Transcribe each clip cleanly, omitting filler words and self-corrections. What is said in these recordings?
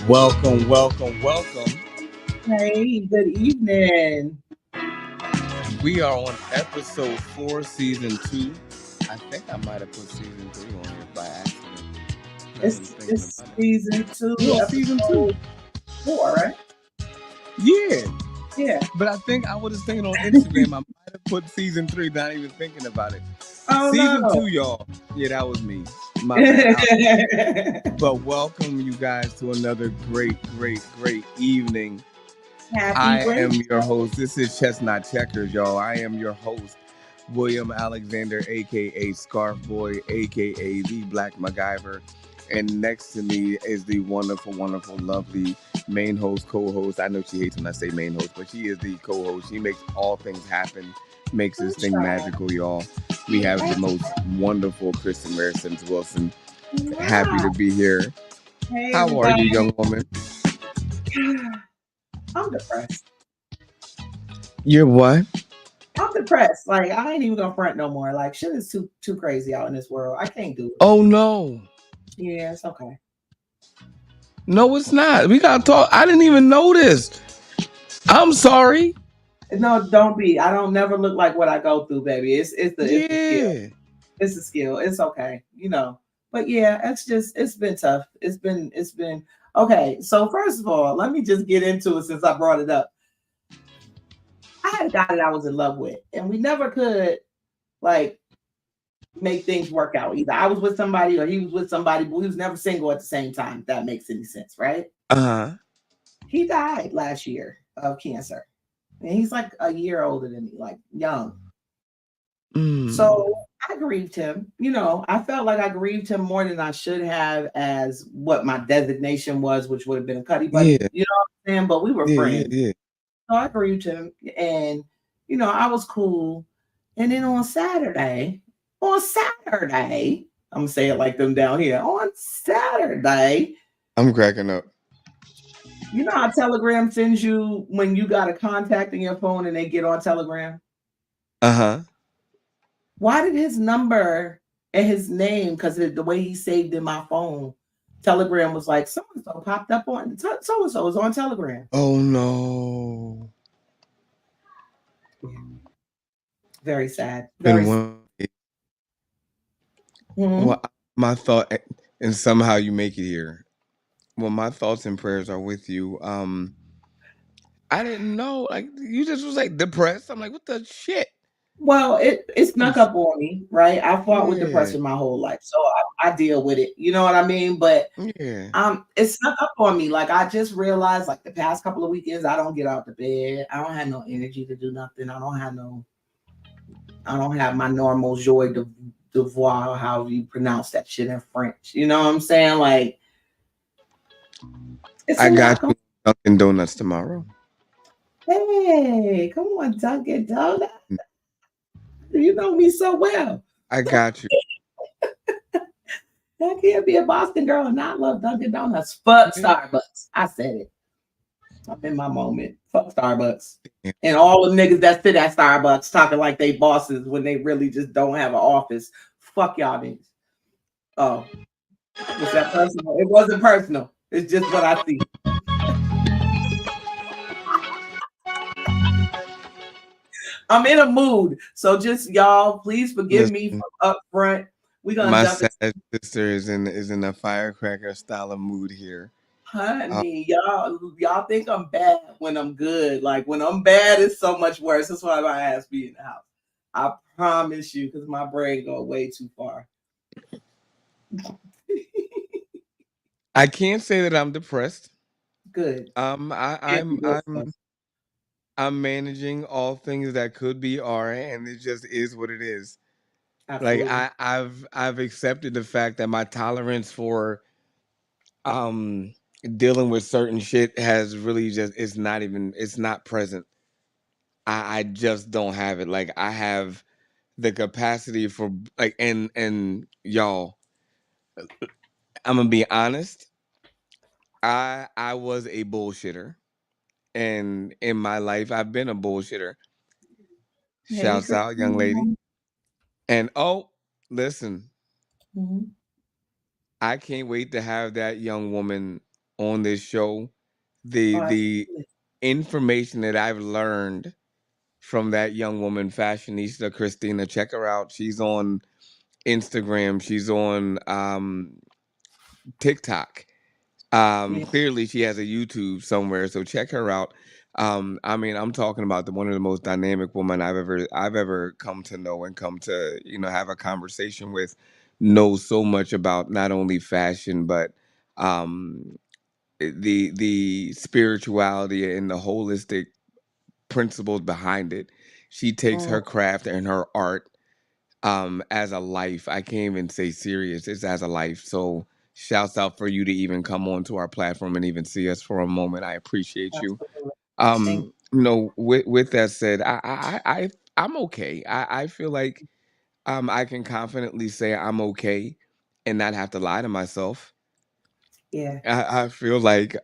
Welcome, welcome, welcome. Hey, good evening. We are on episode 4, season 2. I think I might have put season 3 on here by accident. Now that I'm thinking It's about it. season two, We're on season 2. episode 4, right? Yeah. Yeah. But I think I was just thinking on Instagram, I might have put season 3, not even thinking about it. Oh Season no. 2, y'all. Yeah, that was me. My bad. But welcome you guys to another great evening. Happy I am your Wednesday. host. This is Chestnut Checkers, y'all. I am your host, William Alexander, aka Scarf Boy, aka the Black MacGyver. And next to me is the wonderful, lovely main host, co-host. I know she hates when I say main host, but she is the co-host. She makes all things happen, makes this thing magical, y'all. We have the most wonderful Kristen Marisons Wilson. Happy Wow. to be here. Hey How are you, everybody. young woman? I'm depressed. You're what? I'm depressed. Like I ain't even gonna front no more. Like shit is too crazy out in this world. I can't do it. Oh no. Yeah, it's okay. No, it's not. We gotta talk. I didn't even notice. I'm sorry. No, don't be. I don't never look like what I go through, baby. It's the skill. Yeah. It's a skill. It's okay. But yeah, it's been tough. It's been okay. So first of all, let me just get into it since I brought it up. I had a guy that I was in love with, and we never could like make things work out. Either I was with somebody or he was with somebody, but we was never single at the same time. If that makes any sense, right? Uh-huh. He died last year of cancer, and he's like a year older than me, like young. Mm. So I grieved him. I felt like I grieved him more than I should have, as what my designation was, which would have been a cuddy buddy. Yeah. You know what I'm saying? But we were Yeah. Yeah. friends. Yeah. So I grieved him, and I was cool. And then on Saturday, I'm gonna say it like them down here. On Saturday, I'm cracking up. you know how Telegram sends you when you got a contact in your phone and they get on Telegram? Uh-huh. Why did his number and his name, because the way he saved in my phone, Telegram was like, so and so popped up on, so and so was on Telegram. Oh no. Yeah. Very sad. Very Been sad. one. Mhm. Well, my thought, and somehow you make it here. Well, my thoughts and prayers are with you. I didn't know. Like you just was like depressed. I'm like, what the shit? Well, it Oh, snuck up on me, right? I fought with yeah. depression my whole life, so I deal with it. You know what I mean? But Yeah. it snuck up on me. Like I just realized, like the past couple of weekends, I don't get out the bed. I don't have no energy to do nothing. I don't have my normal joy de voir, how you pronounce that shit in French. You know what I'm saying? Like it's I a lot got going. you Dunkin' Donuts tomorrow. Hey, come on, Dunkin' Donuts. You know me so well. I got you. I can't be a Boston girl and not love Dunkin' Donuts. Fuck Starbucks. I said it. I'm in my moment. Fuck Starbucks. And all the niggas that sit at Starbucks talking like they bosses when they really just don't have an office. Fuck y'all niggas. Oh, was that personal? It wasn't personal. It's just what I see. I'm in a mood. So just y'all, please forgive me Listen, from up front. We're gonna my jump into sad sister is in a firecracker style of mood here. Uh, honey. Y'all think I'm bad when I'm good. Like when I'm bad, it's so much worse. That's why my ass be in the house. I promise you, because my brain go way too far. I can't say that I'm depressed. Good. I, Can't be I'm real I'm stuff. I'm managing all things that could be are, and it just is what it is. Like Absolutely. I've accepted the fact that my tolerance for um dealing with certain shit has really just it's not present. I just don't have it. Like I have the capacity for like and y'all, I'm gonna be honest. I was a bullshitter, and in my life I've been a bullshitter. Hey, Shouts out, young lady. Christine. And oh, listen, Mhm. I can't wait to have that young woman. on this show. Oh, The absolutely. information that I've learned from that young woman, fashionista Christina. Check her out. She's on Instagram. She's on TikTok. Yeah. Clearly she has a YouTube somewhere, so check her out. I mean, I'm talking about the one of the most dynamic women I've ever come to know and come to, have a conversation with. Knows so much about not only fashion but um the spirituality and the holistic principles behind it. She takes Mm, her craft and her art as a life. I can't even say serious. It's as a life. So shouts out for you to even come onto our platform and even see us for a moment. I appreciate you. absolutely. Thank With that said, I'm okay. I feel like I can confidently say I'm okay and not have to lie to myself. Yeah. I feel like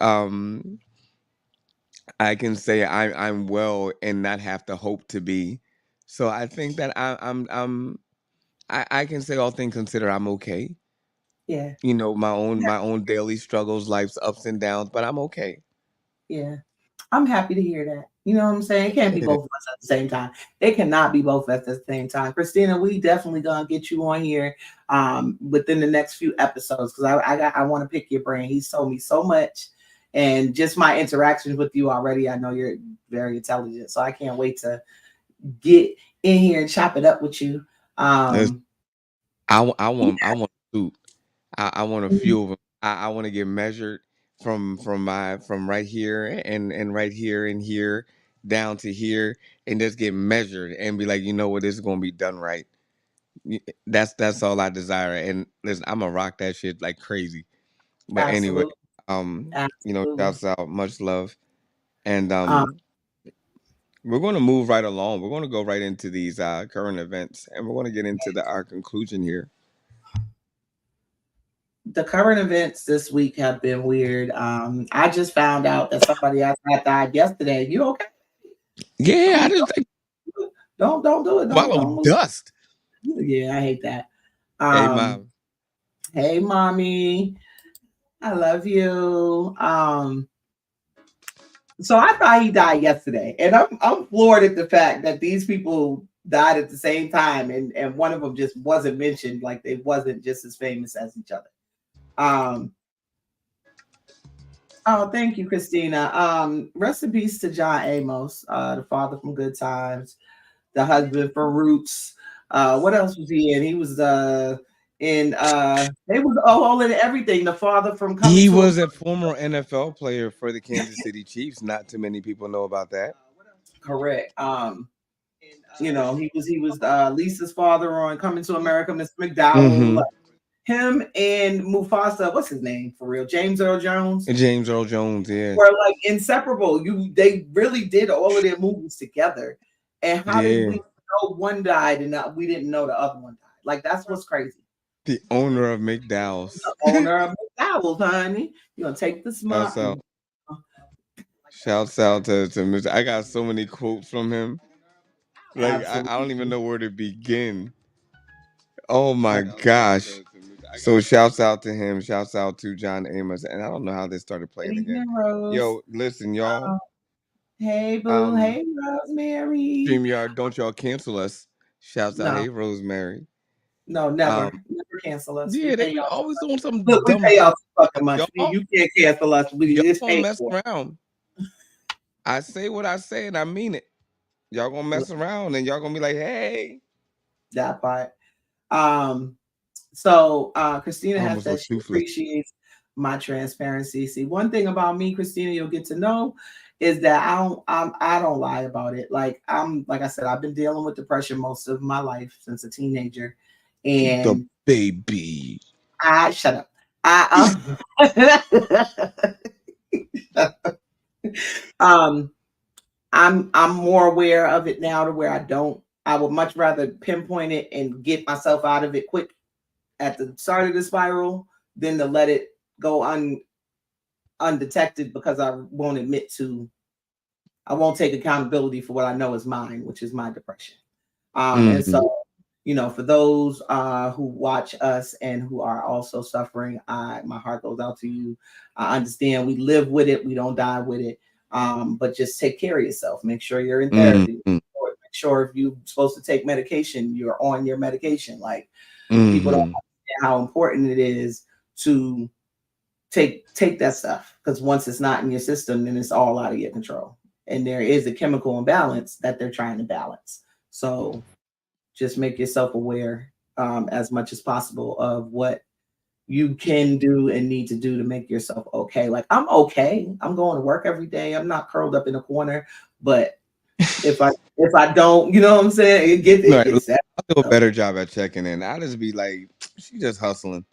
I can say I'm well and not have to hope to be. So I think that I can say all things considered, I'm okay. Yeah. My own daily struggles, life's ups and downs, but I'm okay. Yeah. I'm happy to hear that. You know what I'm saying? It can't be Yeah. both of us at the same time. It cannot be both at the same time. Christina, we definitely gonna get you on here within the next few episodes because I want to pick your brain. He's told me so much, and just my interactions with you already, I know you're very intelligent. So I can't wait to get in here and chop it up with you. It's- Um, I want a suit. I want a few of them. I want to get measured from right here and right here and here down to here and just get measured and be like, you know what, this is gonna be done right. That's all I desire. And listen, I'm gonna rock that shit like crazy. But anyway, Absolutely, absolutely. shouts out, much love, and Um, we're going to move right along. We're going to go right into these current events, and we're going to get into our conclusion here. the current events this week have been weird. I just found out that somebody else had died yesterday. You okay? Yeah, I Don't just like don't do it. swallow Don't move. dust. Yeah, I hate that. Hey, Um, mom. hey mommy, I love you. So I thought he died yesterday, and I'm floored at the fact that these people died at the same time, and one of them just wasn't mentioned, like they wasn't just as famous as each other. Um, oh, thank you, Christina. Rest in peace to John Amos, the father from Good Times, the husband for Roots. What else was he in? He was in they was all in everything. The father from Coming He to was a former NFL player for the Kansas City Chiefs. Not too many people know about that. correct. He was Lisa's father on Coming to America, Mr. McDowell. Mm-hmm. Him and Mufasa, what's his name for real? James Earl Jones James Earl Jones. Yeah. were like inseparable. They really did all of their movies together. And how did we Yeah. know one died and we didn't know the other one died? Like that's what's crazy. The owner of McDowell's. The owner of McDowell's, honey. You're gonna take the Shouts smart. out. Shouts out to Mr. I got so many quotes from him. Like I don't even Absolutely. know where to begin. Oh my gosh. So shouts out to him. Shouts out to John Amos. And I don't know how this started Good playing again. evening, Rose. Yo, listen, y'all. Hey, boo. Um, Hey, Rosemary. StreamYard, don't y'all cancel us. Shouts out, No, hey Rosemary. no, Um, never cancel us. We yeah, they pay be y'all. always doing some Look, we dumb pay y'all shit. some fucking money. Y'all, You can't cancel us. We y'all just gonna pay mess for around. I say what I say and I mean it. Y'all gonna it. mess around and y'all gonna be like, hey. That part. Um, so Christina I has almost said look she toothless. appreciates my transparency. See, one thing about me, Christina, you'll get to know is that I don't lie about it. Like I said, I've been dealing with depression most of my life since a teenager, The and baby. I shut up. I um I'm more aware of it now to where I would much rather pinpoint it and get myself out of it quick at the start of the spiral than to let it go undetected because I won't take accountability for what I know is mine, which is my depression. And Hmm. so For those who watch us and who are also suffering, my heart goes out to you. I understand we live with it, we don't die with it. But just take care of yourself. Make sure you're in therapy. Mm, Or make sure if you're supposed to take medication, you're on your medication. Like, people don't mm, understand how important it is to take that stuff, because once it's not in your system, then it's all out of your control. And there is a chemical imbalance that they're trying to balance. So just make yourself aware, as much as possible, of what you can do and need to do to make yourself okay. Like, I'm okay. I'm going to work every day. I'm not curled up in a corner. But if I don't, you know what I'm saying? It right. gets sad. I'll do a better job at checking in. I'll just be like, she just hustling.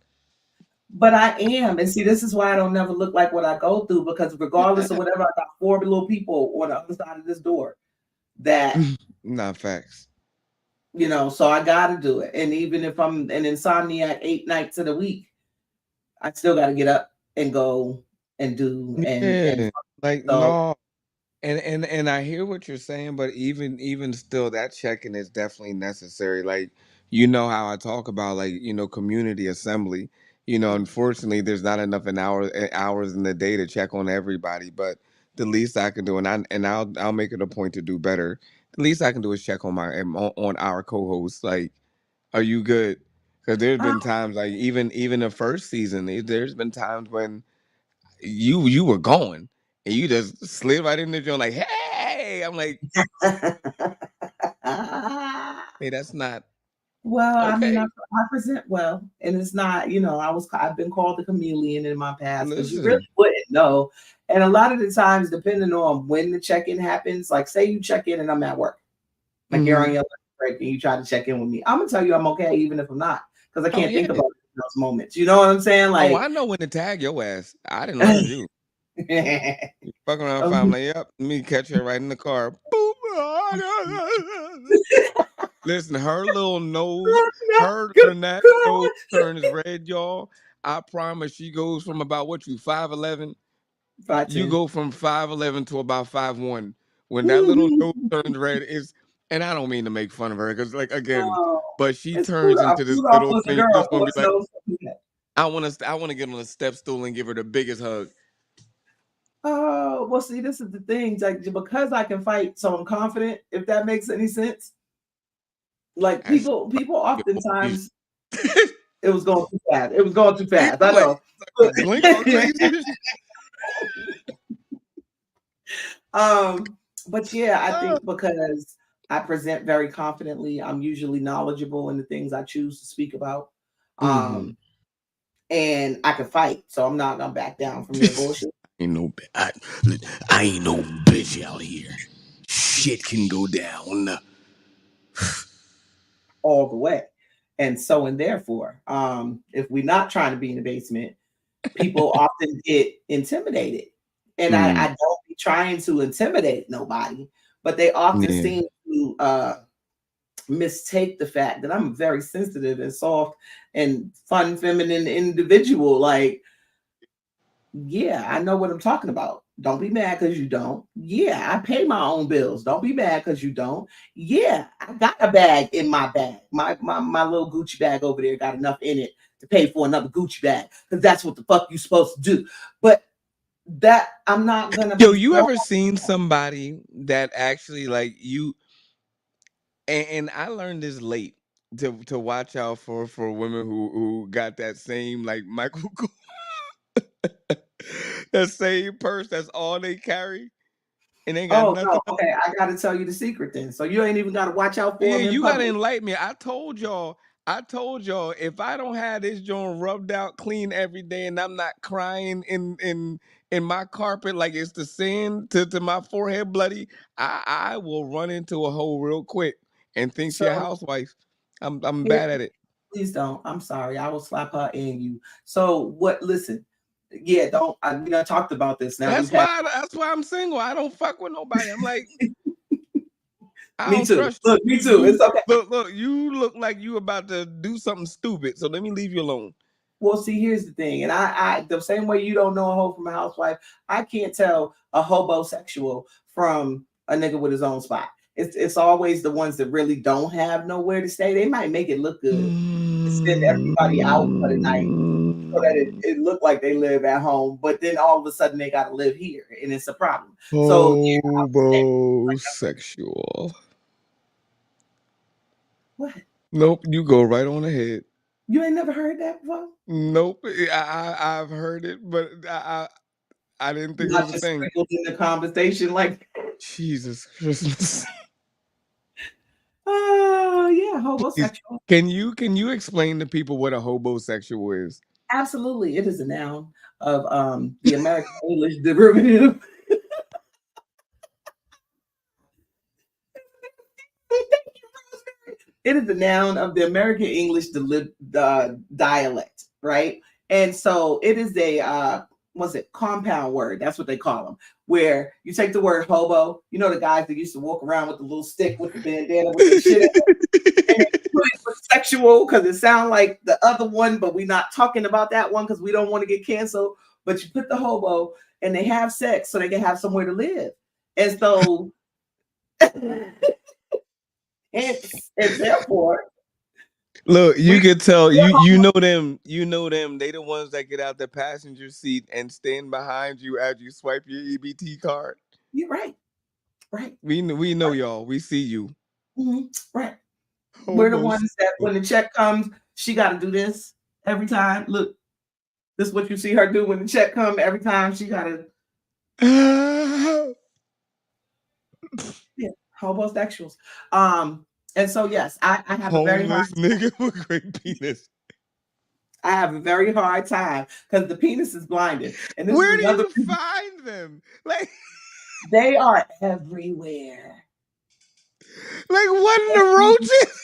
But I am. And see, this is why I don't never look like what I go through, because regardless of whatever, I got four little people on the other side of this door that, Not facts. so I got to do it. And even if I'm an insomniac 8 nights in a week, I still got to get up and go and do and Yeah. Like, so. no. And I hear what you're saying, but even still, that checking is definitely necessary. Like, how I talk about, like, community assembly. Unfortunately, there's not enough hours in the day to check on everybody. But the least I can do, and I'll make it a point to do better. The least I can do is check on on our co-hosts. Like, are you good? Because there's Ah, been times, like, even the first season, there's been times when you were going and you just slid right in the joint like, hey, I'm like, hey, that's not well, I mean, I, okay. I present well, and it's not, I've been called a chameleon in my past, because you really Listen, wouldn't know. And a lot of the times, depending on when the check-in happens, like, say you check in and I'm at work, like you're on hmm your lunch break and you try to check in with me, I'm gonna tell you I'm okay, even if I'm not, because I oh can't yeah, think about it in those moments. You know what I'm saying? oh Like, I know when to tag your ass. I didn't learn you. You fucking around, find like, yep, me catch her right in the car. Boop. Listen, her little nose, her that nose turns red, y'all. I promise she goes from about what you 5'11". You 5'10". go from 5'11" to about 5'1". When that little nose turns red, is and I don't mean to make fun of her because, like, again, Oh, but she it's turns Rudolph. into this Rudolph little was a thing. You girl. just want to be What's like, those? I want to get on a step stool and give her the biggest hug. Oh, well, see, this is the thing. Like, because I can fight, so I'm confident, if that makes any sense. Like, I see people your boys. oftentimes, it was going too fast. It was going too He fast. I was like, know. blink. Oh, you see this? um, but yeah, I Oh. think because I present very confidently, I'm usually knowledgeable in the things I choose to speak about. Mhm. Um, and I can fight, so I'm not gonna back down from your bullshit. Ain't no, I ain't no bitch out here. Shit can go down. All the way. And so, and therefore, if we're not trying to be in the basement, people often get intimidated. And I Mm, don't be trying to intimidate nobody, but they often yeah. seem to mistake the fact that I'm a very sensitive and soft and fun, feminine individual. Like, yeah, I know what I'm talking about. Don't be mad because you don't. Yeah, I pay my own bills. Don't be mad because you don't. Yeah, I got a bag in my bag. My little Gucci bag over there got enough in it to pay for another Gucci bag, because that's what the fuck you supposed to do. But that, I'm not gonna Yo, be you so. ever seen somebody that actually like you? And I learned this late to watch out for women who got that same like Michael that same purse. That's all they carry, and they got Oh nothing no, else. okay, I gotta tell you the secret then. So you ain't even gotta watch out for Yeah, them in you gotta public. enlighten me. I told y'all. I told y'all if I don't have this joint rubbed out clean every day, and I'm not crying in my carpet like it's the sand to my forehead bloody, I will run into a hole real quick and think she a So housewife. I'm here, bad at it. please don't. I'm sorry. I will slap her and you. So what? Listen, yeah, don't. We done talked about this. Now we've That's had. why that's why I'm single. I don't fuck with nobody. I'm like, I Me don't too. trust Look, me you. too. It's You okay. look. You look like you about to do something stupid. So let me leave you alone. Well, see, here's the thing, and I the same way you don't know a hoe from a housewife, I can't tell a hobosexual from a nigga with his own spot. It's always the ones that really don't have nowhere to stay. They might make it look good to send everybody out for the night so that it looked like they live at home, but then all of a sudden they got to live here, and it's a problem. So yeah, Homosexual. what? Nope, you go right on ahead. You ain't never heard that before? Nope, I've heard it, but I didn't think it Not was a just thing. sprinkled in the conversation like, Jesus Christmas. oh yeah, Please, homosexual. can you explain to people what a hobosexual is? Absolutely, it is a noun of the American English derivative. It is a noun of the American English dialect, right? And so it is a what's it, compound word? That's what they call them. Where you take the word hobo, you know the guys that used to walk around with the little stick with the bandana with the shit, and it was sexual because it sounds like the other one, but we're not talking about that one because we don't want to get canceled. But you put the hobo and they have sex so they can have somewhere to live, and so. And therefore, Look, you we could tell you know them. You know them. They the ones that get out the passenger seat and stand behind you as you swipe your EBT card. you're right, right, We know y'all. We see you. right. We're the ones that Homosexual. when the check comes, she got to do this every time. Look, this is what you see her do when the check comes. Every time she got to, yeah, homosexuals. And so yes, I have a very hard, Homeless nigga with great penis. I have a very hard time because the penis is blinded, and this is Where do another. you find them? Like They are everywhere. what in the roaches?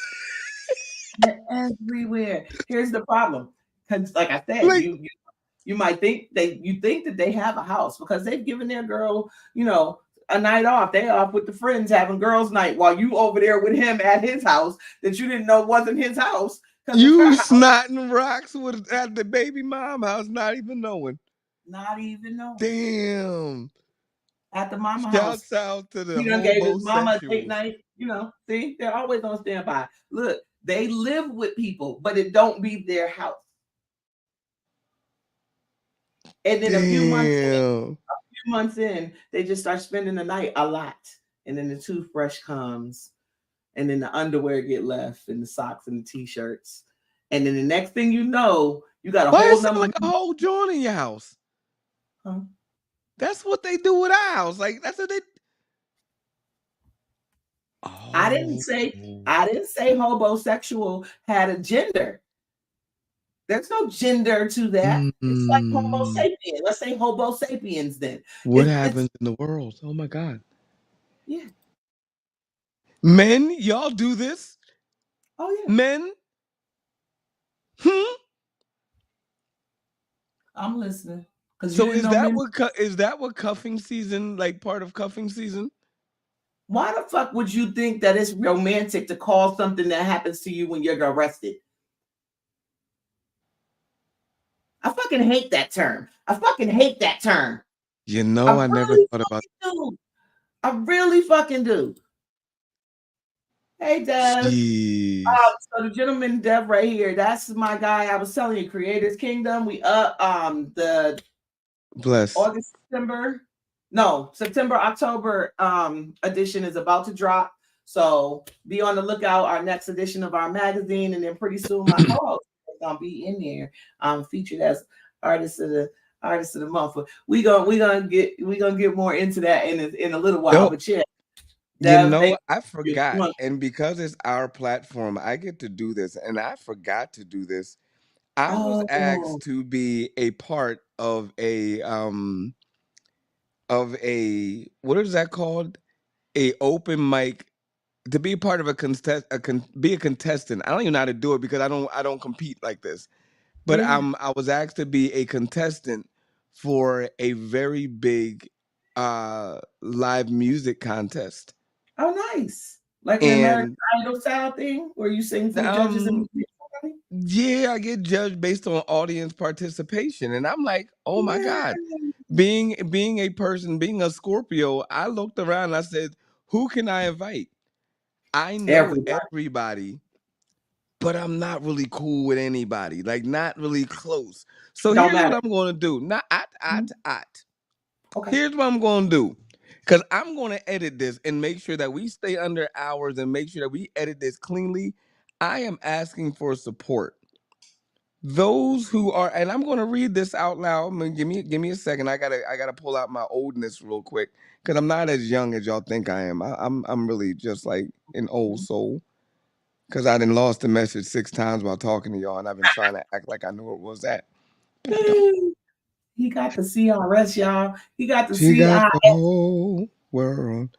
They're everywhere. Here's the problem, because like I said, Like you might think you think that they have a house because they've given their girl, a night off. They off with the friends having girls' night while you over there with him at his house that you didn't know wasn't his house because it's her you house. snotting rocks with at the baby mom house, not even knowing. Not even knowing. Damn. At the mama house. Shouts out to the He done gave his mama a date homosexuals. night. See, they're always on standby. Look, they live with people, but it don't be their house. And then a few months in, they just start spending the night a lot. And then the toothbrush comes, and then the underwear get left, and the socks and the t-shirts. And then the next thing you know, you got a Why whole it sound number. like a whole joint in your house? Huh? That's what they do with our house. Like that's what they. Oh. I didn't say homosexual had a gender. There's no gender to that. It's like Homo sapien. Let's say Homo sapiens then. What happens in the world? Oh my God. Yeah. Men, y'all do this? Oh yeah. Men? I'm listening. So is that what cuffing season, like part of cuffing season? Why the fuck would you think that it's romantic to call something that happens to you when you're arrested? I fucking hate that term. I Never thought about it. I really fucking do. Hey, Dev. So the gentleman Dev right here, that's my guy. I was telling you, Creators Kingdom. We the Bless. September, October edition is about to drop. So be on the lookout. Our next edition of our magazine, and then pretty soon my co-host is gonna be in there, featured as artist of the month. But we gonna get more into that in a little while. But yeah, I forgot, and because it's our platform, I get to do this, and I forgot to do this. I was asked to be a part of a what is that called? A open mic, to be a part of be a contestant. I don't even know how to do it because I don't compete like this. But I was asked to be a contestant for a very big live music contest. Oh, nice. Like an American Idol style thing where you sing for the judges and yeah, I get judged based on audience participation. And I'm like, oh my God. Being a person, being a Scorpio, I looked around and I said, who can I invite? I know Everybody. everybody, but I'm not really cool with anybody. Like not really close. So Don't here's what matter. I'm gonna do. Not Mhm. at. Okay. Here's what I'm gonna do. Cause I'm gonna edit this and make sure that we stay under hours and make sure that we edit this cleanly. I am asking for support. Those who are, and I'm gonna read this out loud. Give me a second. I gotta pull out my oldness real quick. Cause I'm not as young as y'all think I am. I'm really just like an old soul. Cause I done lost the message 6 times while talking to y'all, and I've been trying to act like I knew what was that, but I don't. He got the CRS, y'all. He got the She got CI. the whole world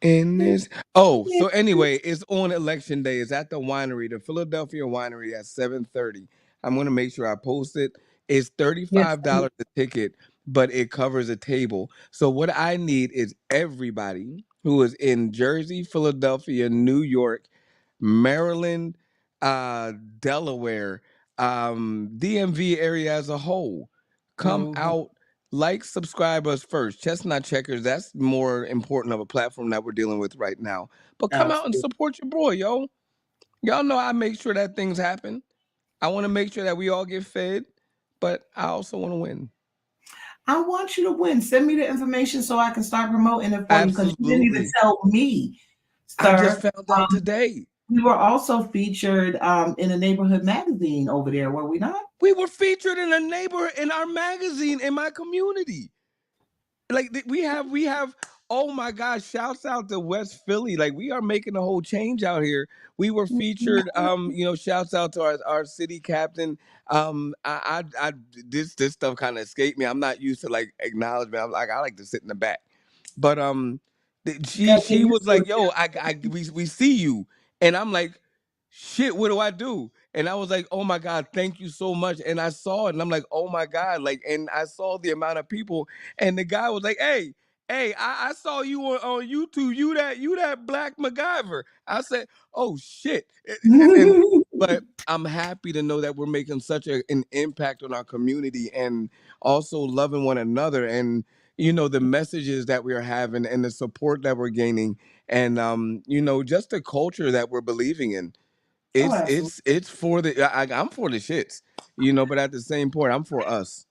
in this. Oh, so anyway, it's on election day. It's at the winery, the Philadelphia winery at 7:30. I'm gonna make sure I post it. It's Yes. $35 a ticket, but it covers a table. So what I need is everybody who is in Jersey, Philadelphia, New York, Maryland, Delaware, DMV area as a whole. Come Mhm. out, like, subscribe us first. Chestnut Checkers, that's more important of a platform that we're dealing with right now. But come out and Absolutely. support your boy, yo. Y'all know I make sure that things happen. I want to make sure that we all get fed, but I also want to win. I want you to win. Send me the information so I can start promoting it for you because you didn't even Absolutely. tell me, I just sir. found out Um, today. we were also featured in a neighborhood magazine over there, were we not? We were featured in a neighbor in our magazine in my community. Like we have oh my gosh, shouts out to West Philly. Like we are making a whole change out here. We were featured, shouts out to our city captain. I this stuff kind of escaped me. I'm not used to like acknowledgement. I'm like I like to sit in the back. But Gotta get she was used to like, it. "Yo, we see you," and I'm like, "Shit, what do I do?" And I was like, "Oh my god, thank you so much." And I saw it, and I'm like, "Oh my god!" Like, and I saw the amount of people, and the guy was like, "Hey, I saw you on YouTube. You that Black MacGyver." I said, "Oh shit!" And but I'm happy to know that we're making such an impact on our community and also loving one another and the messages that we're having and the support that we're gaining and just the culture that we're believing in. Oh, it's absolutely. it's it's for the I'm for the shits, but at the same point I'm for us,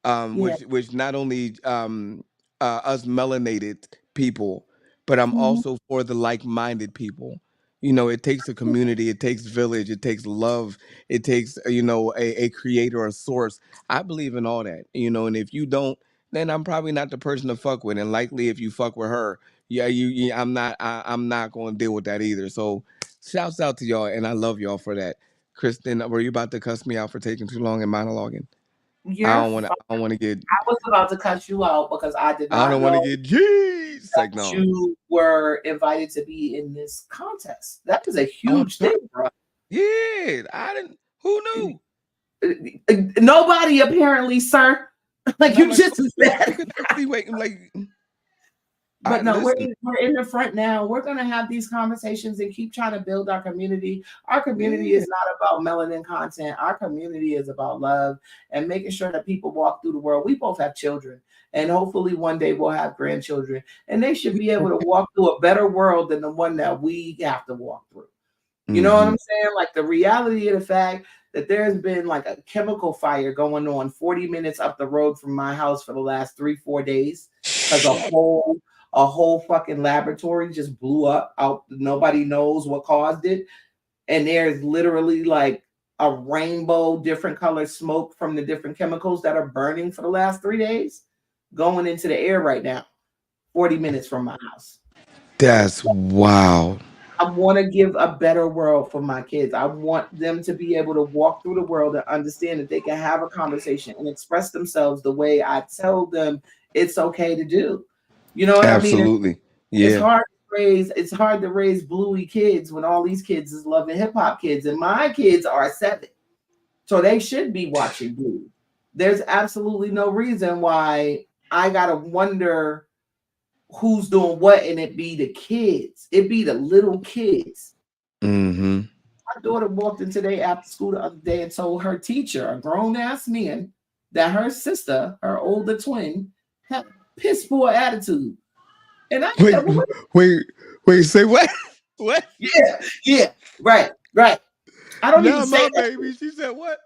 Yeah. which not only us melanated people, but I'm Mhm. also for the like-minded people. It takes a community, it takes village, it takes love, it takes a creator, a source. I believe in all that, and if you don't, then I'm probably not the person to fuck with, and likely if you fuck with her, I'm not going to deal with that either. So shouts out to y'all, and I love y'all for that. Kristen, were you about to cuss me out for taking too long and monologuing? I You're don't want to. fine. I don't want to get. I was about to cut you out because I did I not don't want to know get G's. Like that no. you were invited to be in this contest. That is a Oh, I'm huge sorry. thing, bro. Yeah, I didn't. Who knew? Nobody apparently, sir. Like And I'm you like, just oh shit. said. We could definitely wait. Like, I But no, we're listen. in, we're in the front now. We're going to have these conversations and keep trying to build our community. Our community Yeah, is not about melanin content. Our community is about love and making sure that people walk through the world. We both have children, and hopefully one day we'll have grandchildren, and they should we be able to okay. walk through a better world than the one that we have to walk through. You know what Mm-hmm. I'm saying? Like the reality of the fact that there's been like a chemical fire going on 40 minutes up the road from my house for the last 3-4 days because a whole fucking laboratory just blew up out. Nobody knows what caused it. And there's literally like a rainbow, different color smoke from the different chemicals that are burning for the last 3 days going into the air right now, 40 minutes from my house. That's wow. I want to give a better world for my kids. I want them to be able to walk through the world and understand that they can have a conversation and express themselves the way I tell them it's okay to do. You know what I mean? Absolutely. It's Yeah. hard to raise bluey kids when all these kids is loving hip hop kids, and my kids are 7, so they should be watching Bluey. There's absolutely no reason why I gotta wonder who's doing what, and it be the kids. It be the little kids. Mm-hmm. My daughter walked in today after school the other day and told her teacher, a grown ass man, that her sister, her older twin, had piss poor attitude. And I Wait, said, well, wait, wait. Say what? What? Yeah. Right. I don't even Not say my that. baby. She said what?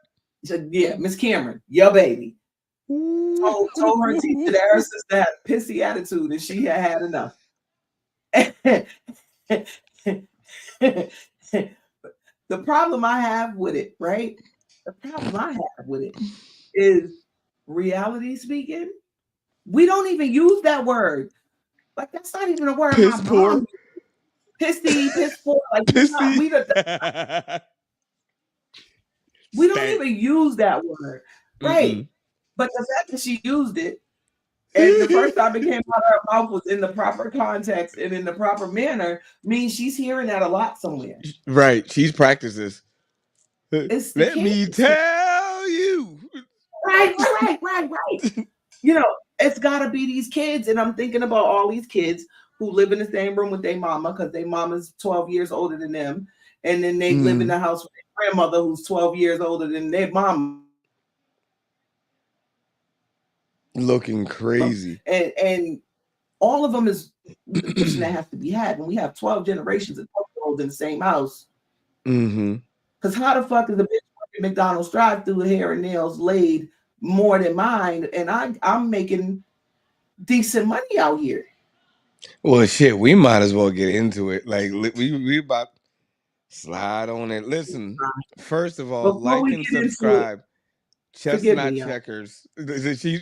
She said, yeah, Miss Cameron, your baby. Told her teacher that her sister had a pissy attitude and she had enough. The problem I have with it, right? The problem I have with it is reality speaking. We don't even use that word. Like that's not even a word my Piss mom poor. pissy, piss poor. Like Pissy. we don't Stank. even use that word. Right. Mm-mm. But the fact that she used it and the first time it came out of her mouth was in the proper context and in the proper manner means she's hearing that a lot somewhere. Right. She's practices. It's the Let me kids. tell you. Right. You know, it's got to be these kids. And I'm thinking about all these kids who live in the same room with their mama because their mama's 12 years older than them. And then they live in the house with their grandmother who's 12 years older than their mama. Looking crazy. And all of them is the discussion that has to be had when we have 12 generations of 12-year-olds in the same house. Mm-hmm. Because how the fuck is a bitch working McDonald's drive-through hair and nails laid more than mine, and I'm making decent money out here. Well, shit, we might as well get into it. Like we about slide on it. Listen, first of all, Before like we and get into it, subscribe. forgive Chestnut me, y'all. Checkers. She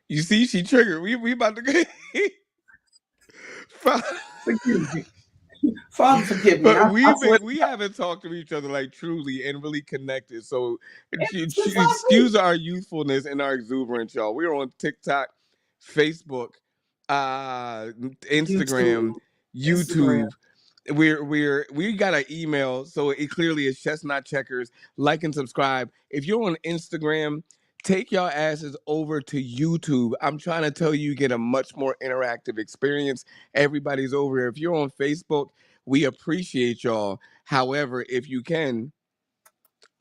you see, she triggered. We about to get. Forgive me. Father, forgive me. But I swear we haven't talked to each other like truly and really connected. So since last week. excuse our youthfulness and our exuberance, y'all. We're on TikTok, Facebook, Instagram, YouTube, Instagram. YouTube. We got an email, so it clearly is Chestnut Checkers. Like and subscribe. If you're on Instagram, take your asses over to YouTube. I'm trying to tell you, get a much more interactive experience. Everybody's over here. If you're on Facebook, we appreciate y'all. However, if you can,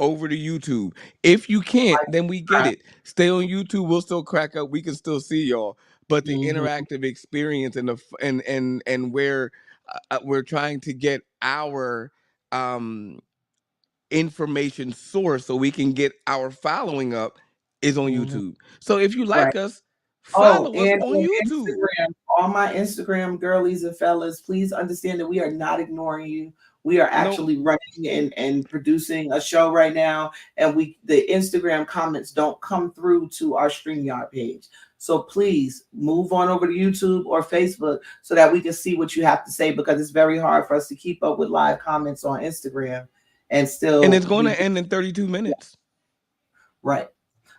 over to YouTube. If you can't, then we get it. Stay on YouTube. We'll still crack up. We can still see y'all. But the Mm-hmm. interactive experience and and where we're trying to get our um information source so we can get our following up is on Mm-hmm. YouTube. So if you Right. like us, Oh, follow us and on on YouTube. Instagram, all my Instagram girlies and fellas, please understand that we are not ignoring you. We are No, actually running and producing a show right now, and the Instagram comments don't come through to our StreamYard page. So please move on over to YouTube or Facebook so that we can see what you have to say because it's very hard for us to keep up with live comments on Instagram and and still it's going be to end in 32 minutes. right.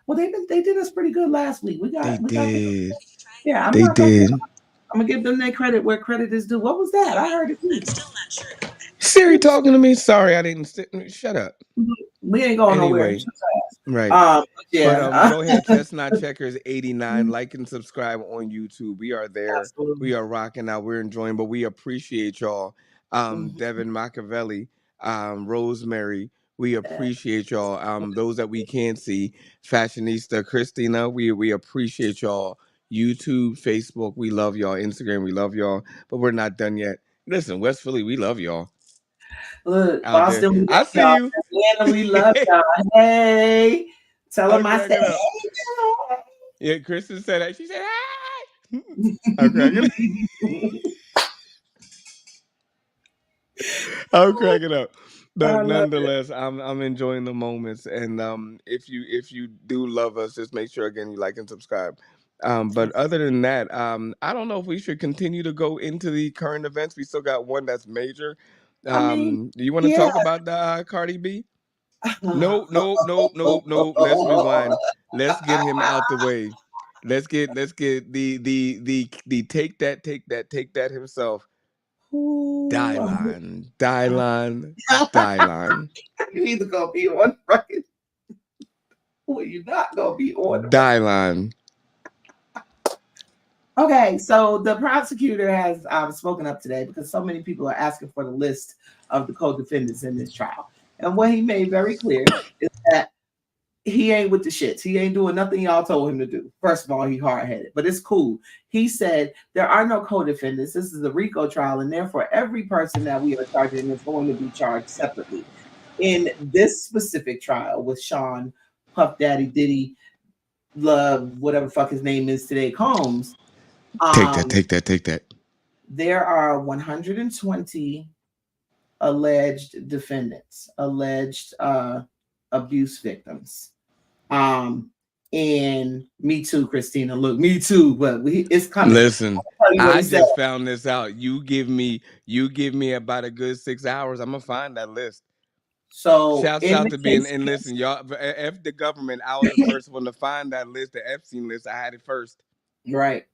Well, they did us pretty good last week. They We got did. yeah. They did. I'm gonna give them their credit where credit is due. What was that? I heard it too. Siri Oops. talking to me. Sorry, I didn't sit. Shut up. We ain't going nowhere. Anyway, right. But Yeah. go ahead, Chestnut Checkers 89. Like and subscribe on YouTube. We are there. Absolutely. We are rocking out. We're enjoying, but we appreciate y'all. Mhm. Devin Machiavelli, Rosemary. We appreciate y'all. Those that we can't see, Fashionista Christina. We appreciate y'all. YouTube, Facebook, we love y'all. Instagram, we love y'all. But we're not done yet. Listen, West Philly, we love y'all Look, out there. Boston, we I love see y'all. you. Atlanta, we love y'all. Hey, tell them I'm I said cracking up. Yeah, Kristen said that. She said, "Hey." I'm cracking. hey. I'm cracking up. I But love it. nonetheless, I'm enjoying the moments. And if you do love us, just make sure again you like and subscribe. But other than that, I don't know if we should continue to go into the current events. We still got one that's major. I mean, Do you want to yeah. talk about the Cardi B? No. Let's rewind. Let's get him out the way. Let's get the take that himself. Ooh, Dylan. you either gonna be on right or you're not gonna be on the right. Dylan. Okay, so the prosecutor has spoken up today because so many people are asking for the list of the co-defendants in this trial. And what he made very clear is that he ain't with the shits. He ain't doing nothing y'all told him to do. First of all, he hard-headed, but it's cool. He said there are no co-defendants. This is a RICO trial, and therefore every person that we are charging is going to be charged separately. In this specific trial with Sean Puff Daddy Diddy Love, whatever fuck his name is today, Combs, Take that. there are 120 alleged defendants, alleged abuse victims. And me too, Christina. Look, me too, but it's coming. Listen, I just found this out. You give me about a good 6 hours. I'm gonna find that list. So shouts out to being and listen, y'all. F the government. I was the first one to find that list, the Epstein list. I had it first. Right.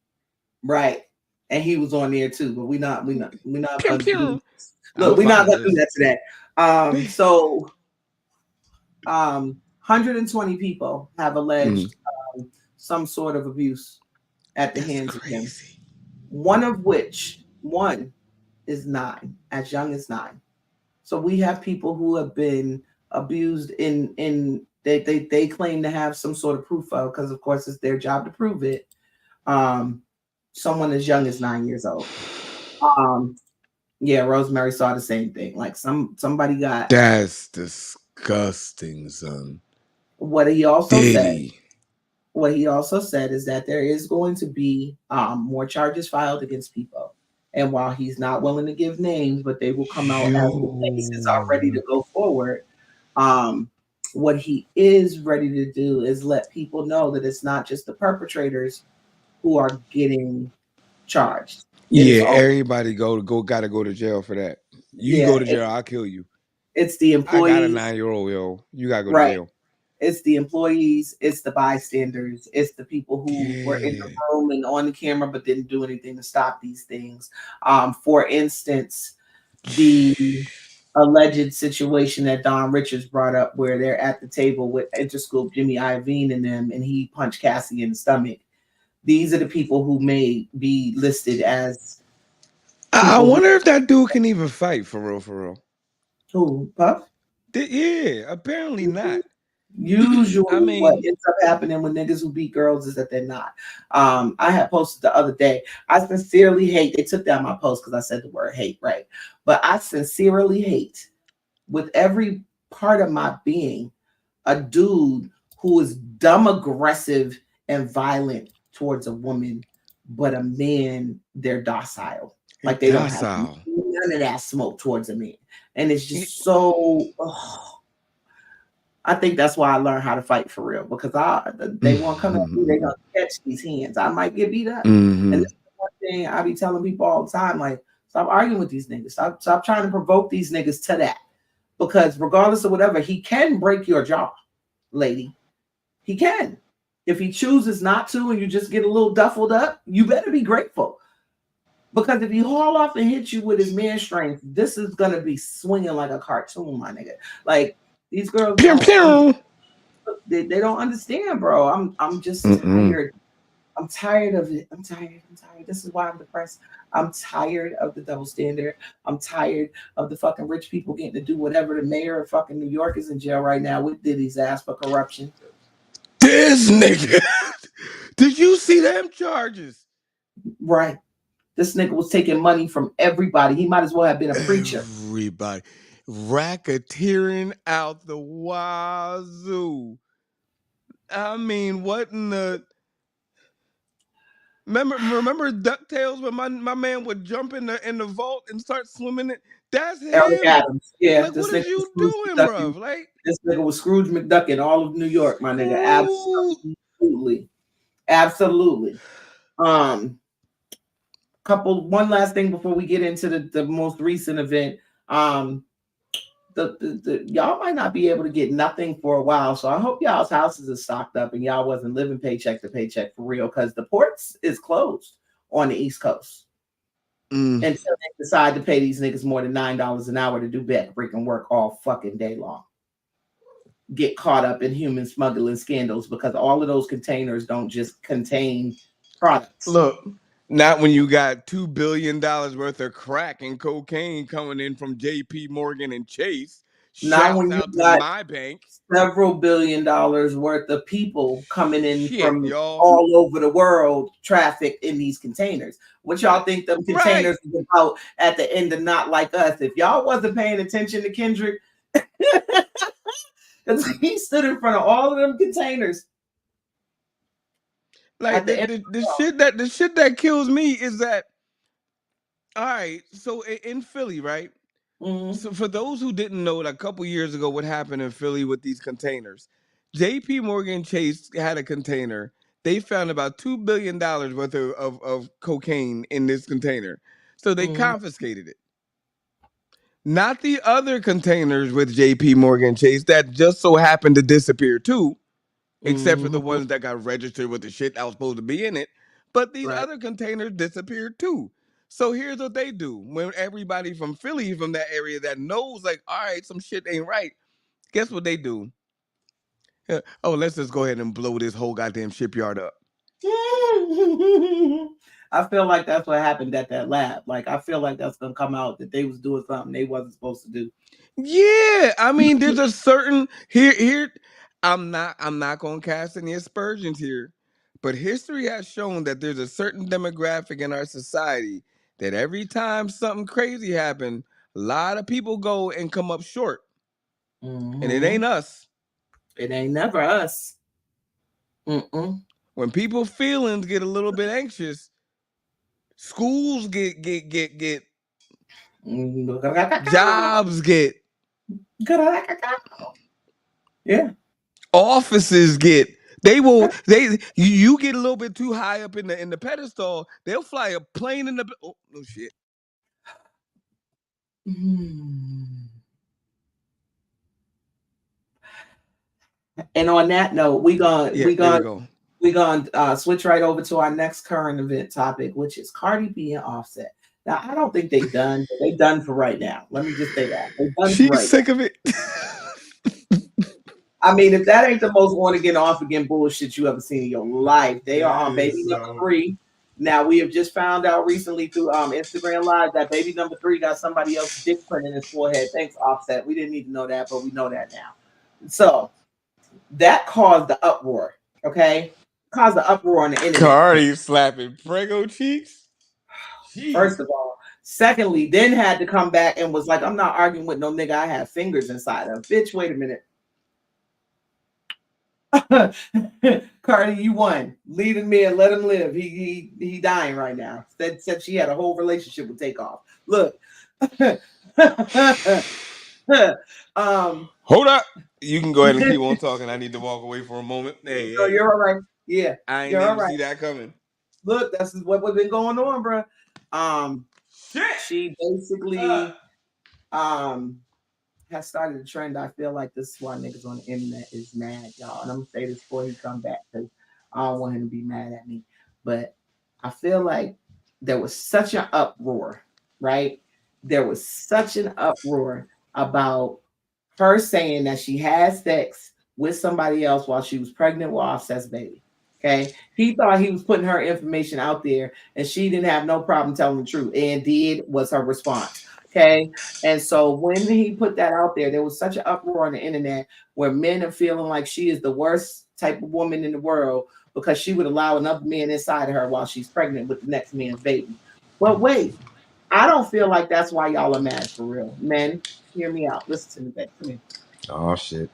And he was on there too, but we're not gonna do look, we're not gonna do that today. So 120 people have alleged some sort of abuse at the hands of him. One is 9, as young as 9. So we have people who have been abused in they claim to have some sort of proof of, because of course it's their job to prove it. Someone as young as 9 years old. Yeah, Rosemary saw the same thing. Like somebody got. That's disgusting, son. What he also said is that there is going to be more charges filed against people. And while he's not willing to give names, but they will come out as the cases are ready to go forward. What he is ready to do is let people know that it's not just the perpetrators who are getting charged. Everybody gotta go to jail for that. You go to jail, I'll kill you. It's the employees. I got a 9-year-old, yo. You gotta go to jail. It's the employees, it's the bystanders, it's the people who were in the room and on the camera but didn't do anything to stop these things. For instance, the alleged situation that Don Richards brought up where they're at the table with Interscope Jimmy Iovine and them, and he punched Cassie in the stomach. These are the people who may be listed as. I wonder if that dude can even fight for real. Who, Puff? Yeah, apparently not. Usually, what ends up happening with niggas who beat girls is that they're not. I had posted the other day. I sincerely hate. They took down my post because I said the word hate, right? But I sincerely hate, with every part of my being, a dude who is dumb, aggressive, and violent towards a woman, but a man, they're docile. Like they don't have none of that smoke towards a man, and it's just so. I think that's why I learned how to fight for real, because they won't come at me. They're gonna catch these hands. I might get beat up, and that's the one thing I be telling people all the time: like, stop arguing with these niggas. Stop trying to provoke these niggas to that, because regardless of whatever, he can break your jaw, lady. He can. If he chooses not to, and you just get a little duffled up, you better be grateful. Because if he haul off and hit you with his man strength, this is gonna be swinging like a cartoon, my nigga. Like. These girls, they don't understand, bro. I'm just tired. I'm tired of it. I'm tired. This is why I'm depressed. I'm tired of the double standard. I'm tired of the fucking rich people getting to do whatever. The mayor of fucking New York is in jail right now with Diddy's ass for corruption. This nigga. Did you see them charges? Right. This nigga was taking money from everybody. He might as well have been a preacher. Everybody. Racketeering out the wazoo. I mean, what in the... Remember DuckTales when my man would jump in the vault and start swimming it? That's him. Eric Adams. Yeah. Like, what are you doing, bro? Like, this nigga was Scrooge McDuck in all of New York, my nigga. Absolutely. One last thing before we get into the most recent event. Y'all might not be able to get nothing for a while, so I hope y'all's houses are stocked up and y'all wasn't living paycheck to paycheck for real, because the ports is closed on the East Coast until they decide to pay these niggas more than $9 an hour to do backbreaking work all fucking day long. Get caught up in human smuggling scandals, because all of those containers don't just contain products. Look. Not when you got $2 billion worth of crack and cocaine coming in from JP Morgan and Chase. Not Shouts when you out to got my bank. several $billion worth of people coming in Shit, from y'all. all over the world, traffic in these containers. What y'all think them Right. containers is about at the end of Not Like Us? If y'all wasn't paying attention to Kendrick, because he stood in front of all of them containers Like at the end the shit that kills me is that, all right, so in Philly, right? of the So for those who didn't know, a couple years ago, what happened in Philly with these containers? J.P. Morgan Chase had a container. They found about $2 billion worth of cocaine in this container, so they Mhm, confiscated it. Not the other containers with J.P. Morgan Chase that just so happened to disappear too, except for the mhm, ones that got registered with the shit that was supposed to be in it. But these right. other containers disappeared too. So here's what they do when everybody from Philly, from that area that knows, like, all right, some shit ain't right. Guess what they do? Oh, let's just go ahead and blow this whole goddamn shipyard up. I feel like that's what happened at that lab. Like I feel like that's gonna come out that they was doing something they wasn't supposed to do. Yeah, I mean, there's a certain here. I'm not gonna cast any aspersions here, but history has shown that there's a certain demographic in our society that every time something crazy happens, a lot of people go and come up short, and it Mhm. ain't us. It ain't never us. Mm-mm. When people feelings get a little bit anxious, schools get jobs get Yeah. offices get you get a little bit too high up in the pedestal, they'll fly a plane in the oh no shit. Mm. And on that note, we gonna Yeah, we there we gonna go. we gonna switch right over to our next current event topic, which is Cardi B and Offset. Now, I don't think they done. But they done for right now. Let me just say that they done for She's right now. sick of it. I mean, if that ain't the most on again, off again bullshit you ever seen in your life, they are That on baby is number so. 3. Now we have just found out recently through Instagram Live that baby number 3 got somebody else's dick print in his forehead. Thanks, Offset. We didn't need to know that, but we know that now. So that caused the uproar. Okay, caused the uproar on the internet. Cardi slapping Prego cheeks. First Jeez. of all. Secondly, then had to come back and was like, I'm not arguing with no nigga I have fingers inside of. Bitch, wait a minute. Cardi, you won. Leave him in, let him live. He dying right now. Said she had a whole relationship with Takeoff. Look. Hold up, you can go ahead and keep on talking. I need to walk away for a moment. Hey, No, hey, you're all right. Yeah, I ain't you're all even right. see that coming. Look, that's what been going on, bro. Um, Shit. she basically um has started a trend. I feel like this is why niggas on the internet is mad, y'all. And I'm gonna say this before he come back because I don't want him to be mad at me. But I feel like there was such an uproar, right? There was such an uproar about her saying that she had sex with somebody else while she was pregnant with Offset's baby. Okay. He thought he was putting her information out there and she didn't have no problem telling the truth. And did was her response. Okay. And so when he put that out there was such an uproar on the internet where men are feeling like she is the worst type of woman in the world because she would allow another man inside of her while she's pregnant with the next man's baby. But wait, I don't feel like that's why y'all are mad for real. Men, hear me out. Listen to me, babe. Come here. Oh shit.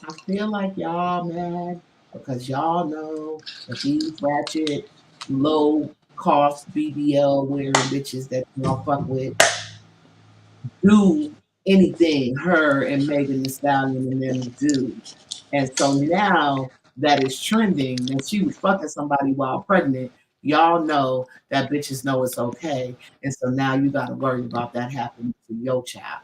I feel like y'all mad because y'all know that these ratchet, low cost BBL wearing bitches that y'all fuck with do anything her and Megan Thee Stallion and them do. And so now that is trending that she was fucking somebody while pregnant, y'all know that bitches know it's okay. And so now you got to worry about that happening to your child.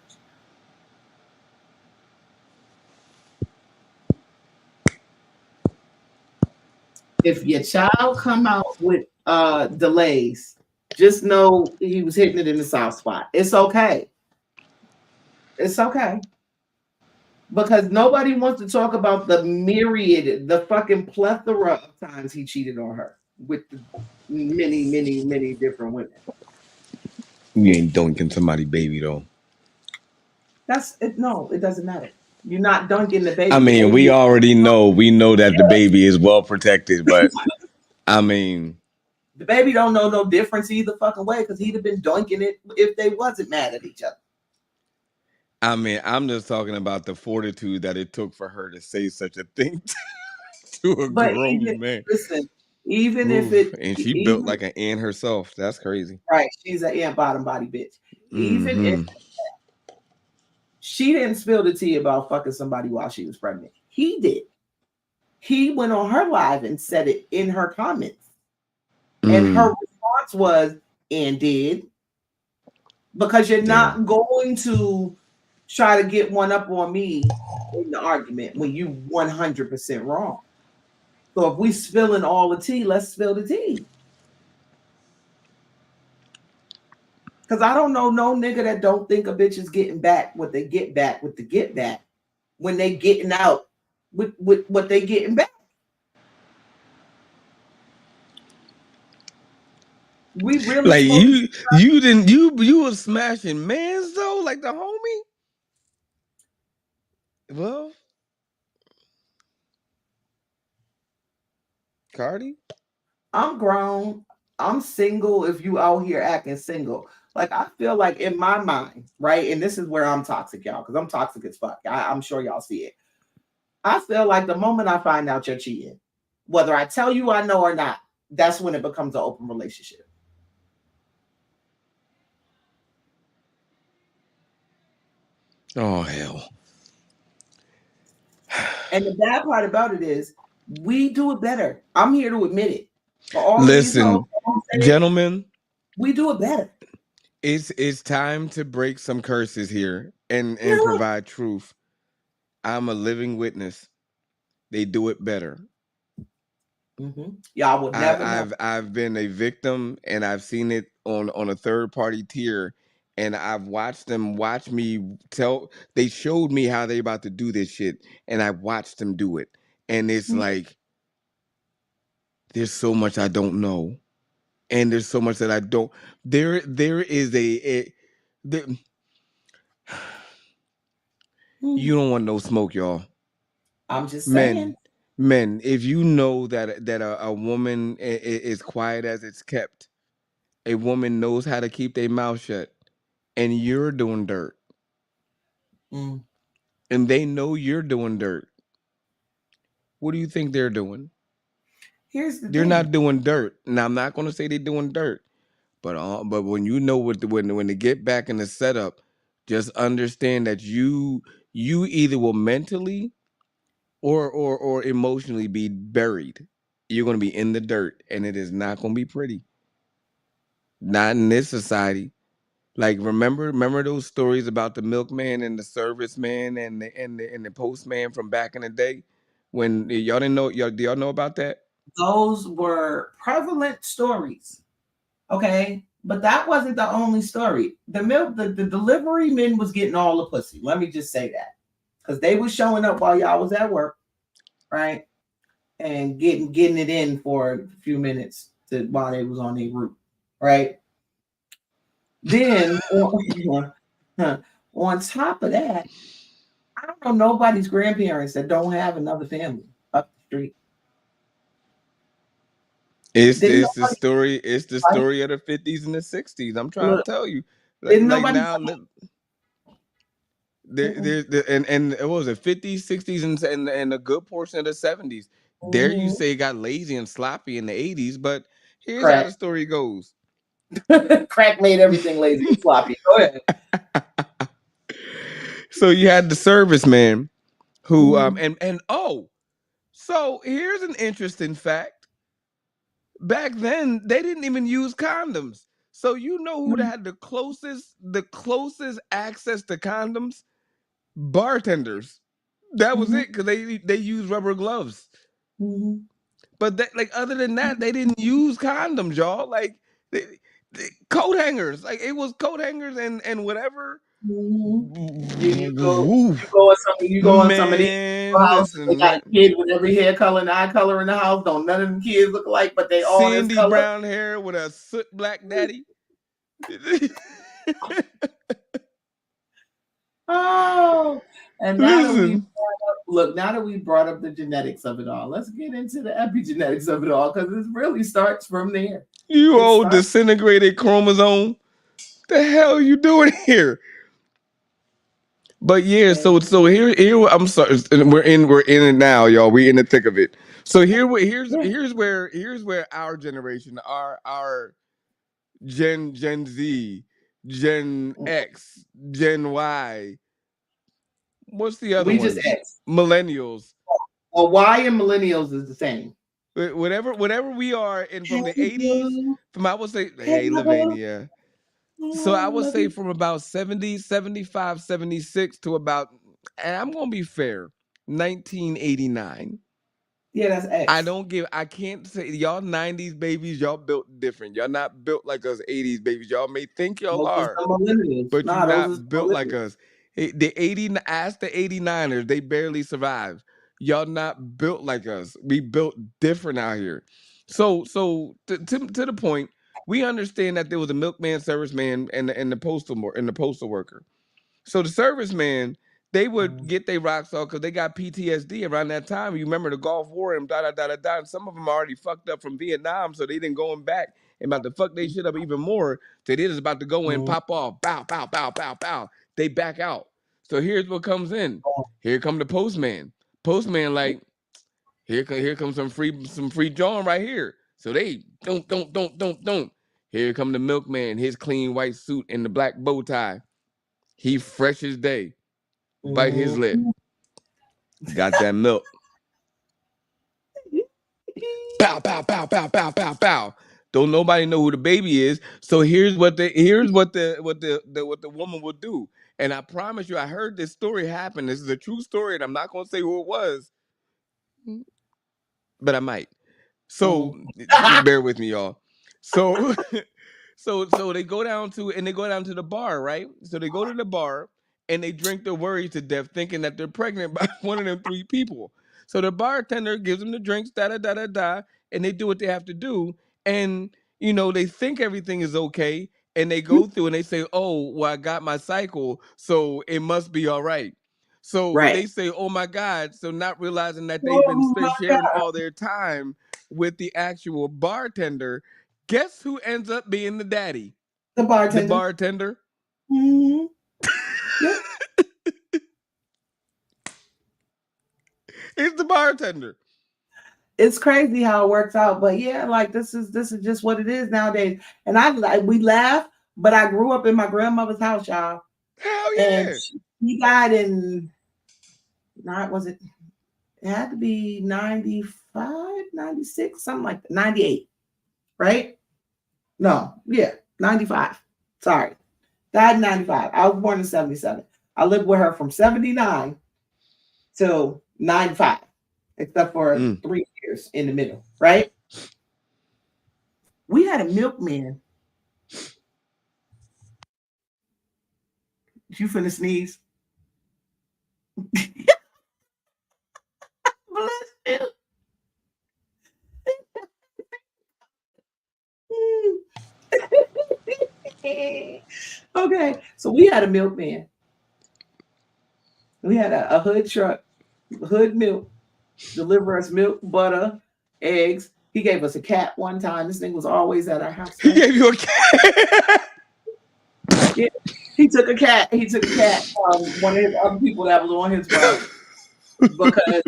If your child come out with delays, just know he was hitting it in the soft spot. It's okay. It's okay. Because nobody wants to talk about the myriad, the fucking plethora of times he cheated on her with many, many, many different women. You ain't doinking somebody baby though. That's it. No, it doesn't matter. You're not dunking the I baby. The mean, baby we is already know. We know that the yeah. baby is well protected, but I mean, The baby don't know no difference either fucking way because he'd have been dunking it if they wasn't mad at each other. I'm just talking about the fortitude that it took for her to say such a thing to a But even grown man. listen, even if Oof. it And she built even like an ant herself. That's crazy. right, she's an ant bottom body bitch. Even if Hmm. she didn't spill the tea about fucking somebody while she was pregnant, he did. He went on her live and said it in her comments. And her response was, and did, because you're Yeah. not going to try to get one up on me in the argument when you 100% wrong. So if we spilling all the tea, let's spill the tea. Because I don't know no nigga that don't think a bitch is getting back what they get back with the get back when they getting out with what they getting back. We really Like supposed to you didn't you was smashing mans though, like the homie. Well, Cardi. I'm grown. I'm single if you out here acting single. Like I feel like in my mind, right? And this is where I'm toxic, y'all, because I'm toxic as fuck. I'm sure y'all see it. I feel like the moment I find out you're cheating, whether I tell you I know or not, that's when it becomes an open relationship. Oh hell. And the bad part about it is we do it better. I'm here to admit it. For all of these hoes, Listen, gentlemen, we do it better. it's time to break some curses here and Yeah. provide truth. I'm a living witness. They do it better. Mm-hmm. Y'all would never know. I've been a victim and I've seen it on a third party tier, and I've watched them watch me tell. They showed me how they about to do this shit, and I watched them do it, and it's Mm-hmm. like there's so much I don't know, and there's so much that I don't. There is there, you don't want no smoke, y'all. I'm just saying. Men, men, if you know that a woman is quiet as it's kept, a woman knows how to keep their mouth shut, and you're doing dirt, Mm. and they know you're doing dirt, what do you think they're doing? Here's the They're not thing. doing dirt. Now I'm not going to say they're doing dirt, but when you know what when they get back in the setup, just understand that you either will mentally or emotionally be buried. You're going to be in the dirt, and it is not going to be pretty. Not in this society. Like remember those stories about the milkman and the serviceman and the postman from back in the day when y'all didn't know y'all do y'all know about that? Those were prevalent stories. Okay. But that wasn't the only story. The delivery men was getting all the pussy. Let me just say that. Because they was showing up while y'all was at work, right? And getting it in for a few minutes while they was on their route, right? Then on top of that, I don't know nobody's grandparents that don't have another family up the street. Didn't It's the nobody story. It's the right? story of the 50s and the 60s. I'm trying to Look, tell you, didn't like nobody now, and it was the 50s, 60s, and a good portion of the 70s. There you mm-hmm. say got lazy and sloppy in the 80s, but here's how the Crack. story goes. Crack made everything lazy and sloppy. Go ahead. So you had the serviceman who Mm-hmm. and oh, so here's an interesting fact. Back then, they didn't even use condoms. So you know who had the closest access to condoms? Bartenders. That was Mm-hmm. it because they use rubber gloves. Mm-hmm. But that, like other than that, they didn't use condoms, y'all. Like coat hangers. Like it was coat hangers and whatever. Mm-hmm. Woo. You go on some of these Man, houses. They listen, got a man. kid with every hair color and eye color in the house. Don't none of them kids look alike, but they all this Sandy color. brown hair with a soot black daddy. Oh, and now that we Listen, look, now that we brought up the genetics of it all, let's get into the epigenetics of it all because it really starts from there. you It old starts. disintegrated chromosome. The hell are you doing here? But yeah, And so here I'm sorry, and we're in it now, y'all. We in the thick of it. So yeah, here's where our generation, our Gen Z, Gen X, Gen Y, what's the other we just ones? X. Millennials. Well, Y and millennials is the same. Whatever we are in Hey, from the 80s, boo. from I would say, Hey, hey boo. Lavania. So I Oh, would love say you. from about 70, 75, 76 to about, and I'm gonna be fair, 1989. Yeah, that's X. I can't say y'all 90s babies, y'all built different. Y'all not built like us 80s babies. Y'all may think y'all Those is are, the millennials. but you Nah, those is not the built like millennials. us. The 80 ask the 89ers, they barely survived. Y'all not built like us. We built different out here. So to the point, we understand that there was a milkman, serviceman, and the postal worker. So the servicemen, they would Mm, get their rocks off because they got PTSD around that time. You remember the Gulf War and da da da da da. And some of them already fucked up from Vietnam, so they didn't going back and about to fuck they shit up even more. So they just about to go in, mm, pop off, bow, bow, bow, bow, bow. They back out. So here's what comes in. oh, Here come the postman. Postman like here comes some free John right here. So they don't. Here come the milkman, his clean white suit and the black bow tie. He fresh as day. Bite his lip. mm. Got that milk. Bow, bow, bow, bow, bow, bow, bow. Don't nobody know who the baby is. So here's what the woman will do. And I promise you, I heard this story happen. This is a true story, and I'm not gonna say who it was, but I might. So Mm. just bear with me, y'all. So so they go down to the bar, right? So they go to the bar and they drink their worries to death, thinking that they're pregnant by one of them three people. So the bartender gives them the drinks, da da da da da, and they do what they have to do. And they think everything is okay, and they go through and they say, "Oh, well, I got my cycle, so it must be all right." So Right. they say, "Oh my God!" So not realizing that they've been Oh my sharing God. all their time with the actual bartender. Guess who ends up being the daddy? The The bartender. bartender. Hmm. Yep. It's the bartender. It's crazy how it works out, but yeah, like this is just what it is nowadays. And we laugh, but I grew up in my grandmother's house, y'all, Hell and yeah. he died in not was it? It had to be 95, 96, something like that. 98, right? No, yeah, 95. Sorry. Died in 95. I was born in 77. I lived with her from 79 till 95, except for Mm. 3 years in the middle, right? We had a milkman. You finna sneeze? Bless you. Okay, so we had a milkman. We had a hood truck, hood milk, deliver us milk, butter, eggs. He gave us a cat one time. This thing was always at our house, He right? gave you a cat. Yeah. He took a cat. He took a cat from one of his other people that was on his route because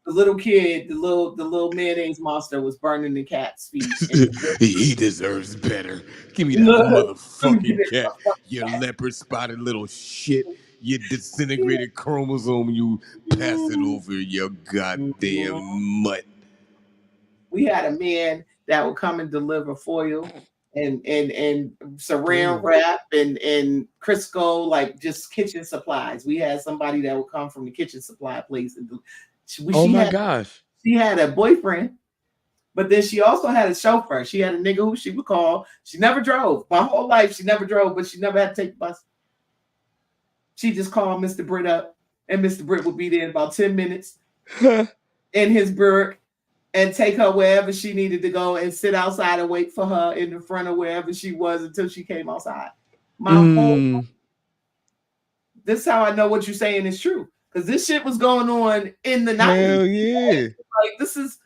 the little kid, the little mayonnaise monster was burning the cat's feet. And He deserves better. Give me that let me get motherfucking this cat. You motherfucker leopard spotted little shit. You cat. disintegrated chromosome. You pass it over your goddamn mutt. We had a man that would come and deliver foil and saran Ooh. wrap and Crisco, like just kitchen supplies. We had somebody that would come from the kitchen supply place and she, Oh she my had gosh. she had a boyfriend, but then she also had a chauffeur. She had a nigga who she would call. She never drove. My whole life she never drove, but she never had to take the bus. She just called Mr. Britt up, and Mr. Britt would be there in about 10 minutes in his Burke and take her wherever she needed to go and sit outside and wait for her in the front of wherever she was until she came outside. My whole Mm. This is how I know what you're saying is true. Because this shit was going on in the 90s. Hell yeah. Like this is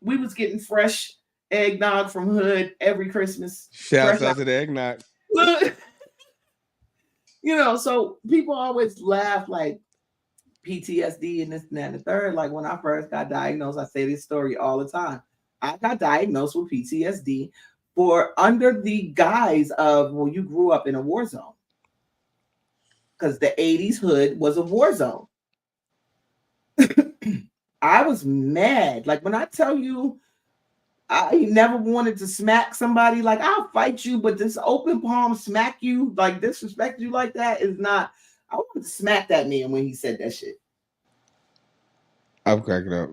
we was getting fresh eggnog from Hood every Christmas. Shouts Fresh out to the eggnog. out. So people always laugh like PTSD and this and that and the third. Like when I first got diagnosed, I say this story all the time. I got diagnosed with PTSD for under the guise of, well, you grew up in a war zone. Because the 80s Hood was a war zone. I was mad. Like when I tell you, I never wanted to smack somebody. Like I'll fight you, but this open palm smack you, like disrespect you like that is not. I wanted to smack that man when he said that shit. I'm cracking up.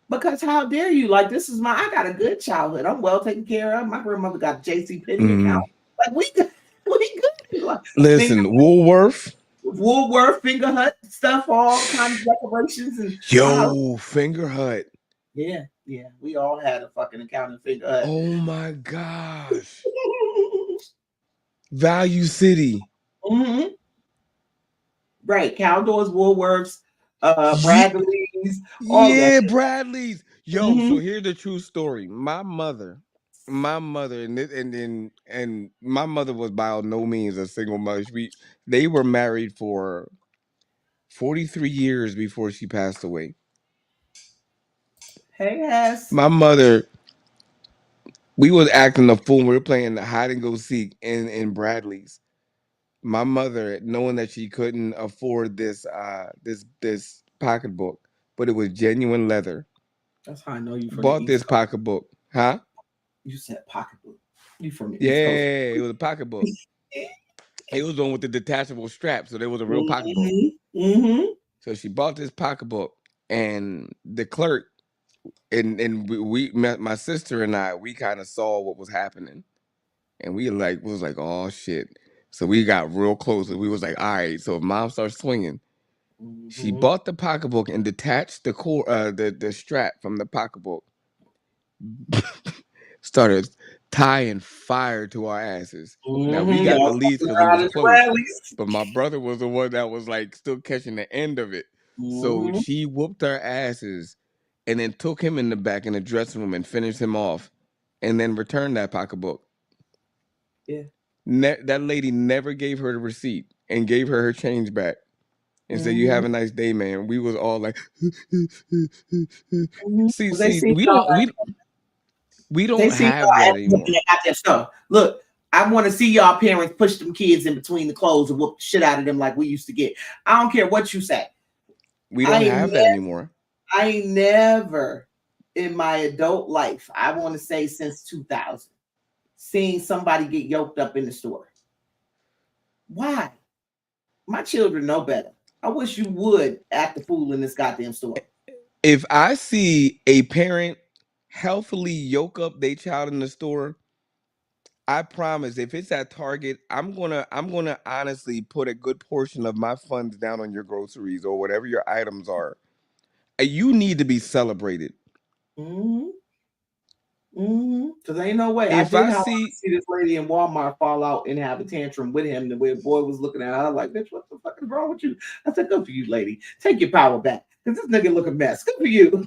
Because how dare you? Like this is I got a good childhood. I'm well taken care of. My grandmother got a J.C. Penney account. Like we good. Like, listen, Woolworth, Finger Hut stuff, all kinds of decorations and Finger Hut. Yeah, we all had a fucking account in Finger Hut. Oh my gosh. Value City. Mm-hmm. Right, Caldors, Woolworths, Bradley's. Yeah, Bradley's. Yo, so here's the true story. My mother, and my mother was by no means a single mother. They were married for 43 years before she passed away. Hey, Hess. My mother, we was acting a fool. We were playing hide and go seek in Bradley's. My mother, knowing that she couldn't afford this pocketbook, but it was genuine leather. That's how I know you from Bought this pocketbook, huh? You said pocketbook. You from the Yeah, East Coast? it was a pocketbook. It was one with the detachable strap, so there was a real pocketbook. So she bought this pocketbook, and the clerk, and we met my sister and I. We kind of saw what was happening, and we was like, oh shit. So we got real close, and we was like, all right. So if mom starts swinging, she bought the pocketbook and detached the strap from the pocketbook. Started tying fire to our asses. Now we got the leads because we was close, but my brother was the one that was like still catching the end of it. So she whooped our asses, and then took him in the back in the dressing room and finished him off, and then returned that pocketbook. Yeah. That lady never gave her the receipt and gave her change back and said, "You have a nice day, man." We was all like, see, we don't have that anymore. Look, I want to see y'all parents push them kids in between the clothes and whoop the shit out of them like we used to get. I don't care what you say. We don't have that anymore. I never in my adult life, I want to say since 2000, seen somebody get yoked up in the store. Why? My children know better. I wish you would act the fool in this goddamn store. If I see a parent healthily yoke up their child in the store, I promise if it's at Target, I'm gonna honestly put a good portion of my funds down on your groceries or whatever your items are. You need to be celebrated. Because ain't no way. If I see this lady in Walmart fall out and have a tantrum with him, the way the boy was looking at her, like, bitch, what the fuck is wrong with you? I said, good for you, lady. Take your power back. Because this nigga look a mess. Good for you.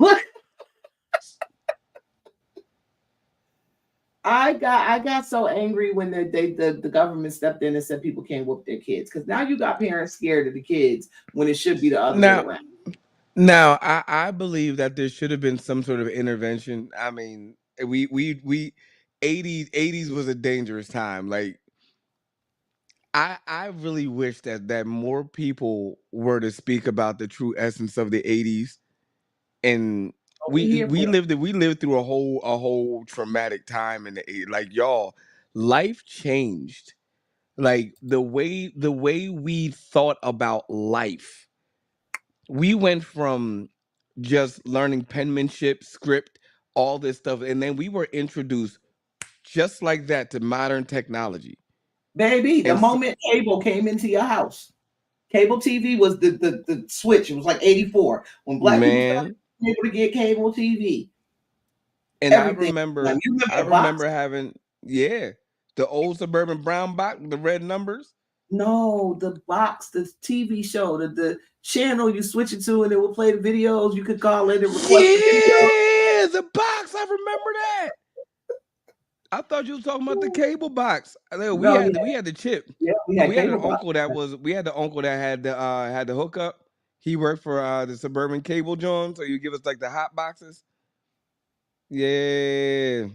I got so angry when the government stepped in and said people can't whoop their kids. Because now you got parents scared of the kids when it should be the other way around. Now, I believe that there should have been some sort of intervention. I mean, we 80s was a dangerous time. Like I really wish that more people were to speak about the true essence of the 80s. And we lived through a whole traumatic time in the 80s. Like y'all, life changed. Like the way we thought about life. We went from just learning penmanship, script, all this stuff, and then we were introduced just like that to modern technology. Baby, the moment cable came into your house, cable TV was the switch. It was like 84 when black people started able to get cable TV. And everything. I remember having the old suburban brown box with the red numbers. No, the box, the TV show, the channel you switch it to, and it will play the videos. You could call it and request the video. Yeah, the box. I remember that. I thought you was talking about the cable box. We No, had yeah, the chip. yeah, we had We had an cable box. uncle that was. We had the uncle that had the hookup. He worked for the Suburban Cable John, so you give us like the hot boxes. Yeah,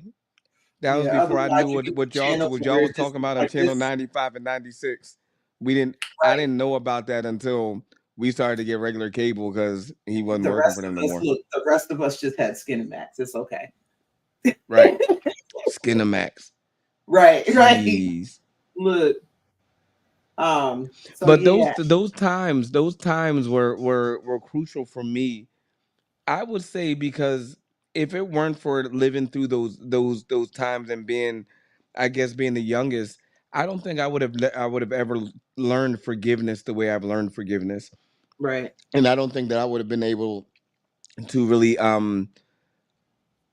that was Yeah, before I knew otherwise you get the channels what y'all where was it just talking looks about on like channel this. 95 and 96. We didn't. I Right. didn't know about that until we started to get regular cable because he wasn't The working for rest them no of us more. look. The rest of us just had Skinemax. It's okay. Right, Skinamax. Right, right. Jeez. Look. So But yeah, those times were crucial for me. I would say because if it weren't for living through those times and being, I guess, being the youngest, I don't think I would have ever learned forgiveness the way I've learned forgiveness, right. and I don't think that I would have been able to really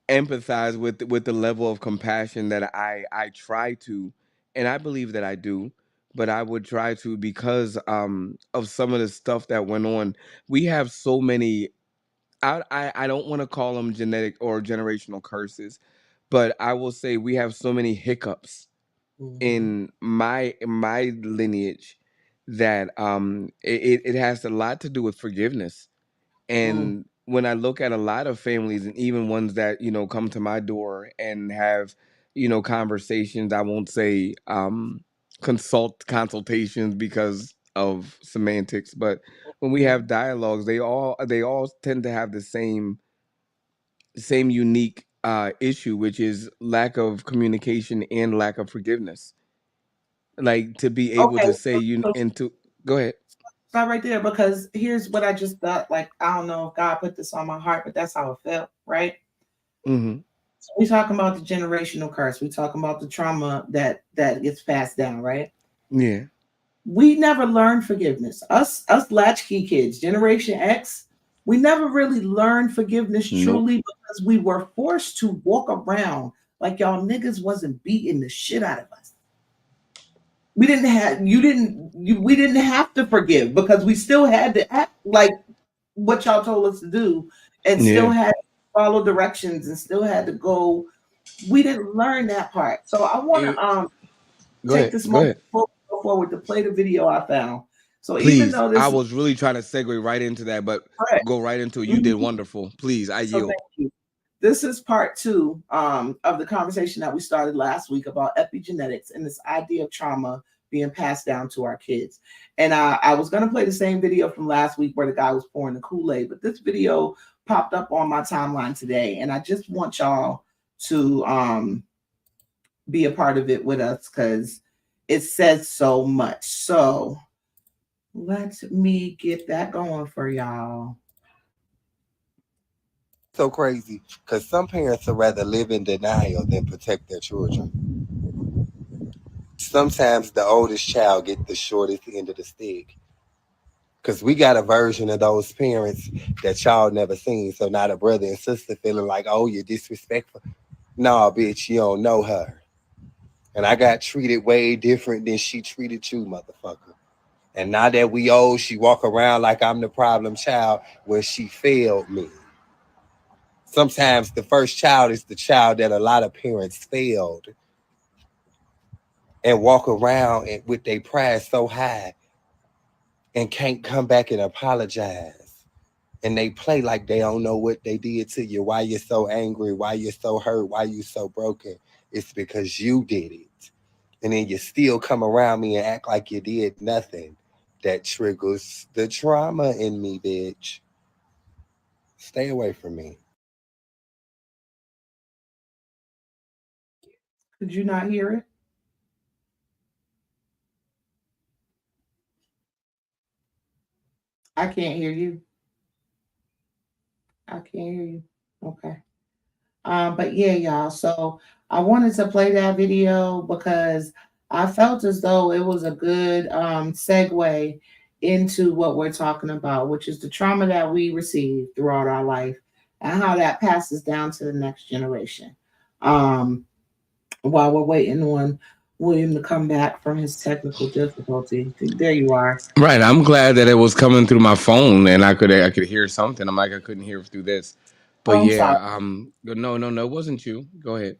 empathize with the level of compassion that I try to, and I believe that I do, but I would try to because of some of the stuff that went on. We have so many. I don't want to call them genetic or generational curses, but I will say we have so many hiccups Hmm. in my lineage that it has a lot to do with forgiveness. Mm. And when I look at a lot of families and even ones that, come to my door and have, conversations, I won't say consultations because of semantics, but when we Hmm. have dialogues, they all tend to have the same unique issue, which is lack of communication and lack of forgiveness. Like to be able Okay, to say you so and to go ahead. stop right there because here's what I just thought. Like, I don't know if God put this on my heart, but that's how it felt, right? Hmm. So we talking about the generational curse. We talking about the trauma that gets passed down, right? Yeah. We never learned forgiveness. Us latchkey kids, Generation X, we never really learned forgiveness Nope. truly because we were forced to walk around like y'all niggas wasn't beating the shit out of us. We didn't have you didn't you, we didn't have to forgive because we still had to act like what y'all told us to do and still Yeah. had to follow directions and still had to go. We didn't learn that part. So I want to Go take ahead. this Go moment ahead. before we go forward to play the video I found. So even Please. though I this is was really trying to segue right into that, but correct, go right into it. You did mhm, wonderful. Please, I so thank yield. you. This is part two of the conversation that we started last week about epigenetics and this idea of trauma being passed down to our kids. And I was going to play the same video from last week where the guy was pouring the Kool-Aid, but this video popped up on my timeline today. And I just want y'all to be a part of it with us because it says so much. So let me get that going for y'all. So crazy because some parents would rather live in denial than protect their children. Sometimes the oldest child get the shortest end of the stick because we got a version of those parents that y'all never seen. So now the brother and sister feeling like, oh, you're disrespectful. Nah, bitch, you don't know her. And I got treated way different than she treated you, motherfucker. And now that we old, she walk around like I'm the problem child when she failed me. Sometimes the first child is the child that a lot of parents failed and walk around with their pride so high and can't come back and apologize. And they play like they don't know what they did to you, why you're so angry, why you're so hurt, why you so broken. It's because you did it. And then you still come around me and act like you did nothing. That triggers the trauma in me, bitch. Stay away from me. Could you not hear it? I can't hear you. I can't hear you. Okay. But yeah, y'all. So I wanted to play that video because I felt as though it was a good segue into what we're talking about, which is the trauma that we receive throughout our life and how that passes down to the next generation. Um, while we're waiting on William to come back from his technical difficulty. There you are. Right. I'm glad that it was coming through my phone and I could hear something. I'm like I couldn't hear through this. But Oh, I'm sorry. yeah, no, it wasn't you. Go ahead.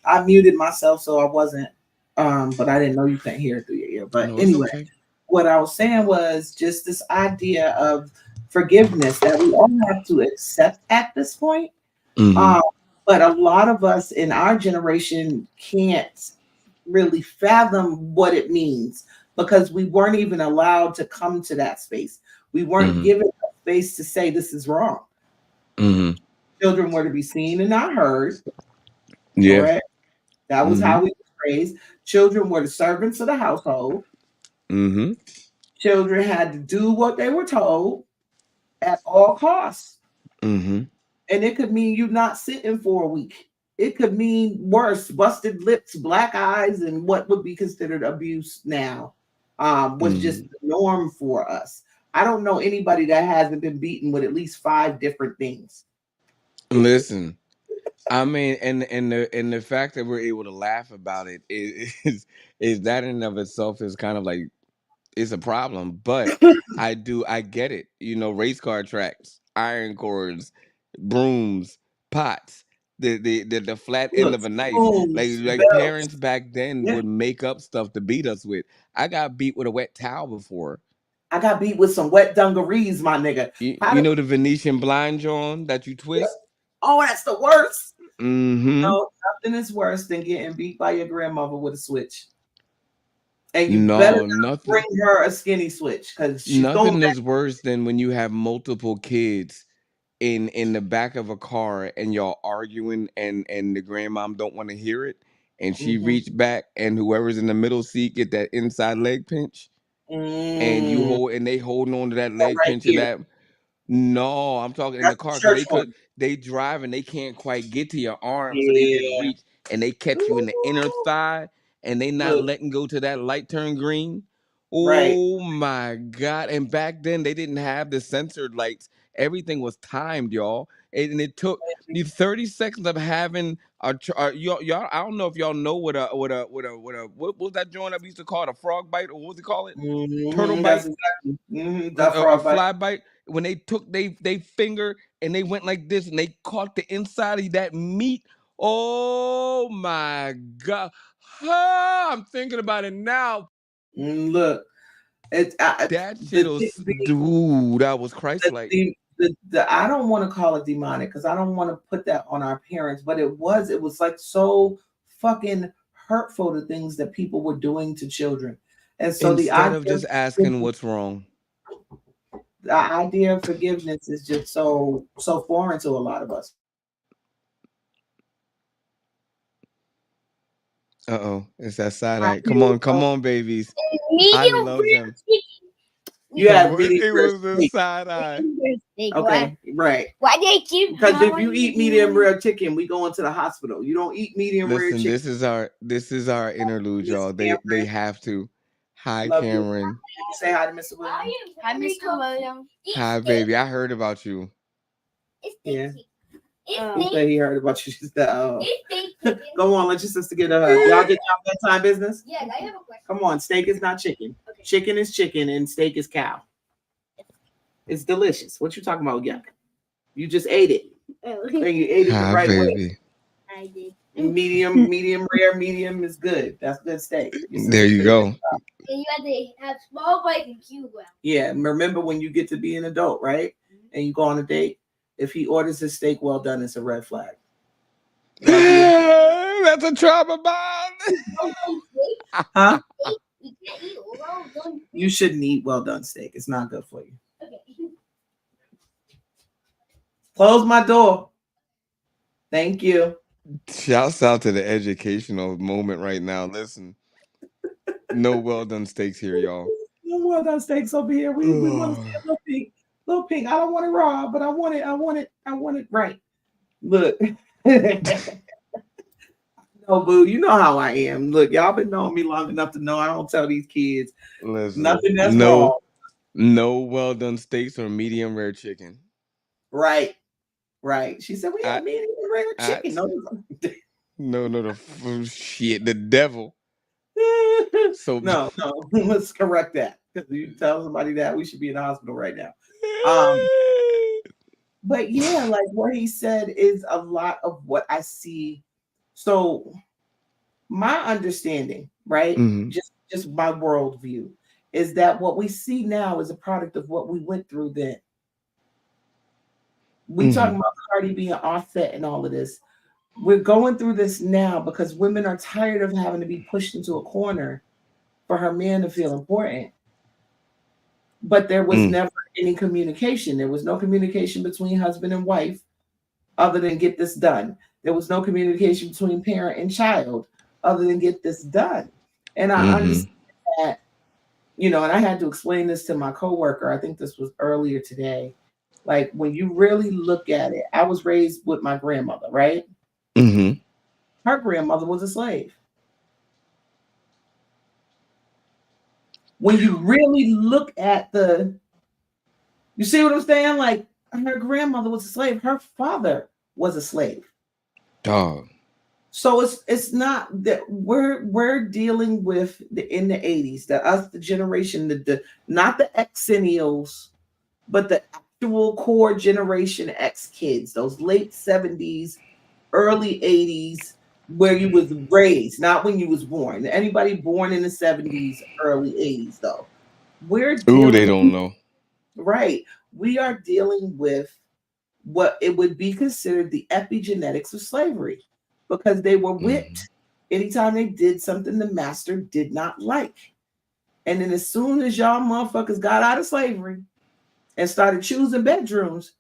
I muted myself so I wasn't, but I didn't know you couldn't hear it through your ear. But No, it's anyway, okay. what I was saying was just this idea of forgiveness that we all have to accept at this point. Mm-hmm. Um, but a lot of us in our generation can't really fathom what it means because we weren't even allowed to come to that space. We weren't Mm-hmm. given a space to say this is wrong. Mm-hmm. Children were to be seen and not heard, Yeah. correct? That was Mm-hmm. how we were raised. Children were the servants of the household. Mm-hmm. Children had to do what they were told at all costs. Mm-hmm. And it could mean you not sitting for a week. It could mean worse, busted lips, black eyes, and what would be considered abuse now was just Mm. the norm for us. I don't know anybody that hasn't been beaten with at least 5 different things. Listen, I mean, and the fact that we're able to laugh about it is that in and of itself is kind of like it's a problem. But I get it. Race car tracks, iron cords, brooms, pots, the flat end Look, of a knife. Like spoons, like parents belts. back then Yeah. would make up stuff to beat us with. I got beat with a wet towel before. I got beat with some wet dungarees, my nigga. You, How you do, know the Venetian blind, John, that you yeah. twist. Oh, that's the worst. Mm-hmm. No, nothing is worse than getting beat by your grandmother with a switch. And you better No, not bring nothing. her a skinny switch because she's going Nothing back. is worse than when you have multiple kids in the back of a car and y'all arguing and the grandmom don't want to hear it and she Mm-hmm. reach back and whoever's in the middle seat get that inside leg pinch and you Mm, hold and they holding on to that that leg right pinch of here. that. No, I'm talking in the That's the car because church one. they drive and they can't quite get to your arm, so they just Yeah. reach and they catch you in the inner Ooh, thigh and they not look, letting go to that light turn green. right. Oh my god! And back then they didn't have the censored lights. Everything was timed, y'all, and it took the 30 seconds of having y'all. I don't know if y'all know what was that joint that we used to call it, a frog bite, or what was it call it, turtle Mm-hmm. That's bite, exactly. Mm-hmm. That a frog bite. fly bite. When they took they finger and they went like this and they caught the inside of that meat. Oh my god! I'm thinking about it now. Look, it's That shit the, was, dude, that was the, Christ-like. the I don't want to call it demonic because I don't want to put that on our parents, but it was like so fucking hurtful to things that people were doing to children. And so Instead of just asking what's wrong. the idea of forgiveness is just so foreign to a lot of us. Uh-oh, it's that side I eye. do. Come on, babies. I Medium love rare them. chicken. You Come had on, medium it rare was the steak. side eye. Medium rare steak. Okay, right. Why they keep? Because if you eat medium rare chicken, we go into the hospital. You don't eat medium rare Listen, chicken. this is our interlude, Miss y'all. They Cameron, have to. Hi, love you. Cameron. Say hi to Mr. Williams. Hi, Mr. Williams. Hi, baby. I heard about you. Yeah. It's He said he heard about you. She said, oh. steak chicken. Go on, let your sister get a hug. Y'all get y'all bedtime business? Yes, I have a question. Come on, steak is not chicken. Okay. Chicken is chicken and steak is cow. It's delicious. What you talking about, yuck? You just ate it. Oh, And you ate it the Hi, right way. baby. I did. Medium rare, medium is good. That's good steak. Your There sister you did a go. good job. And you had to have small bites and cube well. Yeah, remember when you get to be an adult, right? And you go on a date. If he orders his steak well done, it's a red flag. That's a trauma bond. Huh? You can't eat well done. You shouldn't eat well done steak. It's not good for you. Okay. Close my door. Thank you. Shouts out to the educational moment right now. Listen, no well done steaks here, y'all. No well done steaks over here. We want to see a little pink. Little pink. I don't want it raw, but I want it right. Look. No, boo. You know how I am. Look, y'all been knowing me long enough to know I don't tell these kids Listen, nothing that's wrong. no well done steaks or medium rare chicken. Right. She said we I- have medium rare chicken. No, the shit, the devil. So No, let's correct that. Because you tell somebody that, we should be in the hospital right now. Um, but yeah, like what he said is a lot of what I see. So my understanding, right? Mhm. Just my worldview is that what we see now is a product of what we went through then. We talking Mhm. about Cardi being Offset and all of this. We're going through this now because women are tired of having to be pushed into a corner for her man to feel important. But there was Mm. never any communication. There was no communication between husband and wife other than get this done. There was no communication between parent and child other than get this done. And I Mhm. understand that, and I had to explain this to my coworker. I think this was earlier today. Like when you really look at it, I was raised with my grandmother, right? Mhm. Her grandmother was a slave. When you really look at you see what I'm saying? Like her grandmother was a slave. Her father was a slave. Dog. So it's not that we're dealing with in the 80s, the generation, the not the Xennials, but the actual core generation X kids, those late 70s, early 80s, where you was raised, not when you was born. Anybody born in the 70s, early 80s, though. We're Ooh, they dealing don't know. right. We are dealing with what it would be considered the epigenetics of slavery because they were Mhm. whipped anytime they did something the master did not like. And then as soon as y'all motherfuckers got out of slavery and started choosing bedrooms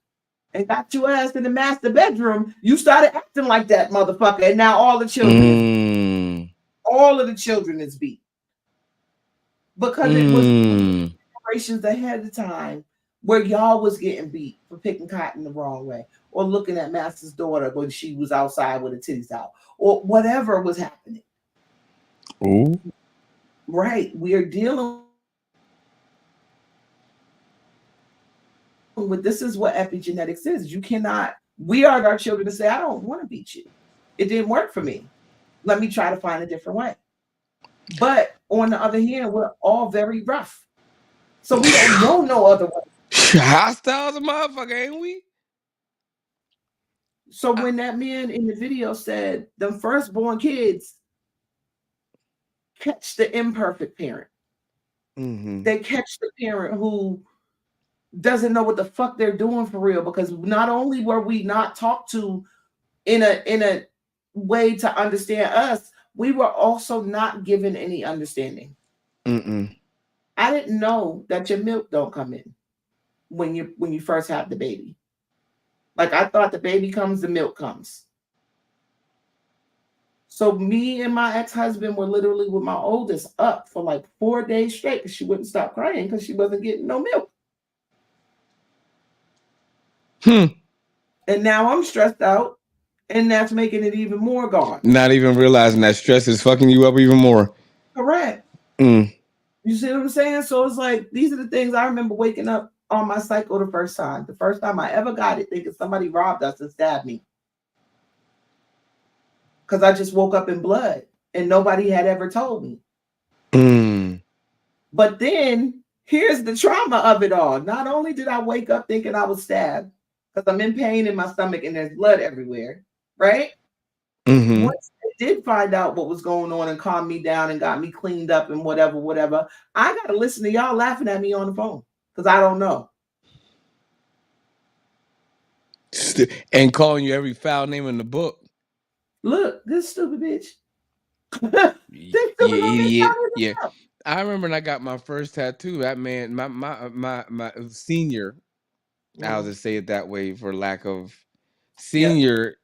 and got your ass in the master bedroom, you started acting like that motherfucker. And now Mm. all of the children is beat because it was Mm. generations ahead of time where y'all was getting beat for picking cotton the wrong way or looking at master's daughter when she was outside with her titties out or whatever was happening. Ooh. Right. We are dealing with this is what epigenetics is. You cannot, we are our children to say, I don't want to beat you. It didn't work for me. Let me try to find a different way. But on the other hand, we're all very rough. So we don't know no other way. Hostile as a motherfucker, ain't we? So when that man in the video said the firstborn kids catch the imperfect parent, Mhm. they catch the parent who doesn't know what the fuck they're doing for real because not only were we not talked to in a way to understand us, we were also not given any understanding. Mm-mm. I didn't know that your milk don't come in when you first have the baby. Like I thought the baby comes, the milk comes. So me and my ex-husband were literally with my oldest up for like 4 days straight because she wouldn't stop crying because she wasn't getting no milk. Hmm. And now I'm stressed out, and that's making it even more gone. Not even realizing that stress is fucking you up even more. Correct. Mm. You see what I'm saying? So it's like these are the things I remember waking up on my cycle the first time. The first time I ever got it, thinking somebody robbed us and stabbed me. Because I just woke up in blood and nobody had ever told me. Mm. But then here's the trauma of it all. Not only did I wake up thinking I was stabbed, because I'm in pain in my stomach and there's blood everywhere, right? Mm-hmm. Once they did find out what was going on and calmed me down and got me cleaned up and whatever, I got to listen to y'all laughing at me on the phone because I don't know. And calling you every foul name in the book. Look, this stupid bitch. You This stupid little bitch idiot. out Yeah. here. I remember when I got my first tattoo. That man, my senior, I'll Mm, just say it that way for lack of yeah. senior.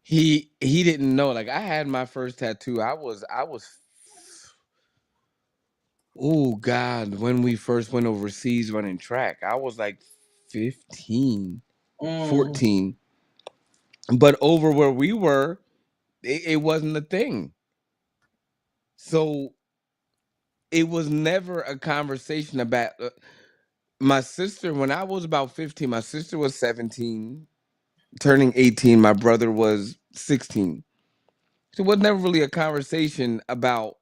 He didn't know. Like I had my first tattoo. I was. Oh God! When we first went overseas running track, I was like 15, Mm, 14. But over where we were, it wasn't a thing. So it was never a conversation about my sister. When I was about 15, my sister was 17, turning 18. My brother was 16. So it was never really a conversation about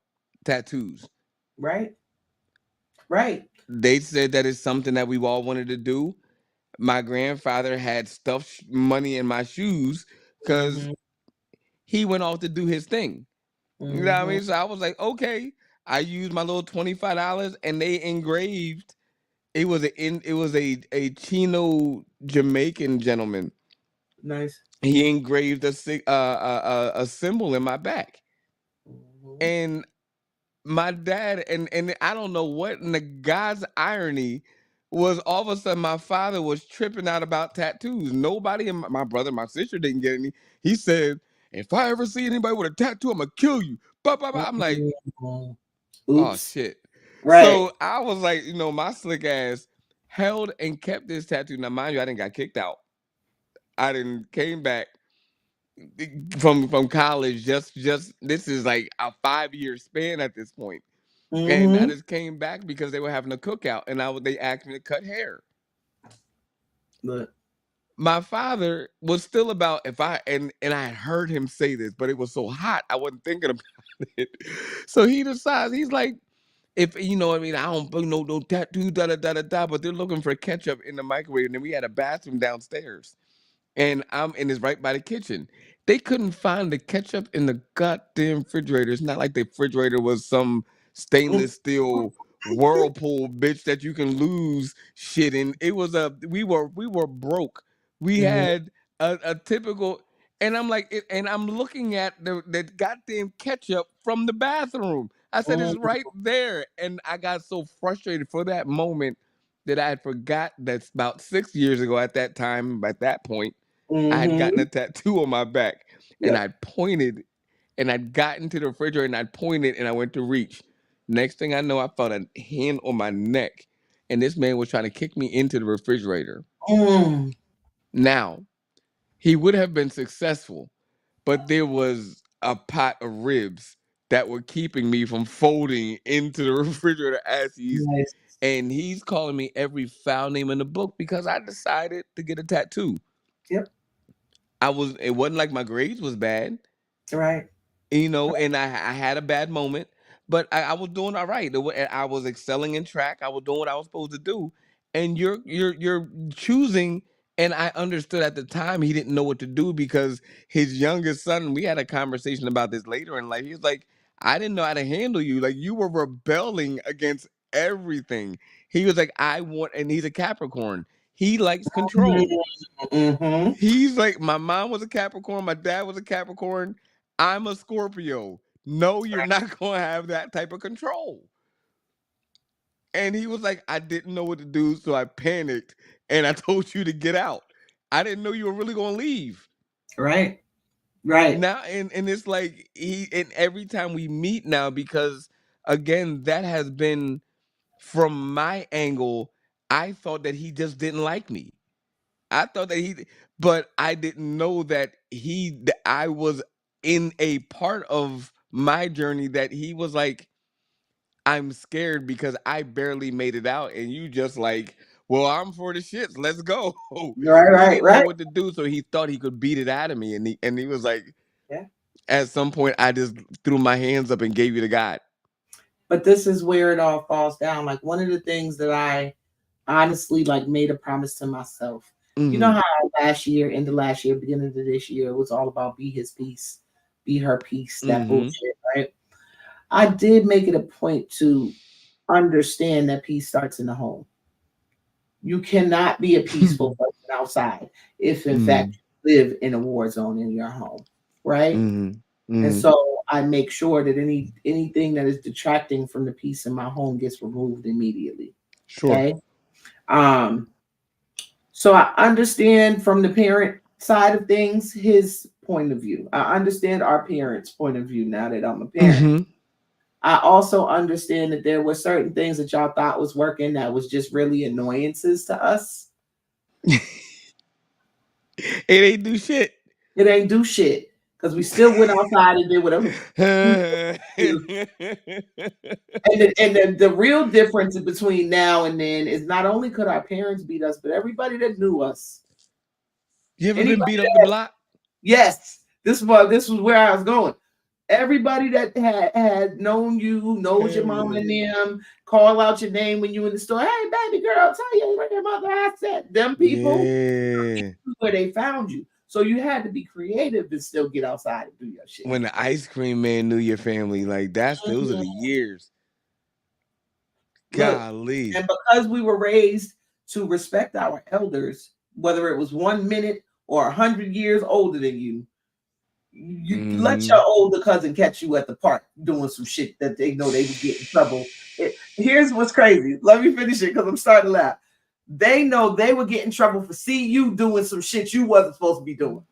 tattoos. Right. Right. They said that it's something that we all wanted to do. My grandfather had stuffed money in my shoes because Mm-hmm. he went off to do his thing. You know what I Mm-hmm. mean? So I was like, okay. I used my little $25 and they engraved. It was a Chino Jamaican gentleman. Nice. He engraved a symbol in my back, Mm-hmm. and my dad and I don't know what. And the God's irony was all of a sudden my father was tripping out about tattoos. Nobody in my brother, my sister didn't get any. He said, "If I ever see anybody with a tattoo, I'm gonna kill you." Bah, bah, bah. I'm like, Mhm. oh Oops. shit. Right. So I was like, my slick ass held and kept this tattoo. Now, mind you, I didn't got kicked out. I didn't came back from college. Just this is like a 5 year span at this point. And I Mm-hmm. just came back because they were having a cookout, and they asked me to cut hair. Look. My father was still about if I and I had heard him say this, but it was so hot I wasn't thinking about it. So he decides he's like, if you know what I mean, I don't put no tattoo, da da da da da, but they're looking for ketchup in the microwave, and then we had a bathroom downstairs. And it's right by the kitchen. They couldn't find the ketchup in the goddamn refrigerator. It's not like the refrigerator was some stainless steel whirlpool bitch that you can lose shit in. It was we were broke. We Mm-hmm. had a typical, and I'm like and I'm looking at the goddamn ketchup from the bathroom. I said it's right there. And I got so frustrated for that moment that I had forgot that's about 6 years ago at that time, at that point. I had gotten Mm-hmm. a tattoo on my back, and Yep. I pointed and I'd gotten to the refrigerator and I'd pointed and I went to reach. Next thing I know, I felt a hand on my neck, and this man was trying to kick me into the refrigerator. Mm. Now, he would have been successful, but there was a pot of ribs that were keeping me from folding into the refrigerator Nice. and he's calling me every foul name in the book because I decided to get a tattoo. Yep. It wasn't like my grades was bad, Right. and I had a bad moment, but I was doing all right. I was excelling in track. I was doing what I was supposed to do, and you're choosing. And I understood at the time he didn't know what to do because his youngest son. We had a conversation about this later in life. He was like, "I didn't know how to handle you. Like you were rebelling against everything." He was like, "I want," and he's a Capricorn. He likes control. Mm-hmm. He's like, my mom was a Capricorn, my dad was a Capricorn. I'm a Scorpio. No, you're not going to have that type of control. And he was like, I didn't know what to do, so I panicked and I told you to get out. I didn't know you were really going to leave. Right. Right. Now, and it's like and every time we meet now, because again, that has been from my angle, I thought that he just didn't like me. I thought that but I didn't know that that I was in a part of my journey that he was like, I'm scared because I barely made it out, and you just like, well, I'm for the shits. Let's go. Right. He Right. didn't know Right. what to do, so he thought he could beat it out of me, and he was like, Yeah. at some point, I just threw my hands up and gave you to God. But this is where it all falls down. Like one of the things that I honestly like made a promise to myself. You know Mm-hmm. how in the last year, beginning of this year, it was all about be his peace, be her peace, that Mm-hmm. bullshit, right? I did make it a point to understand that peace starts in the home. You cannot be a peaceful person outside if, in Mm-hmm. fact, you live in a war zone in your home, right? Mm-hmm. And Mm-hmm. so I make sure that anything that is detracting from the peace in my home gets removed immediately. Sure. Okay. Um, so I understand from the parent side of things his point of view. I understand our parents' point of view now that I'm a parent. Mm-hmm. I also understand that there were certain things that y'all thought was working that was just really annoyances to us. It ain't do shit. It ain't do shit because we still went outside and did whatever. And the real difference between now and then is not only could our parents beat us, but everybody that knew us. You ever been Anybody beat up the block? Yes, this was where I was going. Everybody that had known you, knows your mom and them, call out your name when you in the store. Hey, baby girl, tell your mother I said. Them people, Yeah. where they found you. So you had to be creative and still get outside and do your shit. When the ice cream man knew your family, like those are the years. Look, Golly. and because we were raised to respect our elders, whether it was 1 minute or 100 years older than you, you let your older cousin catch you at the park doing some shit that they know they would get in trouble. Here's what's crazy. Let me finish it because I'm starting to laugh. They know they would get in trouble for see you doing some shit you wasn't supposed to be doing.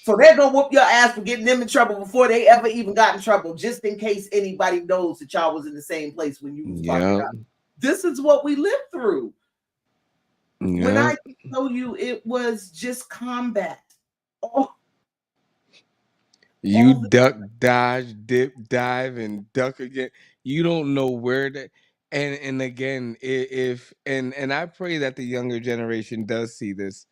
So they're gonna whoop your ass for getting them in trouble before they ever even got in trouble, just in case anybody knows that y'all was in the same place when you was fucking up. This is what we lived through. Yep. When I tell you it was just combat. Oh. You duck, dodge, dip, dive, and duck again. You don't know where to. And again, if and I pray that the younger generation does see this.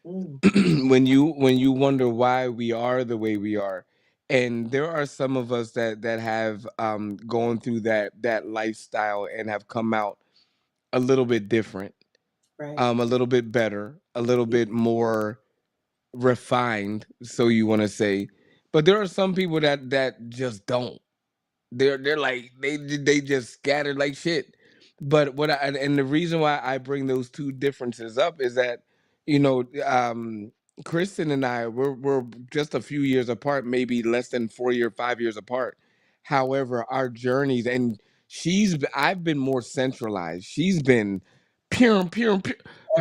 when you wonder why we are the way we are, and there are some of us that have gone through that lifestyle and have come out a little bit different, right. A little bit better, a little bit more refined, so you want to say. But there are some people that just don't. They're like they just scattered like shit. But and the reason why I bring those two differences up is that, you know, Kristen and I we're just a few years apart, maybe less than 4 year, 5 years apart. However, our journeys, and I've been more centralized. She's been pure,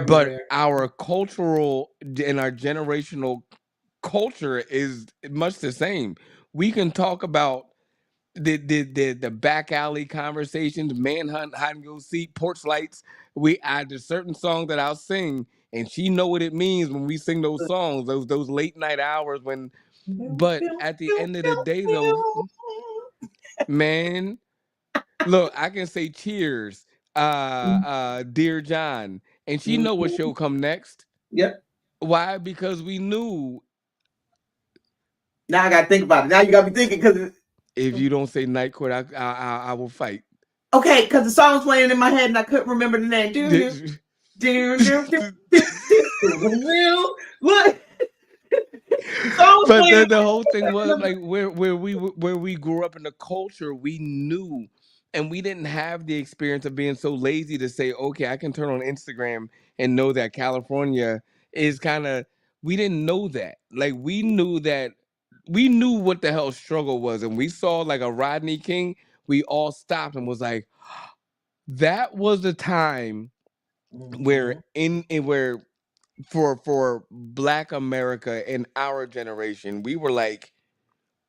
but our cultural and our generational culture is much the same. We can talk about the back alley conversations, manhunt, hide and go seek, porch lights. There's certain songs that I'll sing, and she know what it means when we sing those songs, those late night hours when. But at the end of the day, though, man, look, I can say cheers, Dear John, and she know what show come next. Yep. Why? Because we knew. Now I gotta think about it. Now you got me thinking because if you don't say Night Court, I will fight. Okay, because the song was playing in my head and I couldn't remember the name. Look. But the whole thing was like where we grew up in the culture, we knew, and we didn't have the experience of being so lazy to say, okay, I can turn on Instagram and know that California is kind of. We didn't know that. Like we knew what the hell struggle was, and we saw like a Rodney King. We all stopped and was like, that was the time where for Black America in our generation, we were like,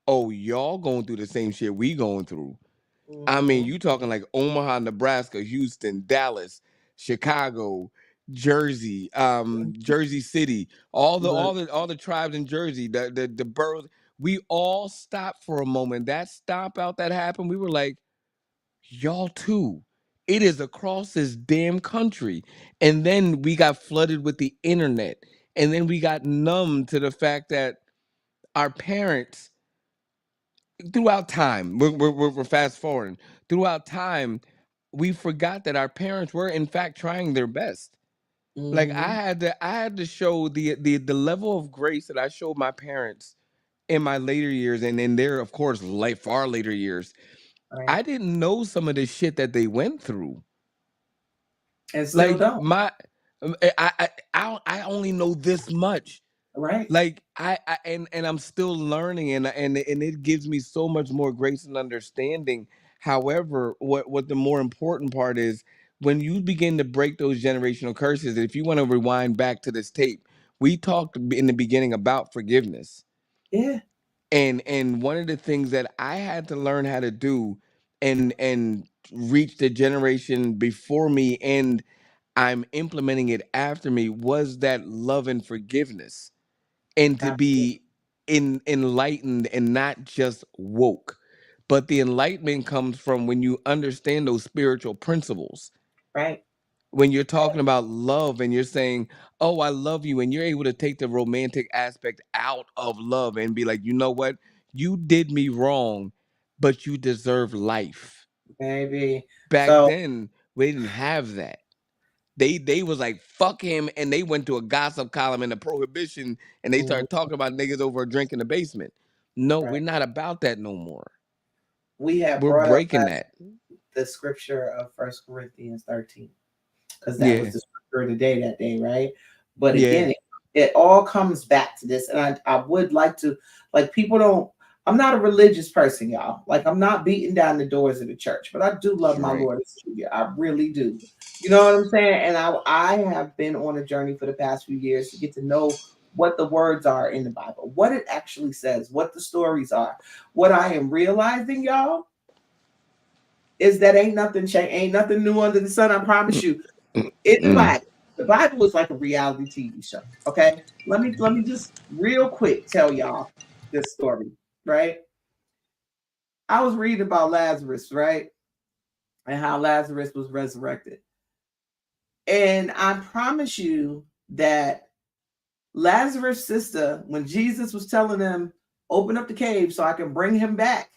oh, y'all going through the same shit we going through. I mean, you talking like Omaha, Nebraska, Houston, Dallas, Chicago, Jersey, Jersey City, all the tribes in Jersey, the boroughs. We all stopped for a moment. That stomp out that happened, we were like, y'all too. It is across this damn country. And then we got flooded with the internet. And then we got numb to the fact that our parents, throughout time, we're fast forwarding, throughout time, we forgot that our parents were in fact trying their best. Like I had to show the level of grace that I showed my parents in my later years, and in their, of course, far later years. Right. I didn't know some of the shit that they went through. And still like don't. I only know this much. Right. Like and I'm still learning, and it gives me so much more grace and understanding. However, what the more important part is, when you begin to break those generational curses, if you want to rewind back to this tape, we talked in the beginning about forgiveness. Yeah. And one of the things that I had to learn how to do and reach the generation before me, and I'm implementing it after me, was that love and forgiveness. And to be enlightened and not just woke. But the enlightenment comes from when you understand those spiritual principles. Right. When you're talking about love and you're saying, oh, I love you, and you're able to take the romantic aspect out of love and be like, you know what? You did me wrong, but you deserve life. Maybe. Back So then, we didn't have that. They was like fuck him, and they went to a gossip column in the prohibition, and they mhm, started talking about niggas over a drink in the basement. No, right. we're not about that no more. We have We're brought up breaking that. the scripture of First Corinthians 13 because that was Yeah, the scripture of the day that day, right? But yeah, again, it all comes back to this, and I would like to, like, people don't. I'm not a religious person, y'all. Like, I'm not beating down the doors of the church, but I do love my right. Lord and Savior. I really do. You know what I'm saying? And I have been on a journey for the past few years to get to know what the words are in the Bible, what it actually says, what the stories are. What I am realizing, y'all, is that ain't nothing new under the sun. I promise you. In the Mm. Bible, the Bible is like a reality TV show. Okay, let me just real quick tell y'all this story. Right, I was reading about Lazarus, right, and how Lazarus was resurrected, and I promise you that Lazarus' sister, when Jesus was telling them, "Open up the cave so I can bring him back,"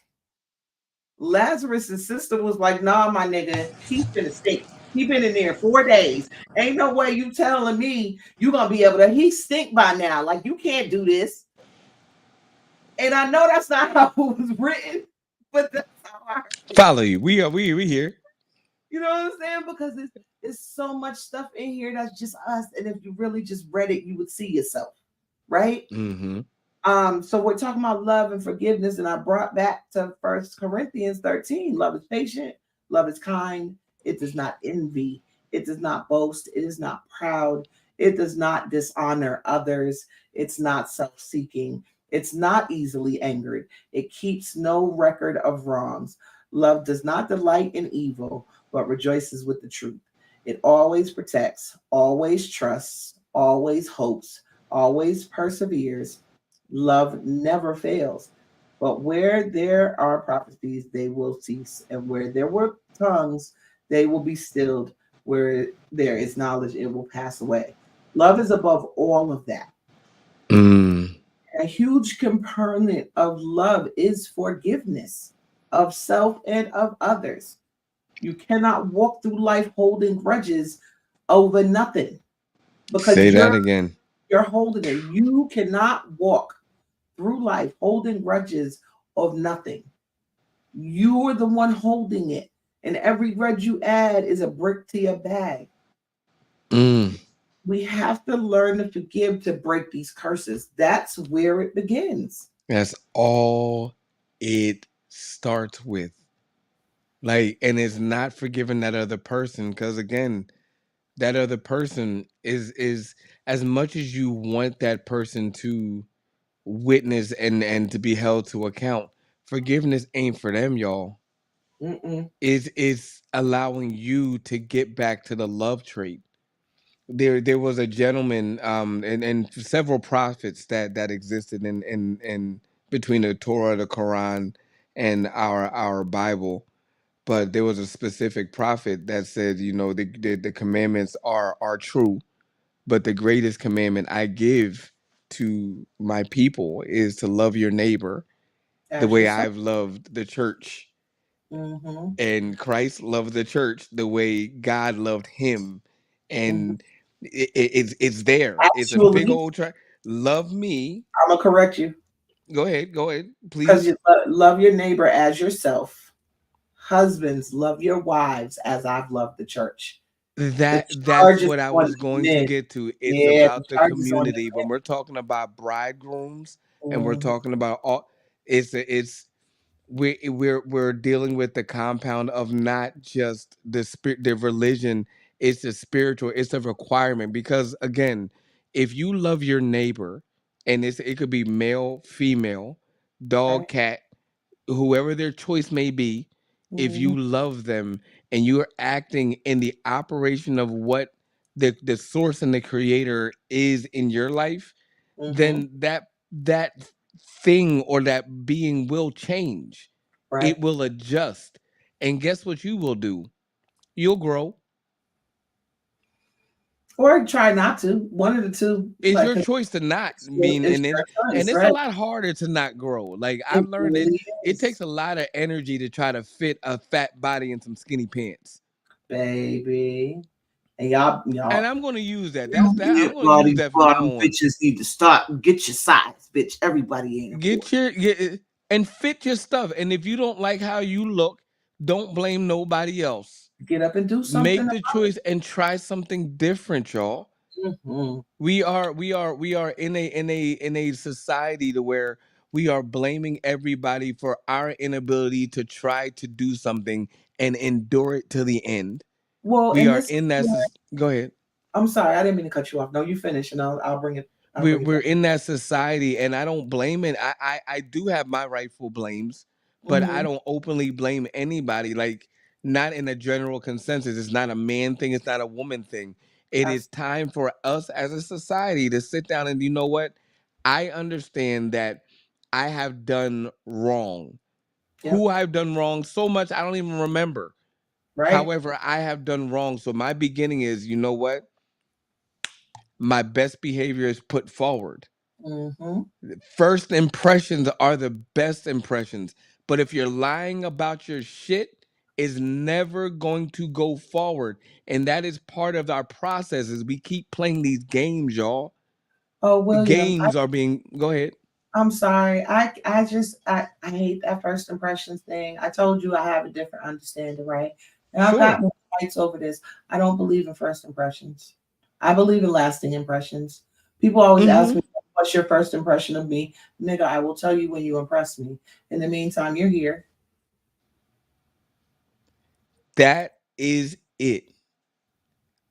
Lazarus' sister was like, "Nah, my nigga, he's been escape. He been in there 4 days. Ain't no way you telling me you gonna be able to. He stink by now. Like you can't do this." And I know that's not how it was written, but that's how I heard it. Follow you. We here. You know what I'm saying? Because it's so much stuff in here that's just us. And if you really just read it, you would see yourself, right? Mm-hmm. So we're talking about love and forgiveness, and I brought back to First Corinthians 13. Love is patient, love is kind, it does not envy, it does not boast, it is not proud, it does not dishonor others, it's not self-seeking, it's not easily angered, it keeps no record of wrongs. Love does not delight in evil, but rejoices with the truth. It always protects, always trusts, always hopes, always perseveres. Love never fails. But where there are prophecies, they will cease. And where there were tongues, they will be stilled. Where there is knowledge, it will pass away. Love is above all of that. Mm. A huge component of love is forgiveness of self and of others. You cannot walk through life holding grudges over nothing because Say that again. you're holding it. You cannot walk through life holding grudges of nothing. You're the one holding it. And every grudge you add is a brick to your bag. Mm. We have to learn to forgive to break these curses. That's where it begins. That's all it starts with. Like, and it's not forgiving that other person, because again, that other person is as much as you want that person to witness and to be held to account. Forgiveness ain't for them, y'all. Mm-mm. Is allowing you to get back to the love trait. There was a gentleman and several prophets that existed in between the Torah, the Quran, and our Bible. But there was a specific prophet that said, you know, the commandments are true, but the greatest commandment I give to my people is to love your neighbor the As way yourself. I've loved the church. Mm-hmm. And Christ loved the church the way God loved him. Mm-hmm. And it's there. It's a big Actually, old track. Love me. I'm gonna correct you Go ahead, because please. you love your neighbor as yourself. Husbands, love your wives as I've loved the church. The That's charge is what I on was the going to men. get to. It's Yeah, the about the charge is on the community. When we're talking about bridegrooms and we're men. talking about all, it's we're dealing with the compound of not just the spirit, the religion. It's the spiritual. It's a requirement because again, if you love your neighbor, and it could be male, female, dog, Right? cat, whoever their choice may be, if Mm-hmm. you love them and you're acting in the operation of what the source and the creator is in your life, Mm-hmm. then that thing or that being will change. Right. It will adjust. And guess what you will do? You'll grow. Or try not to. One of the two. It's Like your choice to not. I mean, it's and your choice, it's a right? lot harder to not grow. Like It I've learned it. really It takes is, a lot of energy to try to fit a fat body in some skinny pants. baby. And y'all And I'm going to use that. yeah, I'm going to use that from now them on. bitches need to start and get your size, bitch. Everybody ain't Get important. your and fit your stuff. And if you don't like how you look, don't blame nobody else. Get up and do something Make the about choice and try something different, y'all. it. Mhm. We are in a society to where we are blaming everybody for our inability to try to do something and endure it to the end. Well, We and are this in that go ahead. I'm sorry, I didn't mean to cut you off. No, you finish and I'll bring it We're back. in that society, and I don't blame it. I do have my rightful blames, but I Hmm. don't openly blame anybody. Like, not in a general consensus. It's not a man thing. It's not a woman thing. It is time for us as a society to sit down and, you know what? I understand that I have done wrong. Yep. Who I've done wrong so much I don't even remember. Right. However, I have done wrong. So my beginning is, you know what? My best behavior is put forward. Hmm. First impressions are the best impressions. But if you're lying about your shit, is never going to go forward. And that is part of our process is we keep playing these games, y'all. Oh, William, Games are being go ahead. I'm sorry. I hate that first impressions thing. I told you I have a different understanding, right? And I've Sure. gotten fights over this. I don't believe in first impressions. I believe in lasting impressions. People always ask Hmm. me, "What's your first impression of me?" Nigga, I will tell you when you impress me. In the meantime, you're here. That is it.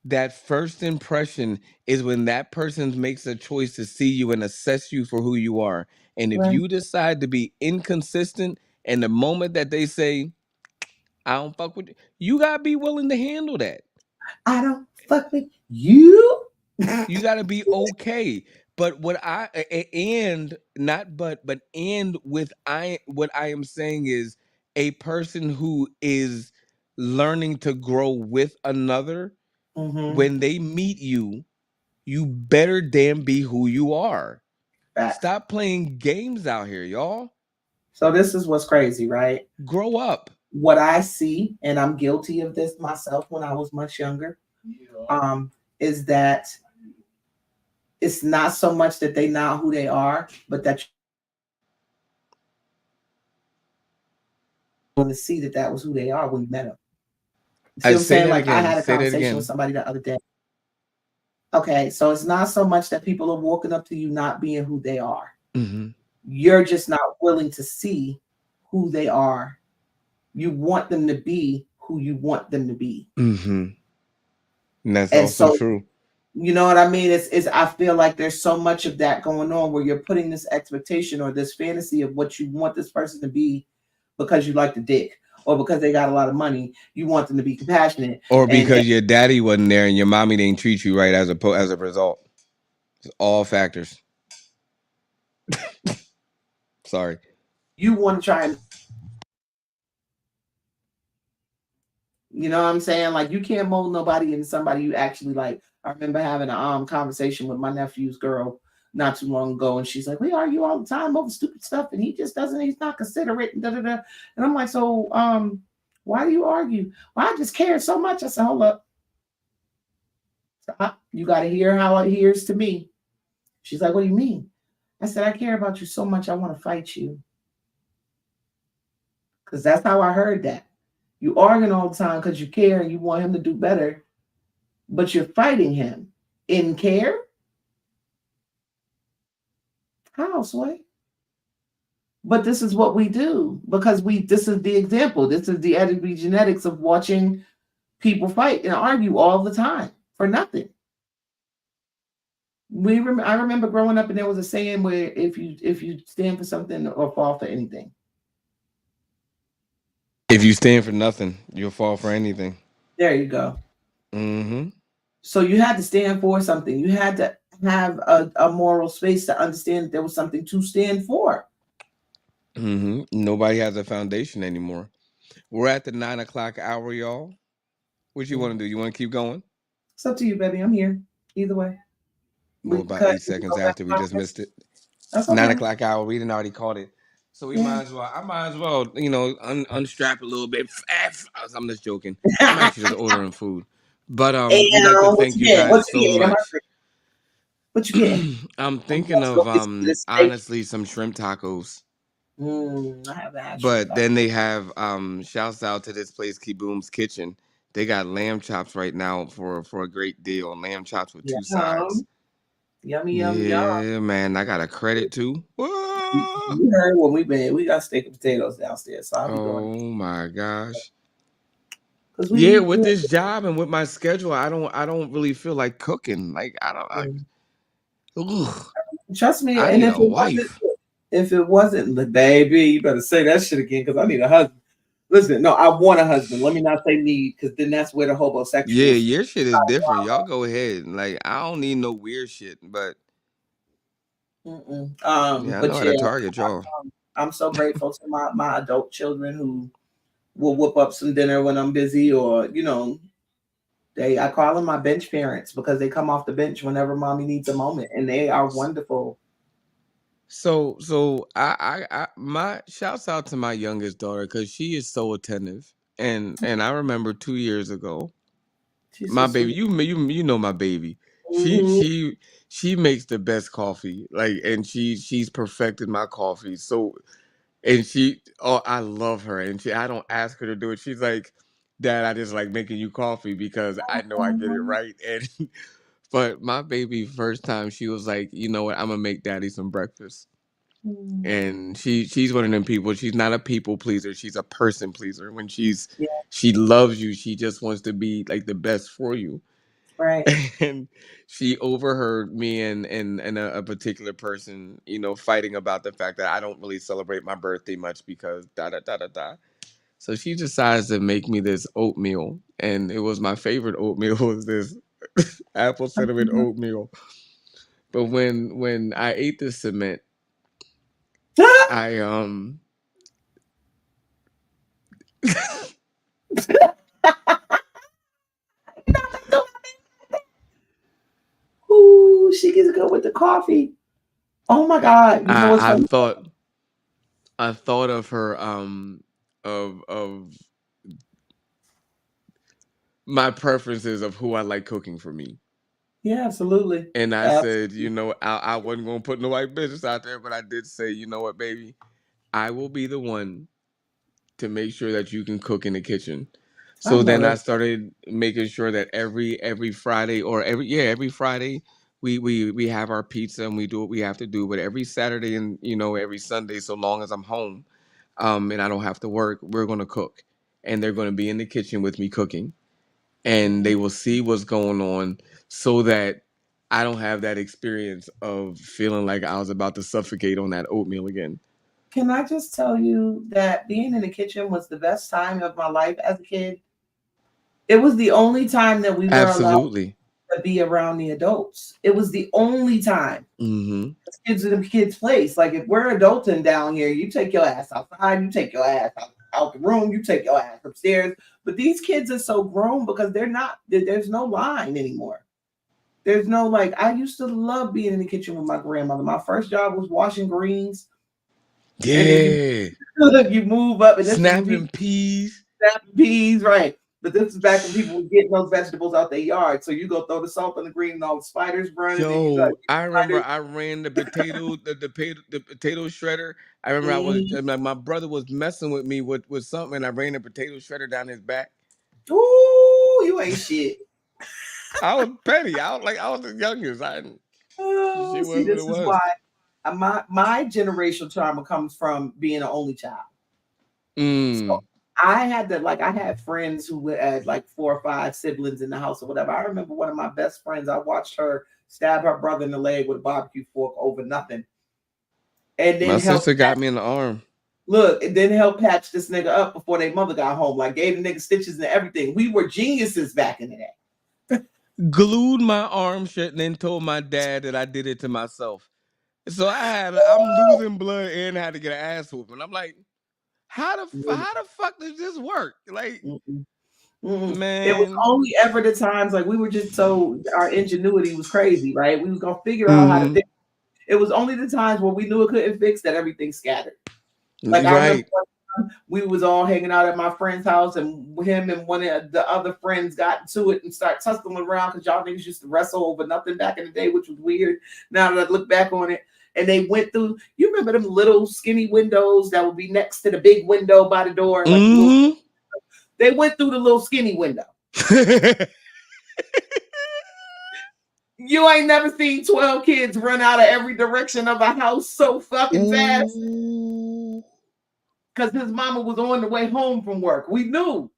That first impression is when that person makes a choice to see you and assess you for who you are. And if Right? you decide to be inconsistent, and the moment that they say, I don't fuck with you, you gotta be willing to handle that. I don't fuck with you. You gotta be okay. But and not but and with I what I am saying is a person who is learning to grow with another, Mm-hmm. when they meet you, you better damn be who you are. Facts. Stop playing games out here, y'all. So this is what's crazy, right? Grow up. What I see, and I'm guilty of this myself when I was much younger, is that it's not so much that they not who they are, but that you want to see that that was who they are when you met them. See I what I'm say saying? that Like I again. had a Say that conversation with again. somebody the other day. Okay, so it's not so much that people are walking up to you not being who they are. Hmm. You're just not willing to see who they are. You want them to be who you want them to be. Hmm. And that's And also so true. you know what I mean? It's I feel like there's so much of that going on where you're putting this expectation or this fantasy of what you want this person to be because you like the dick or because they got a lot of money. You want them to be compassionate Or and because your daddy wasn't there and your mommy didn't treat you right as a result. It's all factors. Sorry. you want to try and you know what I'm saying? Like you can't mold nobody into somebody you actually like. I remember having a conversation with my nephew's girl not too long ago, and she's like, "We argue all the time over stupid stuff, and he just doesn't. He's not considerate." And, da, da, da. And I'm like, "So, why do you argue? Well, I just care so much." I said, "Hold up, stop. You got to hear how it hears to me." She's like, "What do you mean?" I said, "I care about you so much. I want to fight you." Because that's how I heard that. You arguing all the time because you care and you want him to do better, but you're fighting him in care. How, Sway? But this is what we do because this is the example. This is the epigenetics of watching people fight and argue all the time for nothing. I remember growing up and there was a saying where if you stand for something or fall for anything. If you stand for nothing, you'll fall for anything. There you go. Hmm. So you had to stand for something. You had to have a moral space to understand that there was something to stand for. Hmm. Nobody has a foundation anymore. We're at the 9 o'clock hour, y'all. What you Yeah. want to do? You want to keep going? It's up to you, baby. I'm here. Either way, Well, we can about cut. 8 seconds Go back after to we our just missed it. That's 9 okay. o'clock hour. We didn't already called it. So we Yeah. might as well. I might as well, unstrap a little bit. I'm just joking. I'm actually just ordering food. But And we'd like to what thank you you get? What guys you so getting? I'm much. hungry. What you getting? I'm I'm thinking about to of go get some of this steak. honestly some shrimp tacos. I haven't had shrimp But tacos. then they have shouts out to this place, Kiboom's Kitchen. They got lamb chops right now for a great deal. Lamb chops with 2 sides. Yum, yummy, yum, yum. Yeah, man, I got a credit too. Whoa! You heard when we got steak and potatoes downstairs, so I'll be doing it Oh my gosh. because Yeah, we. with this job and with my schedule, I don't really feel like cooking. Like I don't like Mm. ugh, Trust me, I and need a wife. if it wasn't the baby, you better say that shit again because I need a husband. Listen, no, I want a husband. Let me not say need because then that's where the Yeah, homosexuals. your shit is different. Y'all go ahead. Like I don't need no weird shit, but Mm-mm. yeah, I know But how yeah, to target y'all. I'm so grateful to my adult children who will whip up some dinner when I'm busy, or I call them my bench parents because they come off the bench whenever mommy needs a moment, and they are wonderful. So I my shouts out to my youngest daughter because she is so attentive. And I remember 2 years ago, She's so my baby, sweet. you know my baby. She Hmm. she she makes the best coffee. Like and she's perfected my coffee. So and I love her. And I don't ask her to do it. She's like, Dad, I just like making you coffee because I know I get it right. And but my baby first time she was like, you know what, I'm gonna make daddy some breakfast. And she's one of them people. She's not a people pleaser. She's a person pleaser. When Yeah, she loves you, she just wants to be like the best for you. right. And she overheard me and a particular person, fighting about the fact that I don't really celebrate my birthday much because da da da da da. So she decides to make me this oatmeal, and it was my favorite oatmeal was this apple cinnamon oatmeal. But when I ate the cement, I Ooh, she gets good with the coffee. Oh my God. You know what's I funny? thought of her of my preferences of who I like cooking for me. Yeah, absolutely. And I said, Absolutely. I wasn't gonna put no white business out there, but I did say, you know what, baby, I will be the one to make sure that you can cook in the kitchen. I So know then I that. started making sure that every Friday or every Friday we have our pizza and we do what we have to do. But every Saturday and every Sunday, so long as I'm home, and I don't have to work, we're gonna cook, and they're gonna be in the kitchen with me cooking, and Mm. they will see what's going on, so that I don't have that experience of feeling like I was about to suffocate on that oatmeal again. Can I just tell you that being in the kitchen was the best time of my life as a kid? It was the only time that we were allowed Absolutely. to be around the adults. It was the only time. Hmm. Kids in the kids' place. Like if we're adulting down here, you take your ass outside, you take your ass out the room, you take your ass upstairs. But these kids are so grown because they're not. There's no line anymore. There's no like. I used to love being in the kitchen with my grandmother. My first job was washing greens, and then you Yeah. you move up, and this is when Snapping people peas. snap peas, right? But this is back when people were getting those vegetables out their yard. So you go throw the salt on the green, and all the spiders run, and then you got Yo, I remember spiders. I ran the potato shredder. I remember my brother was messing with me with something, and I ran the potato shredder down his back. Ooh, you ain't shit. I was petty. I was the youngest. Oh, She see, was what it this is why was. my generational trauma comes from being an only child. So Mm. I had to like I had friends who had like 4 or 5 siblings in the house or whatever. I remember one of my best friends. I watched her stab her brother in the leg with a barbecue fork over nothing, and My then sister got me in the arm. it then help patch this nigga up before their mother got home. Like gave the nigga stitches and everything. We were geniuses back in the day. Glued my arm shut and then told my dad that I did it to myself. So I'm losing blood and had to get an ass whooping. I'm like, how the fuck does this work? Like, Mm-mm. Mm-mm. It was Man. only ever the times like we were just so our ingenuity was crazy, right? We was gonna figure out how to Mm-hmm. fix it. It was only the times where we knew it couldn't fix that everything scattered. Like I remember Right. we was all hanging out at my friend's house, and him and one of the other friends got into it and started tussling around because y'all niggas used to wrestle over nothing back in the day, which was weird. Now that I look back on it, and they went through. You remember them little skinny windows that would be next to the big window by the door, like the little. Mm-hmm. They went through the little skinny window. You ain't never seen 12 kids run out of every direction of a house so fucking fast Ooh. because his mama was on the way home from work. We knew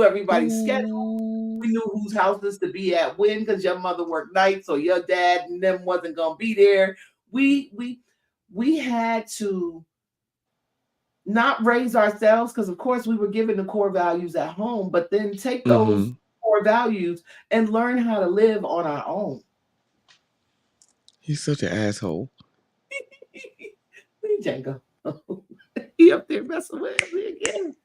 everybody's schedule. Ooh. We knew whose houses to be at when because your mother worked nights, so your dad and them wasn't gonna be there. We had to not raise ourselves because of course we were given the core values at home, but then take those Mm-hmm. core values and learn how to live on our own. He's such an asshole. Django. He up there messing with me again.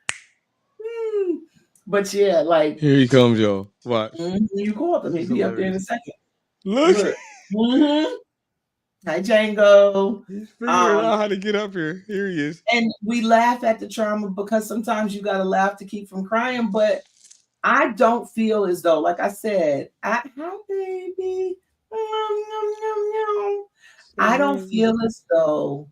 But yeah, like Here he comes, y'all. Watch. you called him. He'll He's be up there in a hilarious. second. Look. Look. Mhm. Hi, Django. He's figuring out how to get up here. Here he is. And we laugh at the trauma because sometimes you gotta laugh to keep from crying. But I don't feel as though, like I said, hi baby. I don't feel as though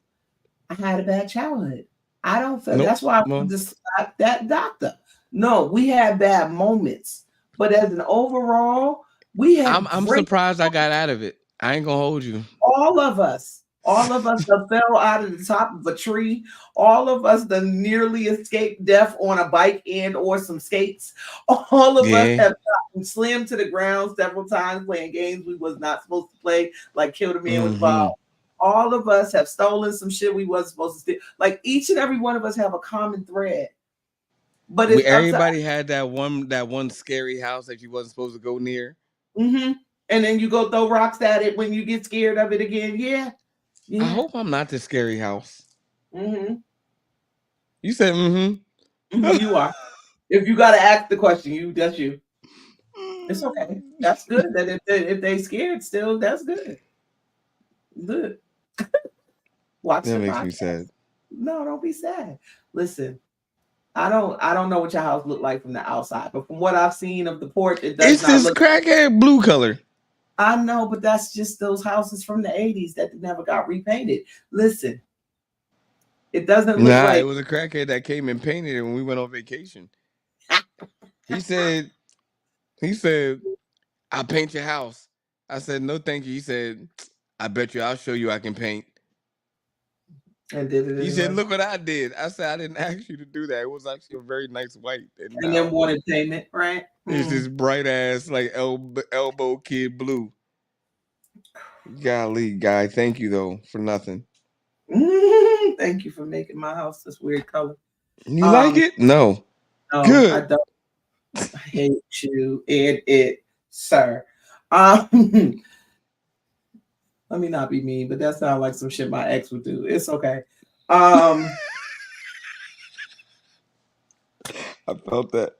I had a bad childhood. I don't feel that's why I Well, just that doctor. No, we had bad moments, but as an overall, we had I'm great. surprised I got out of it. I ain't gonna hold you. All of us that fell out of the top of a tree. All of us that nearly escaped death on a bike and or some skates. All of us have gotten slammed to the ground several times playing games we was not supposed to play, like Kill the Man with Bob. All of us have stolen some shit we wasn't supposed to steal. Like each and every one of us have a common thread. But it's everybody had that one scary house that you wasn't supposed to go near. Mm-hmm. And then you go throw rocks at it when you get scared of it again. Yeah. I hope I'm not the scary house. Mm-hmm. You said You are. If you gotta ask the question, that's you. It's okay. That's good. That if they scared still, that's good. Good. Watch that the makes podcast. me sad. No, don't be sad. Listen, I don't know what your house looked like from the outside, but from what I've seen of the porch, it does not look crackhead blue color. I know, but that's just those houses from the 80s that never got repainted. Listen, it doesn't look like it was a crackhead that came and painted it when we went on vacation. He said, I'll paint your house. I said, no, thank you. He said, I bet you I'll show you I can paint. And did it anyway. He said, look what I did. I said, I didn't ask you to do that. It was actually a very nice white. And then wanted payment, right? It's this bright ass, like elbow kid blue. Golly, guy. Thank you, though, for nothing. Thank you for making my house this weird color. You like it? No. Good. I don't. I hate you and it, sir. Let me not be mean, but that sounds like some shit my ex would do. It's okay. I felt that.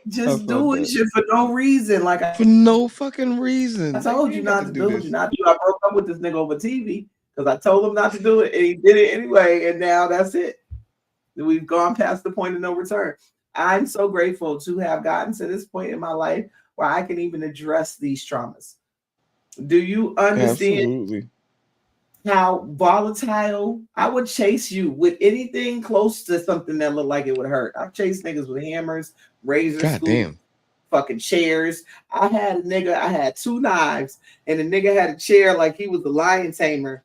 Just doing shit for no reason. For no fucking reason. I told you not to do it. I broke up with this nigga over TV because I told him not to do it and he did it anyway. And now that's it. We've gone past the point of no return. I'm so grateful to have gotten to this point in my life where I can even address these traumas. Do you understand how volatile I would chase you with anything close to something that looked like it would hurt? I've chased niggas with hammers, razors, fucking chairs. I had two knives, and the nigga had a chair like he was a lion tamer.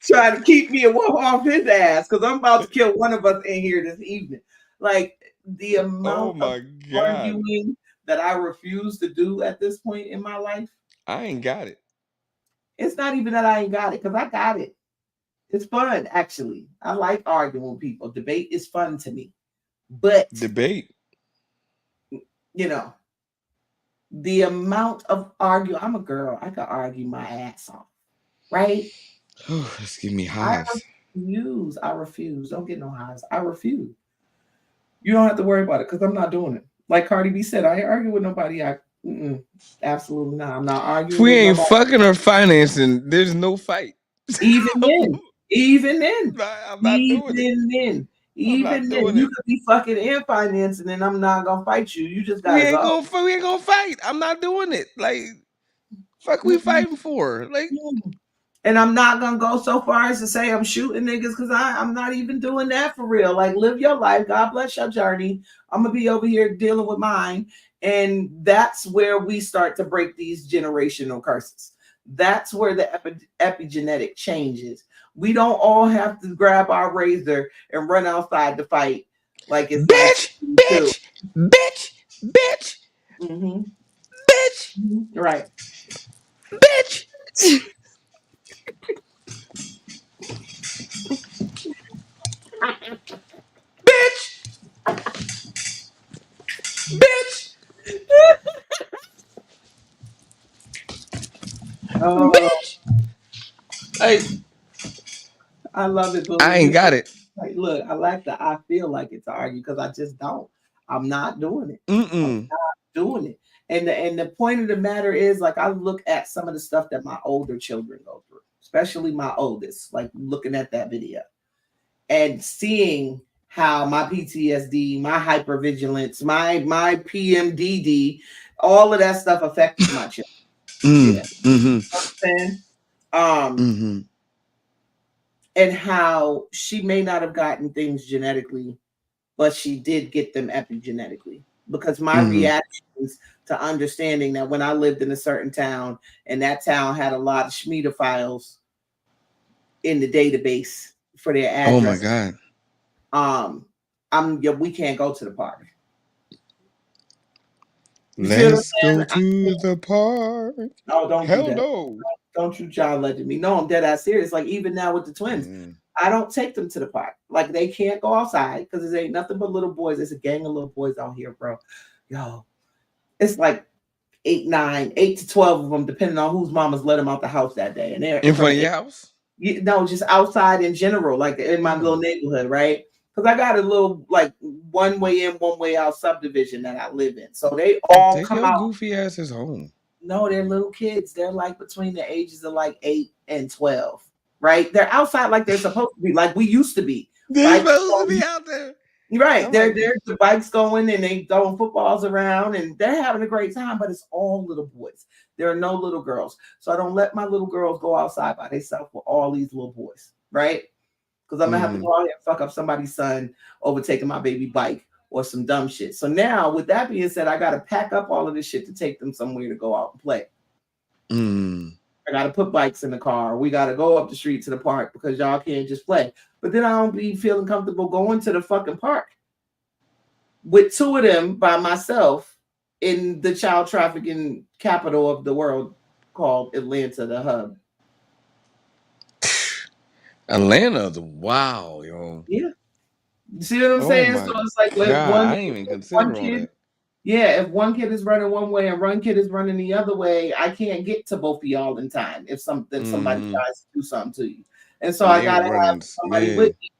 Trying to keep me off his ass because I'm about to kill one of us in here this evening. Like the amount of arguing that I refuse to do at this point in my life. I ain't got it. It's not even that I ain't got it because I got it. It's fun, actually. I like arguing with people. Debate is fun to me. But debate, you know, the amount of I'm a girl. I can argue my ass off, right? Just give me hives. I refuse. Don't get no hives. I refuse. You don't have to worry about it because I'm not doing it. Like Cardi B said, I ain't arguing with nobody. Absolutely not. I'm not If arguing we with ain't nobody. fucking or financing, there's no fight. Even then, even then, I'm not doing it. even then, I'm not even then, doing you it. could be fucking and financing, and I'm not gonna fight you. You just We gotta ain't go. gonna we ain't gonna fight. I'm not doing it. Like fuck, we Mm-mm. fighting for like. And I'm not gonna go so far as to say I'm shooting niggas because I'm not even doing that for real. Like, live your life. God bless your journey. I'm gonna be over here dealing with mine. And that's where we start to break these generational curses. That's where the epigenetic changes. We don't all have to grab our razor and run outside to fight like it's Bitch, 1982. bitch, bitch, bitch, Mm-hmm. bitch, Right. bitch, bitch, bitch, Oh, bitch. Like I love it, but I when ain't you got it. like, look, I like the I feel like it to argue because I just don't. I'm not doing it. I'm Mm-mm. not doing it. And the point of the matter is, like, I look at some of the stuff that my older children go through, especially my oldest, like looking at that video and seeing how my PTSD, my hypervigilance, my PMDD, all of that stuff affected my children. Mm. Yeah. Mm-hmm. And, um, Mm-hmm. and how she may not have gotten things genetically, but she did get them epigenetically because my Mm-hmm. reactions to understanding that when I lived in a certain town and that town had a lot of Shemitah files in the database for their Oh my address, god. we can't go to the park. You see what I'm Let's go saying? to the park. Oh, don't do Hell that. no. Don't you John Legend me. No, I'm dead ass serious. Like, even now with the twins, Mm. I don't take them to the park. Like, they can't go outside because there ain't nothing but little boys. There's a gang of little boys out here, bro. Yo, it's like 8 to 12 of them, depending on whose mamas let them out the house that day. And they're In from front of the your house? no, just outside in general, like in my little Oh. neighborhood, right? Because I got a little like one way in, one way out subdivision that I live in. So they all Take come your out. goofy asses home. No, they're little kids. They're like between the ages of like 8 and 12, right? They're outside like they're supposed to be, like we used to be. They Bikes supposed to going, be out there. right? I'm like, They're the bikes going and they throwing footballs around and they're having a great time, but it's all little boys. There are no little girls. So I don't let my little girls go outside by themselves with all these little boys, right? Because I'm gonna have to go out here and fuck up somebody's son overtaking my baby bike or some dumb shit. So now, with that being said, I gotta pack up all of this shit to take them somewhere to go out and play. I gotta put bikes in the car. We gotta go up the street to the park because y'all can't just play. But then I don't be feeling comfortable going to the fucking park with two of them by myself in the child trafficking capital of the world called Atlanta, the hub. Atlanta's wow, yo. Yeah. You see what I'm Oh saying? So my it's like with god, one I ain't even one consider all kid, that. yeah, if one kid is running one way and one kid is running the other way, I can't get to both of y'all in time if somebody Mm-hmm. tries to do something to you. And so And I they gotta have running, somebody yeah. with me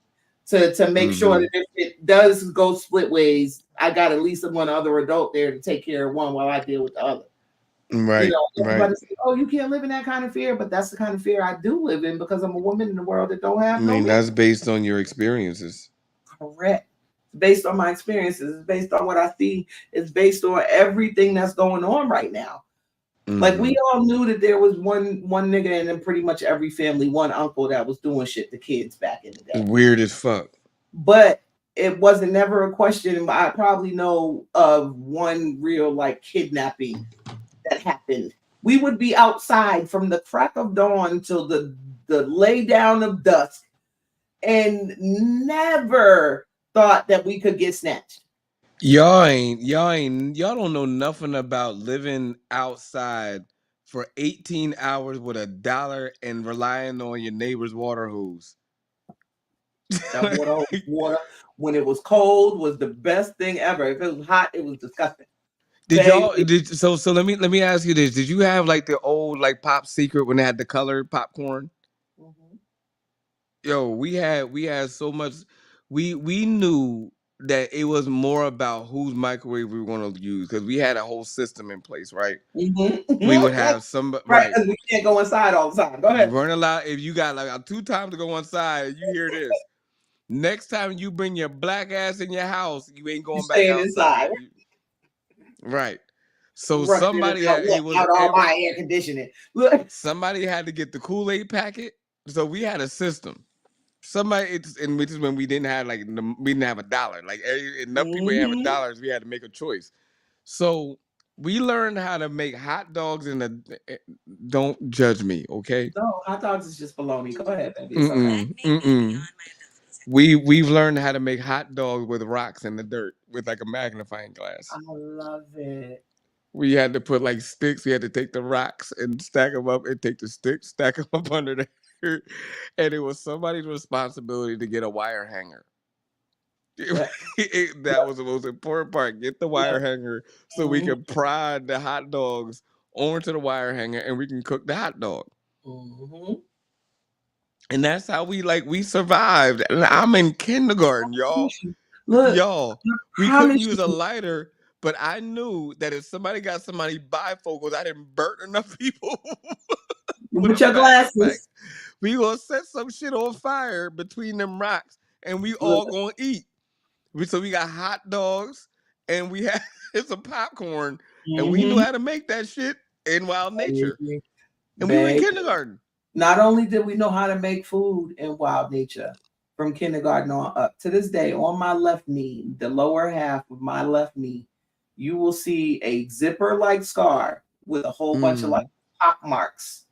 to make sure Mm-hmm. that if it does go split ways, I got at least one other adult there to take care of one while I deal with the other. You Right, know, right. everybody say, "Oh, you can't live in that kind of fear," but that's the kind of fear I do live in because I'm a woman in the world that don't I have no mean, men. that's based on your experiences. Correct. Based on my experiences, it's based on what I see, it's based on everything that's going on right now. Like, Mm-hmm. we all knew that there was one nigga and in pretty much every family, one uncle that was doing shit to kids back in the day. Weird as fuck. But it wasn't never a question. I probably know of one real like kidnapping that happened. We would be outside from the crack of dawn till the lay down of dusk and never thought that we could get snatched. Y'all don't know nothing about living outside for 18 hours with $1 and relying on your neighbor's water hose. That water when it was cold was the best thing ever. If it was hot, it was disgusting. Did y'all Baby. so let me ask you this. Did you have like the old like Pop Secret when they had the colored popcorn? Mhm. Yo, we had so much we knew that it was more about whose microwave we were going to use because we had a whole system in place, right? We would have somebody, Right, right? because we can't go inside all the time. Go You ahead. weren't allowed if you got like 2 times to go inside. You hear this. Next time you bring your black ass in your house, you ain't You going back staying outside. inside. Right. So Running somebody out, had it was out all my air conditioning. Look. somebody had to get the Kool-Aid packet. So we had a system. Somebody and which is when we didn't have we didn't have a dollar. Like enough people didn't have a dollar, so we had to make a choice. So we learned how to make hot dogs in a. Don't judge me, okay? No, hot dogs is just baloney. Go ahead, baby. It's okay. We've learned how to make hot dogs with rocks in the dirt with like a magnifying glass. I love it. We had to put like sticks. We had to take the rocks and stack them up, and take the sticks, stack them up under there. And it was somebody's responsibility to get a wire hanger. That was the most important part. Get the wire hanger so we can pry the hot dogs onto the wire hanger, and we can cook the hot dog. And that's how we survived. And I'm in kindergarten, y'all. Look, Y'all, we couldn't use a lighter, but I knew that if somebody got somebody bifocals, I didn't burn enough people with your glasses. We gonna set some shit on fire between them rocks, and we all gonna eat. So we got hot dogs, and we had some popcorn, and we knew how to make that shit in wild nature. And we were in kindergarten. Not only did we know how to make food in wild nature from kindergarten on up to this day, on my left knee, the lower half of my left knee, you will see a zipper-like scar with a whole bunch of like pock marks.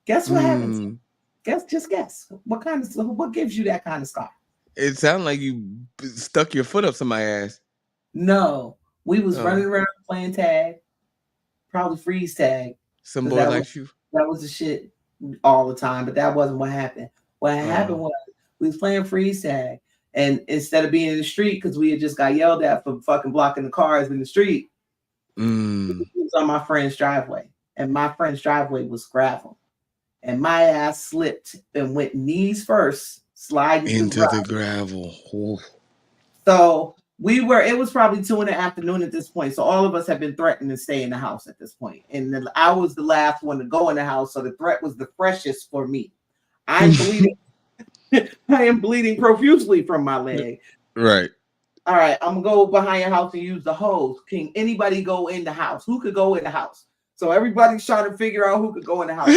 Guess what happens? Guess. What gives you that kind of scar? It sounded like you stuck your foot up somebody's ass. No, we was running around playing tag, probably freeze tag. Some boy like you. That was the shit all the time, but that wasn't what happened. What happened was we was playing freeze tag, and instead of being in the street, because we had just got yelled at for fucking blocking the cars in the street, it was on my friend's driveway, and my friend's driveway was gravel, and my ass slipped and went knees first, sliding into the gravel. Ooh. So it was probably 2 PM at this point. So all of us had been threatened to stay in the house at this point. And I was the last one to go in the house. So the threat was the freshest for me. I'm bleeding. I am bleeding profusely from my leg. Right. All right. I'm going to go behind your house and use the hose. Can anybody go in the house? Who could go in the house? So everybody's trying to figure out who could go in the house.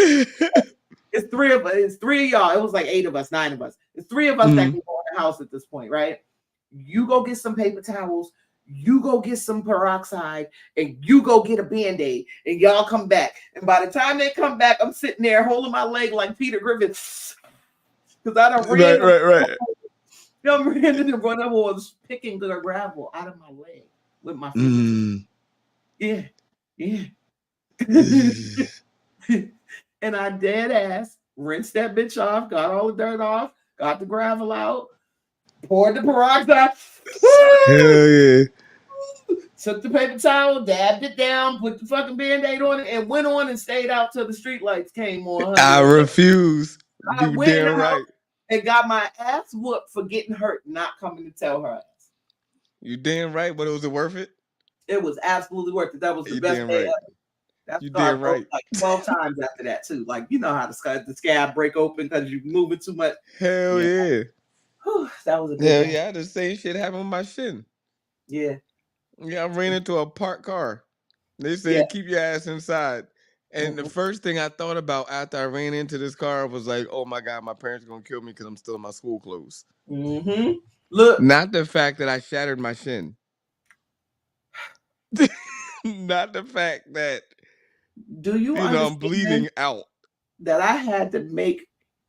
It's 3 of us. It's 3 of y'all. It was like 8 of us, 9 of us. It's 3 of us that can go in the house at this point, right? You go get some paper towels, you go get some peroxide, and you go get a Band-Aid, and y'all come back. And by the time they come back, I'm sitting there holding my leg like Peter Griffin. Because I don't right. I'm ran into one of was picking the gravel out of my leg with my feet. Yeah. And I dead ass rinsed that bitch off, got all the dirt off, got the gravel out. Poured the peroxide. Hell yeah. Took the paper towel, dabbed it down, put the fucking Band-Aid on it, and went on and stayed out till the street lights came on. I refuse. You damn right. And got my ass whooped for getting hurt, not coming to tell her ass. You damn right, but was it worth it? It was absolutely worth it. That was the best day ever. That damn right. Like 12 times after that too. Like, you know how the scab break open because you're moving too much. Hell yeah. Whew, that was a good day. day. Yeah, the same shit happened with my shin. Yeah, I ran into a parked car. They said, keep your ass inside. And the first thing I thought about after I ran into this car was like, oh my God, my parents are going to kill me because I'm still in my school clothes. Look. Not the fact that I shattered my shin. Not the fact that, I'm bleeding out. That I had to make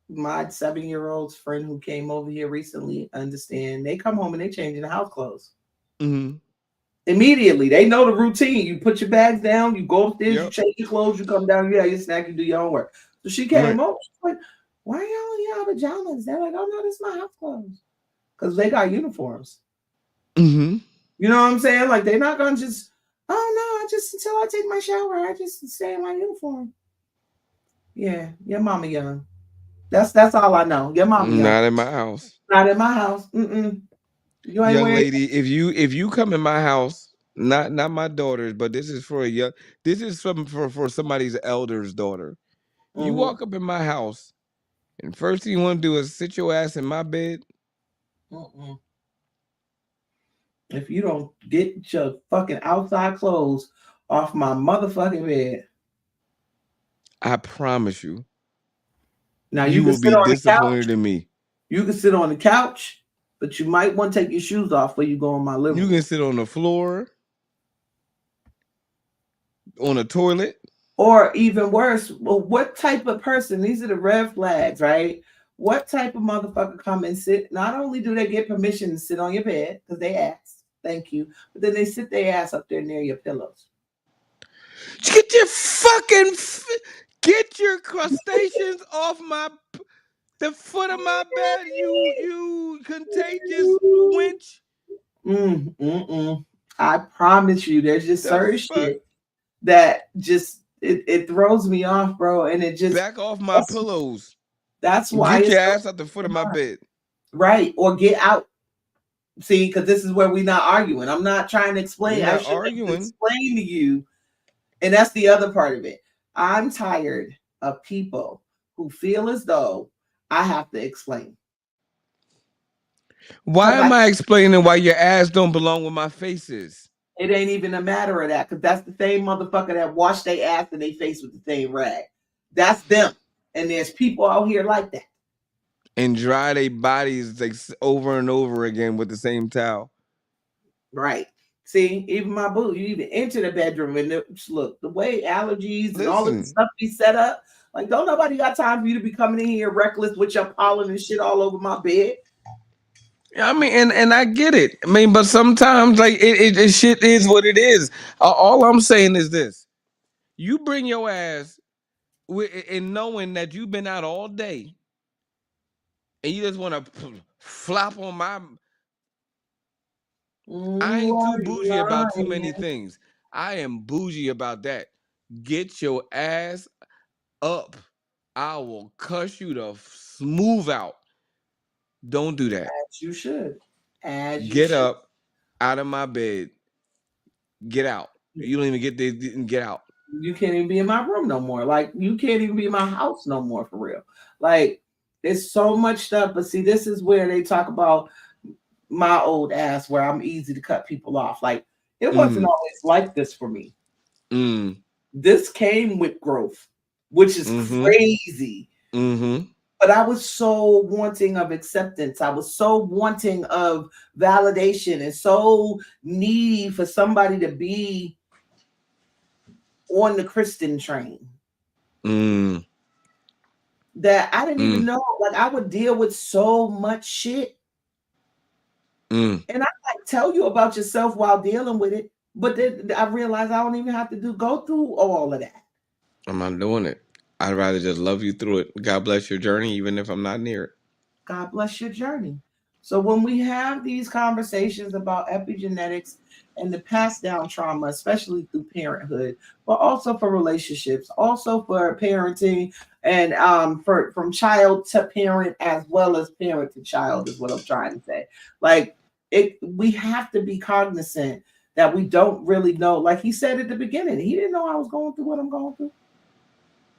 my 7-year-old's friend who came over here recently understand. They come home and they changing the house clothes. Immediately. They know the routine. You put your bags down, you go upstairs, you change your clothes, you come down, your snack, you do your own work. So she came over. She's like, why are y'all in y'all pajamas? They're like, oh no, this is my house clothes. Because they got uniforms. You know what I'm saying? Like, they're not gonna just, until I take my shower, I just stay in my uniform. Yeah, your mama young. That's all I know. Your mama young. Not in my house. Not in my house. You ain't Young wearing. lady, if you come in my house, not my daughter's, but this is for a young, this is for somebody's elder's daughter. You Mm-hmm. walk up in my house, and first thing you want to do is sit your ass in my bed. Mm-mm. If you don't get your fucking outside clothes off my motherfucking bed, I promise you, now you you can will sit be on the disappointed couch. in me. You can sit on the couch, but you might want to take your shoes off before you go in my living You room. can sit on the floor, on a toilet. Or even worse, well, what type of person? These are the red flags, right? What type of motherfucker come and sit? Not only do they get permission to sit on your bed because they asked, thank you, but then they sit their ass up there near your pillows. Get your fucking get your crustaceans off the foot of my bed. You contagious wench. I promise you, there's just The certain fuck. shit that just it throws me off, bro, and it just Back off my that's, pillows. that's why Get it's your so ass out the foot of my hard. bed. Right, or get out. See, because this is where we're not arguing. I'm not trying to We're explain. I not should have arguing. explained to you. And that's the other part of it. I'm tired of people who feel as though I have to explain. Why Because am I explaining why your ass don't belong where my face is? it ain't even a matter of that. Because that's the same motherfucker that wash their ass and they face with the same rag. That's them. And there's people out here like that. And dry their bodies like over and over again with the same towel. Right. See, even my boo, you even enter the bedroom and look, the way allergies and all of this Listen, stuff be set up, like don't nobody got time for you to be coming in here reckless with your pollen and shit all over my bed. I mean, and I get it. I mean, but sometimes like it shit is what it is. All I'm saying is this: you bring your ass in knowing that you've been out all day, and you just want to flop on my. I ain't too bougie about too many things. I am bougie about that. Get your ass up. I will cuss you to smooth out. Don't do that. As you should. As you Get should. up out of my bed. Get out. You don't even get there. Get out. You can't even be in my room no more. Like you can't even be in my house no more for real. Like there's so much stuff. But see, this is where they talk about my old ass where I'm easy to cut people off. Like it wasn't always like this for me. Mm. This came with growth, which is crazy. But I was so wanting of acceptance. I was so wanting of validation and so needy for somebody to be on the Christian train that I didn't even know. Like I would deal with so much shit. And I might tell you about yourself while dealing with it, but then I realized I don't even have to go through all of that. I'm not doing it. I'd rather just love you through it. God bless your journey, even if I'm not near it. God bless your journey. So when we have these conversations about epigenetics and the passed down trauma, especially through parenthood, but also for relationships, also for parenting, and from child to parent as well as parent to child is what I'm trying to say. Like we have to be cognizant that we don't really know. Like he said at the beginning, he didn't know I was going through what I'm going through.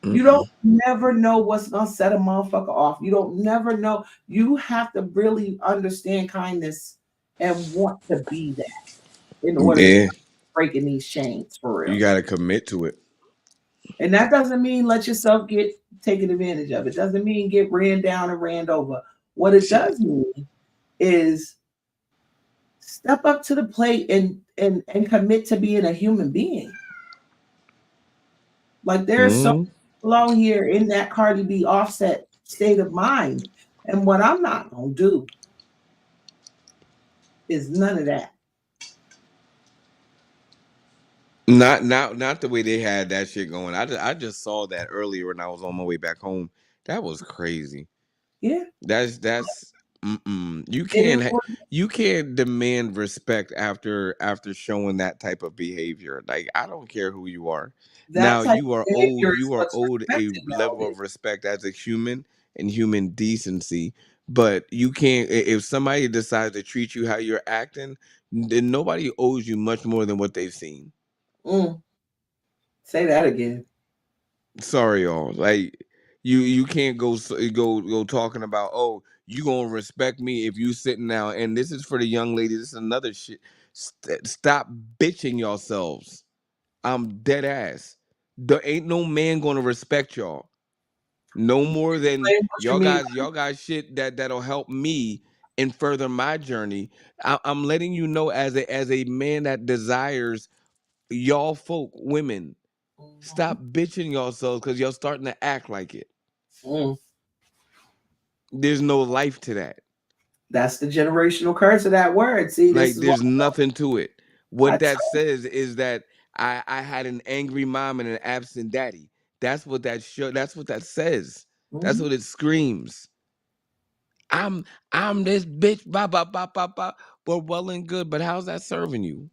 You don't never know what's gonna set a motherfucker off. You don't never know. You have to really understand kindness and want to be that in order to breaking these chains for real. You got to commit to it. And that doesn't mean let yourself get taken advantage of. It doesn't mean get ran down and ran over. What it does mean is step up to the plate and commit to being a human being. Like there's so low here in that Cardi B Offset state of mind. And what I'm not going to do is none of that. Not the way they had that shit going. I just saw that earlier when I was on my way back home. That was crazy. Yeah. That's you can't demand respect after showing that type of behavior. Like I don't care who you are. Now you are owed a level of respect as a human and human decency. But you can't if somebody decides to treat you how you're acting, then nobody owes you much more than what they've seen. Mm, say that again. Sorry, y'all. Like you can't go talking about, oh, you gonna respect me if you sitting down. And this is for the young ladies. This is another shit. Stop bitching yourselves. I'm dead ass. There ain't no man gonna respect y'all no more than Explain what you y'all mean. guys. Y'all got shit that'll help me and further my journey. I'm letting you know as a man that desires y'all folk women. Mhm. Stop bitching yourselves because y'all starting to act like it. Mm. There's no life to that. That's the generational curse of that word. See, this Like is what there's nothing to it. I What that tell. says is that I had an angry mom and an absent daddy. That's what that show. That's what that says. That's Mhm. what it screams. I'm I'm this bitch. Ba ba ba ba ba. Well and good, but how's that serving you?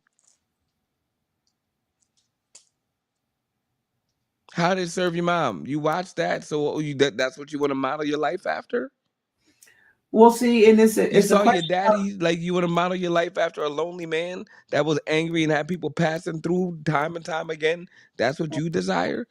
How did it serve your mom? You watch that, so that's what you want to model your life after. We'll see, and You it's a saw your question of daddy, like you want to model your life after a lonely man that was angry and had people passing through time and time again. That's what you desire.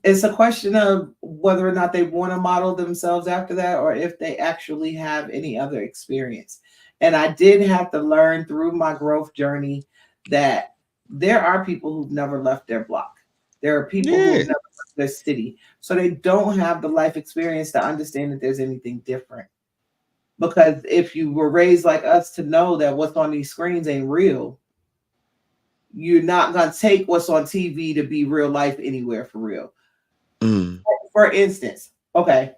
it's a question of whether or not they want to model themselves after that or if they actually have any other experience. And I did have to learn through my growth journey that there are people who've never left their block. There are people who have Yeah. never left their city. So they don't have the life experience to understand that there's anything different. Because if you were raised like us to know that what's on these screens ain't real, you're not going to take what's on TV to be real life anywhere for real. Mm. For instance, okay,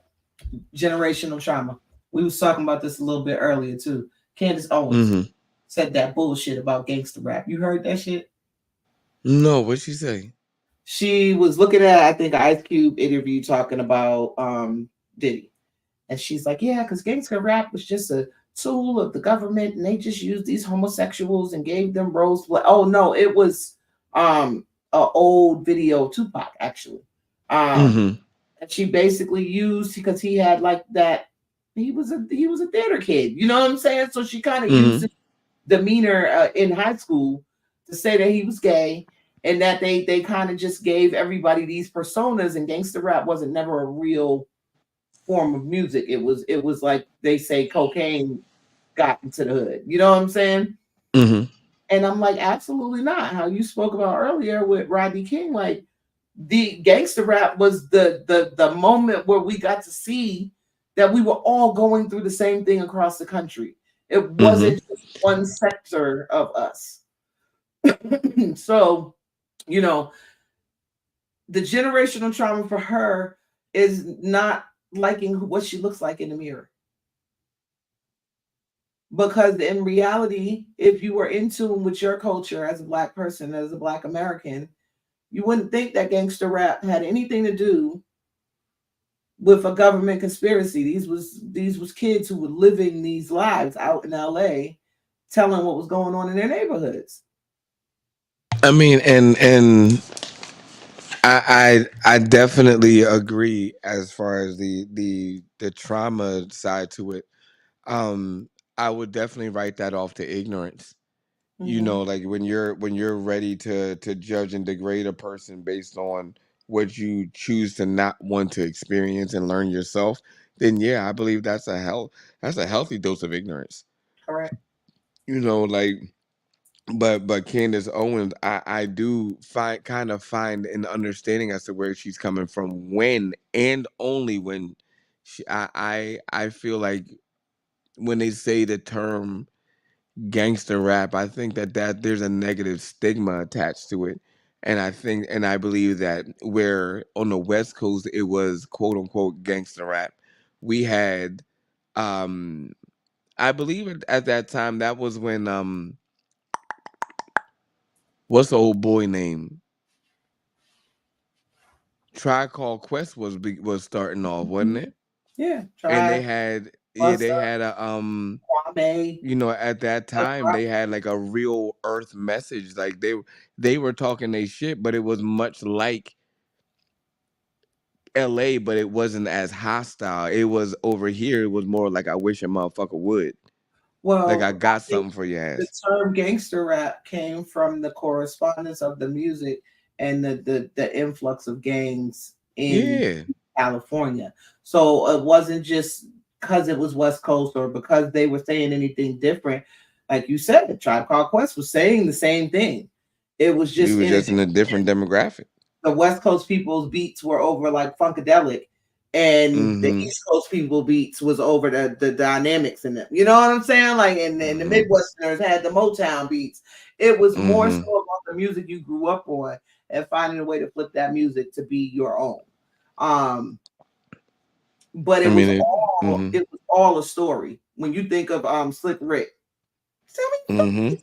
generational trauma. We was talking about this a little bit earlier too. Candace Owens Hmm. said that bullshit about gangster rap. You heard that shit? No, what she say? She was looking at, I think, Ice Cube interview talking about Diddy. And she's like, yeah, because gangster rap was just a tool of the government and they just used these homosexuals and gave them roles. Oh no, it was a old video of Tupac actually. Um Hmm. and she basically used because he had like that he was a theater kid, you know what I'm saying? So she kind of used Hmm. his demeanor in high school to say that he was gay and that they kind of just gave everybody these personas and gangster rap wasn't never a real form of music. It was like they say cocaine got into the hood. You know what I'm saying? Hmm. And I'm like, absolutely not. How you spoke about earlier with Rodney King, like the gangster rap was the moment where we got to see that we were all going through the same thing across the country. It Hmm. wasn't just one sector of us. So, you know, the generational trauma for her is not liking what she looks like in the mirror. Because in reality, if you were in tune with your culture as a black person, as a black American, you wouldn't think that gangster rap had anything to do with a government conspiracy. These was kids who were living these lives out in LA, telling what was going on in their neighborhoods. I mean, and I definitely agree as far as the trauma side to it. Um, I would definitely write that off to ignorance. You Mm-hmm. know, like when you're ready to judge and degrade a person based on what you choose to not want to experience and learn yourself, then yeah, I believe that's a healthy dose of ignorance. Correct. You know, like but Candace Owens, I do find an understanding as to where she's coming from when and only when I feel like when they say the term gangster rap, I think that there's a negative stigma attached to it. And I think and I believe that where on the West Coast it was quote unquote gangster rap, we had um I believe at that time that was when what's the old boy name? Tribe Called Quest was starting off, wasn't Mhm. it? Yeah. And they Tribe, had Busta, they had a Kwame, you know, at that time they had like a real earth message. Like they were talking they shit, but it was much like LA, but it wasn't as hostile. It was over here. It was more like I wish a motherfucker would. Like I Well, I got think something for your the ass. term gangster rap came from the correspondence of the music and the influx of gangs in Yeah. California. So it wasn't just because it was West Coast or because they were saying anything different. Like you said, the Tribe Called Quest was saying the same thing. It was We just were in a just in a different demographic. the West Coast people's beats were over like funkadelic, and the Mm-hmm. East Coast people beats was over the dynamics in them. You know what I'm saying? Like, and the Mm-hmm. Midwesterners had the Motown beats. It was more so Mm-hmm. about the music you grew up on and finding a way to flip that music to be your own. Um, but I it was mean it. all Mm-hmm. it was all a story. When you think of Slick Rick, tell me Mm-hmm.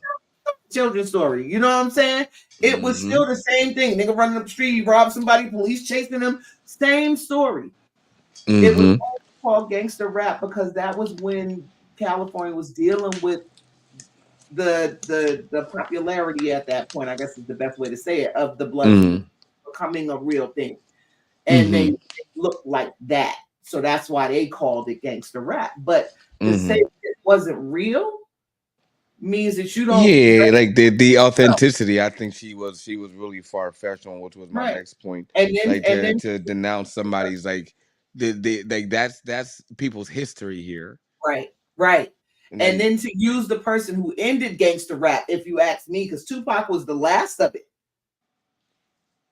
children's story. You know what I'm saying? It was Mm-hmm. still the same thing. Nigga running up the street, rob somebody, police chasing them. Same story. It was Mm-hmm. all called gangster rap because that was when California was dealing with the popularity at that point. I guess is the best way to say it of the Bloods Mm-hmm. becoming a real thing, and Mm-hmm. they looked like that. So that's why they called it gangster rap. But to say Mm-hmm. it wasn't real means that you don't Yeah, like the authenticity. I think she was really far fetched on, which was my right. next point. And Like then to denounce somebody's like the like that's people's history here. right, right. And Like then to use the person who ended gangster rap, if you ask me, because Tupac was the last of it.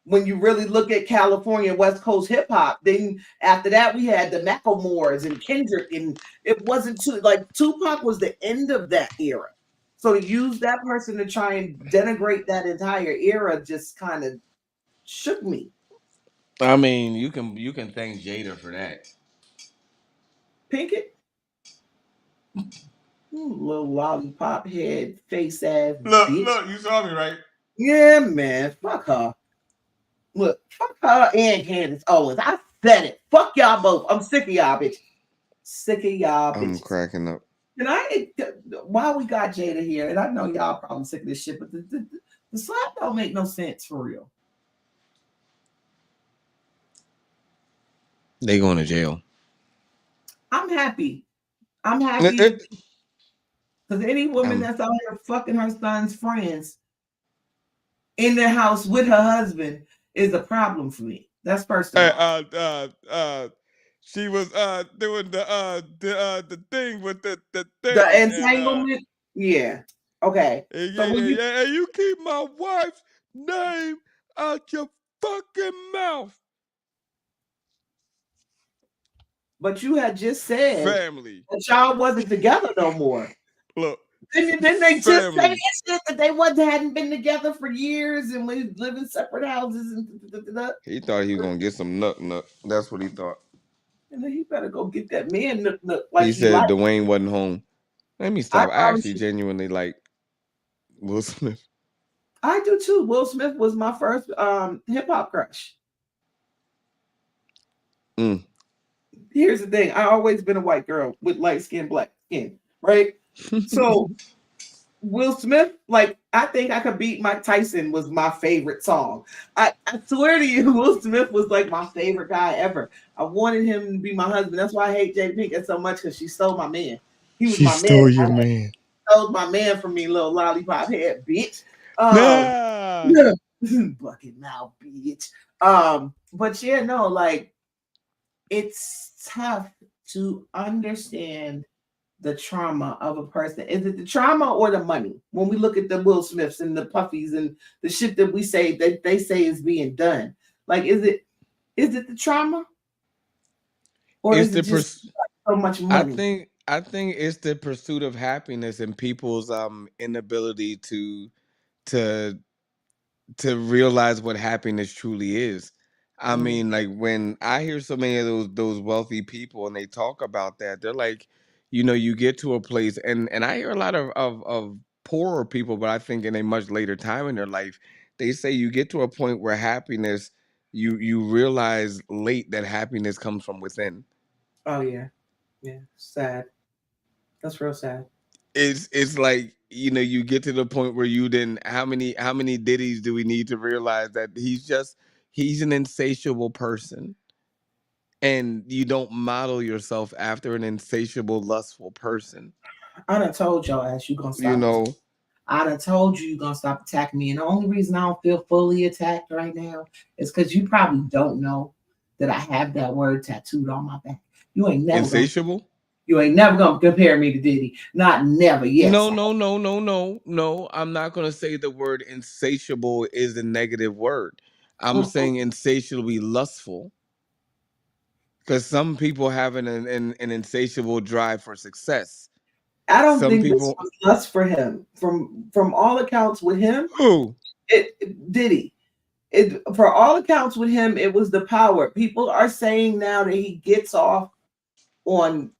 When you really look at California West Coast hip hop, then after that we had the Macklemores and Kendrick, and it wasn't too like Tupac was the end of that era. So to use that person to try and denigrate that entire era just kind of shook me. I mean, you can thank Jada for that. Pinkett, little lollipop head, face ass bitch. Look, you saw me right. Yeah, man, fuck her. Look, fuck her and Candace Owens. I said it. Fuck y'all both. I'm sick of y'all bitches. Sick of y'all I'm bitches. cracking up. And while we got Jada here, and I know y'all probably sick of this shit, but the slap don't make no sense for real. They going to jail. I'm happy. I'm It- happy it- because any woman um, that's out here fucking her son's friends in their house with her husband is a problem for me. That's first of uh, all. uh, uh, uh, she was doing the thing with the The thing and entanglement, yeah. Okay. yeah, So when yeah, you yeah. And you keep my wife's name out your fucking mouth. but you had just said Family. that y'all wasn't together no more. Look, Didn't they just say that family. shit that they hadn't been together for years and we live in separate houses He thought he was gonna get some nut. That's what he thought. and then he better go get that man nook like He he like. said Dwayne wasn't home. Let me I stop. I promise actually you, genuinely like Will Smith. I do too. Will Smith was my first hip hop crush. Mm. Here's the thing: I always been a white girl with light skin, black skin, right? So Will Smith, like I think I could beat Mike Tyson was my favorite song. I swear to you, Will Smith was like my favorite guy ever. I wanted him to be my husband. That's why I hate Jada Pinkett so much because she stole my man. He was She my man. stole your man. Stole my man from me, little lollipop head bitch. Nah. Bucket mouth bitch. But yeah, no, like it's tough to understand the trauma of a person. Is it the trauma or the money? When we look at the Will Smiths and the Puffies and the shit that we say that they say is being done, like is it the trauma or It's is it the just so much I money? think it's the pursuit of happiness and people's inability to to realize what happiness truly is. I Mm. mean, like when I hear so many of those wealthy people and they talk about that, they're like, you get to a place and I hear a lot of poorer people, but I think in a much later time in their life, they say you get to a point where happiness you realize late that happiness comes from within. Oh yeah, yeah, sad. That's real sad. It's like you get to the point where you didn't how many ditties do we need to realize that he's an insatiable person. and you don't model yourself after an insatiable, lustful person. I done told your ass you gonna stop. You know, I done told you gonna stop attacking me. And the only reason I don't feel fully attacked right now is because you probably don't know that I have that word tattooed on my back. You ain't never insatiable. gonna compare me to Diddy. Not never. Yes. No. I'm not gonna say the word insatiable is a negative word. I'm saying insatiably lustful. Because some people have an insatiable drive for success. I don't Some think people this was lust for him. From all accounts with him, who Diddy. For all accounts with him, it was the power. People are saying now that he gets off on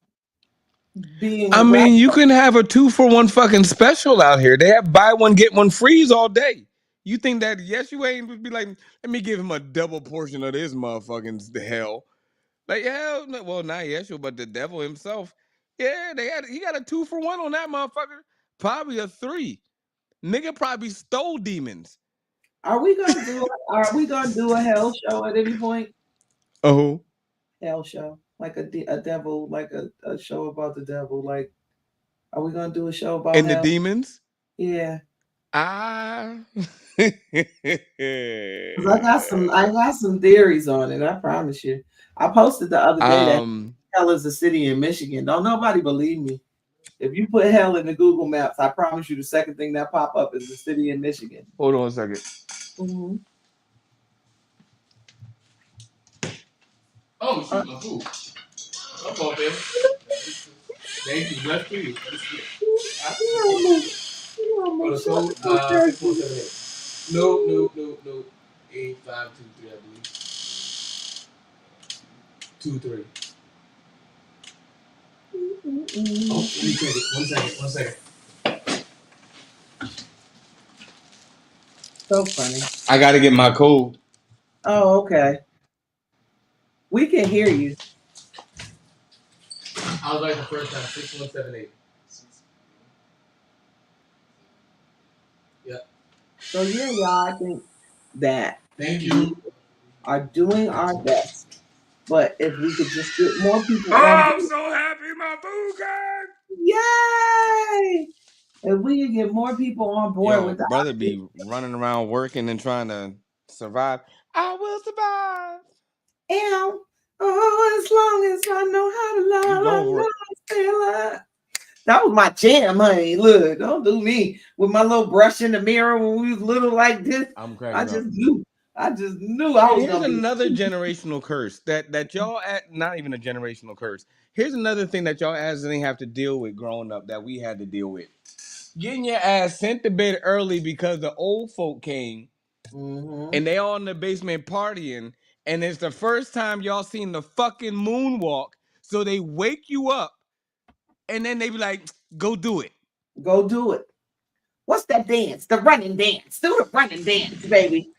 being. I mean, you can have a 2-for-1 fucking special out here. They have buy one get one freeze all day. You think that yes, you ain't would be like, let me give him a double portion of this motherfucking hell. Like hell, well not Yeshua, but the devil himself. Yeah, he got a 2-for-1 on that motherfucker. Probably a 3. Nigga probably stole demons. Are we gonna do a hell show at any point? Oh, Hell show, like a devil, like a show about the devil. Like, are we gonna do a show about and hell? the demons? Yeah. I I got some theories on it. I promise you. I posted the other day that hell is a city in Michigan. Don't nobody believe me. If you put hell in the Google Maps, I promise you the second thing that pop up is the city in Michigan. Hold on a second. Mm-hmm. Oh, shoot, my food. Come on, baby. Thank you. Bless you. No. 8523, I believe. 23. Oh, let me check it. One second. So funny. I gotta get my code. Oh, okay. We can hear you. I was like the first time, 6178. Yep. So yeah, y'all, I think that Thank you are doing our best. But if we could just get more people I'm so happy my food came. Yay! If we could get more people on board with the brother be running around working and trying to survive. I will survive. As long as I know how to love, I know I stay alive. That was my jam, honey. Look, don't do me with my little brush in the mirror when we was little like this. I'm cracking I just knew I was Here's another generational curse that y'all not even a generational curse. Here's another thing that y'all ass didn't have to deal with growing up that we had to deal with. Getting your ass sent to bed early because the old folk came and they all in the basement partying, and it's the first time y'all seen the fucking moonwalk, so they wake you up and then they be like, go do it. Go do it. What's that dance? The running dance. Do the running dance, baby.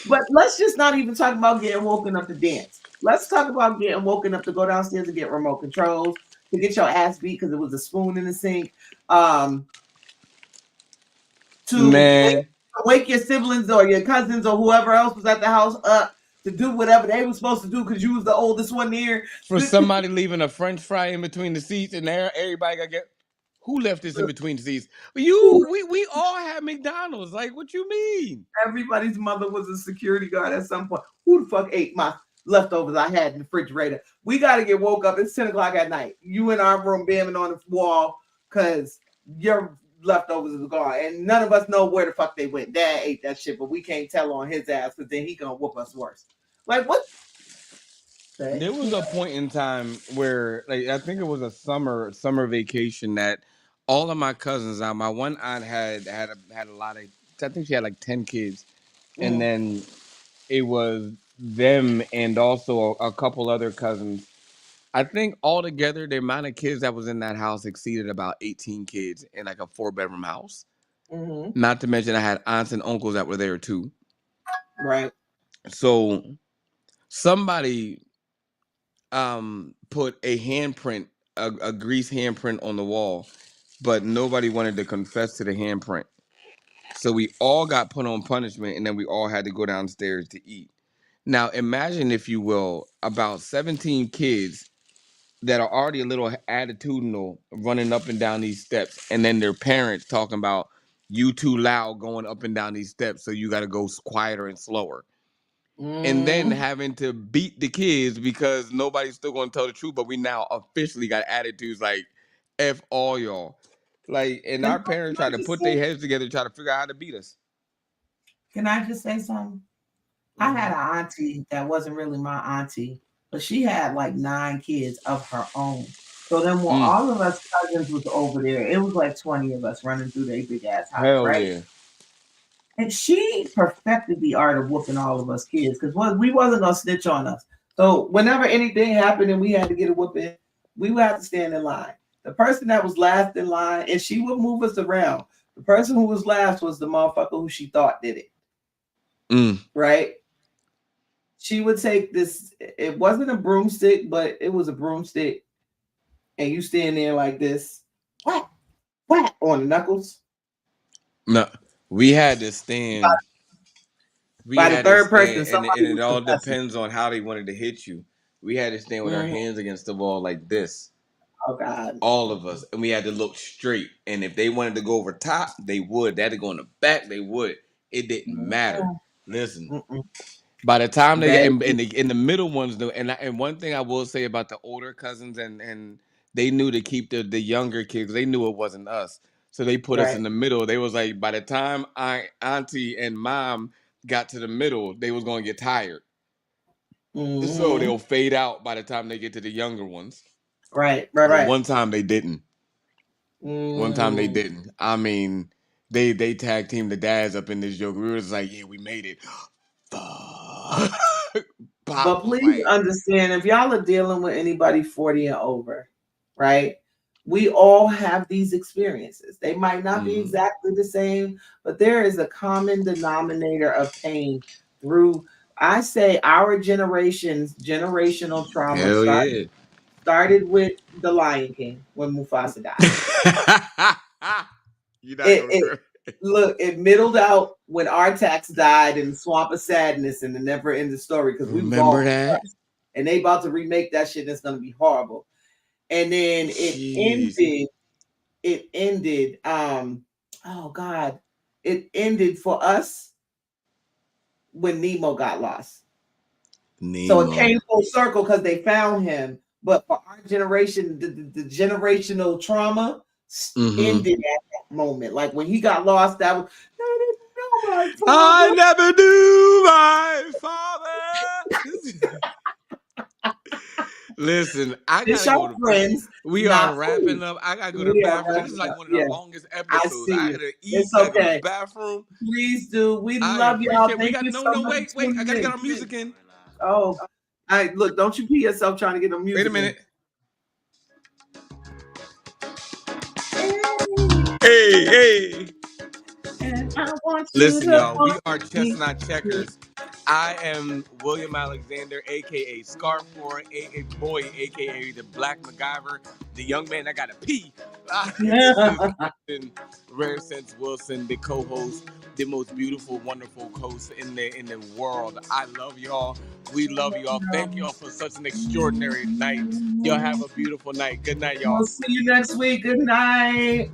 But let's just not even talk about getting woken up to dance. Let's talk about getting woken up to go downstairs and get remote controls, to get your ass beat because it was a spoon in the sink. To wake your siblings or your cousins or whoever else was at the house up to do whatever they were supposed to do because you was the oldest one there. For somebody leaving a French fry in between the seats, and there everybody got to get. Who left this in between the seats? We all had McDonald's. Like, what you mean? Everybody's mother was a security guard at some point. Who the fuck ate my leftovers I had in the refrigerator? We got to get woke up. It's 10 o'clock at night. You in our room bamming on the wall because your leftovers is gone. And none of us know where the fuck they went. Dad ate that shit, but we can't tell on his ass because then he gonna whoop us worse. Like, what? There was a point in time where, like, I think it was a summer vacation that all of my cousins, my one aunt had a lot of, I think she had like 10 kids, and then it was them and also a couple other cousins. I think altogether the amount of kids that was in that house exceeded about 18 kids in like a 4-bedroom house. Not to mention I had aunts and uncles that were there too. Right. So somebody put a handprint, a grease handprint on the wall, but nobody wanted to confess to the handprint. So we all got put on punishment, and then we all had to go downstairs to eat. Now imagine, if you will, about 17 kids that are already a little attitudinal running up and down these steps, and then their parents talking about you too loud going up and down these steps, so you got to go quieter and slower. And then Mm, having to beat the kids because nobody's still going to tell the truth, but we now officially got attitudes like F all y'all. Like, and can our I, parents can try I to just put their say? heads together to try to figure out how to beat us. Can I just say something? I had Mhm. an auntie that wasn't really my auntie, but she had like 9 kids of her own. So then when Mm, all of us cousins was over there, it was like 20 of us running through their big ass house, hell right? yeah. And she perfected the art of whooping all of us kids because we wasn't gonna snitch on us. So whenever anything happened and we had to get a whooping, we would have to stand in line. The person that was last in line, and she would move us around. The person who was last was the motherfucker who she thought did it, Mm. right? She would take this, it wasn't a broomstick, but it was a broomstick, and you stand there like this, whack, whack on the knuckles. No, we had to stand. We By the had to third person, stand, and somebody it was all confessing. depends on how they wanted to hit you. We had to stand with our Mhm. hands against the wall like this, Oh God. all of us, and we had to look straight. And if they wanted to go over top, they would. They had to go in the back, they would. It didn't matter. Mm-mm, Listen, mm-mm. by the time they get That in the middle ones though, and one thing I will say about the older cousins, and they knew to keep the younger kids. They knew it wasn't us, so they put us right. in the middle. They was like, by the time auntie and mom got to the middle, they was gonna get tired, so Hmm. they'll fade out by the time they get to the younger ones. Right, right, But right. one time they didn't. One time they Mm. didn't. I mean, they tag teamed the dads up in this joke. We were just like, yeah, we made it. Fuck. But Pop was please like, understand, if y'all are dealing with anybody 40 and over, right? We all have these experiences. They might not be mhm. exactly the same, but there is a common denominator of pain through, I say, our generation's generational trauma Hell yeah. started with The Lion King when Mufasa died. You're not It, gonna it go. look, it middled out when Artax died in Swamp of Sadness and the never ending story because we was Remember all that? depressed. And they about to remake that shit. That's gonna be horrible. And then Jeez. it ended, oh God, it ended for us when Nemo got lost. So it Nemo. came full circle because they found him. But for our generation, the generational trauma Mm-hmm. ended at that moment. Like when he got lost, that was, I didn't know my I father. never knew my father. Listen, I It's gotta your go to bed. friends, We are not wrapping food. up. I gotta go to the We are bathroom. This is wrapping like up. one of the Yeah, longest I episodes. see I you. gotta eat. It's Gotta go to the okay. bathroom. Please do. We I love y'all. appreciate. We Thank got you no, so no. much Wait, for wait. I tuning gotta get in. our music in. Oh, I look. Don't you pee yourself trying to get no Wait a music in. minute. Hey, Hey, hey. and I want you Listen, to y'all, we want are me. Chestnut Checkers. I am William Alexander, aka Scarfor, a boy, aka the Black MacGyver, the young man that gotta pee. This is Captain Rare Sense Wilson, the co-host, the most beautiful, wonderful host in the world. I love y'all. We love y'all. Thank y'all for such an extraordinary night. Y'all have a beautiful night. Good night, We'll y'all. see you next week. Good night.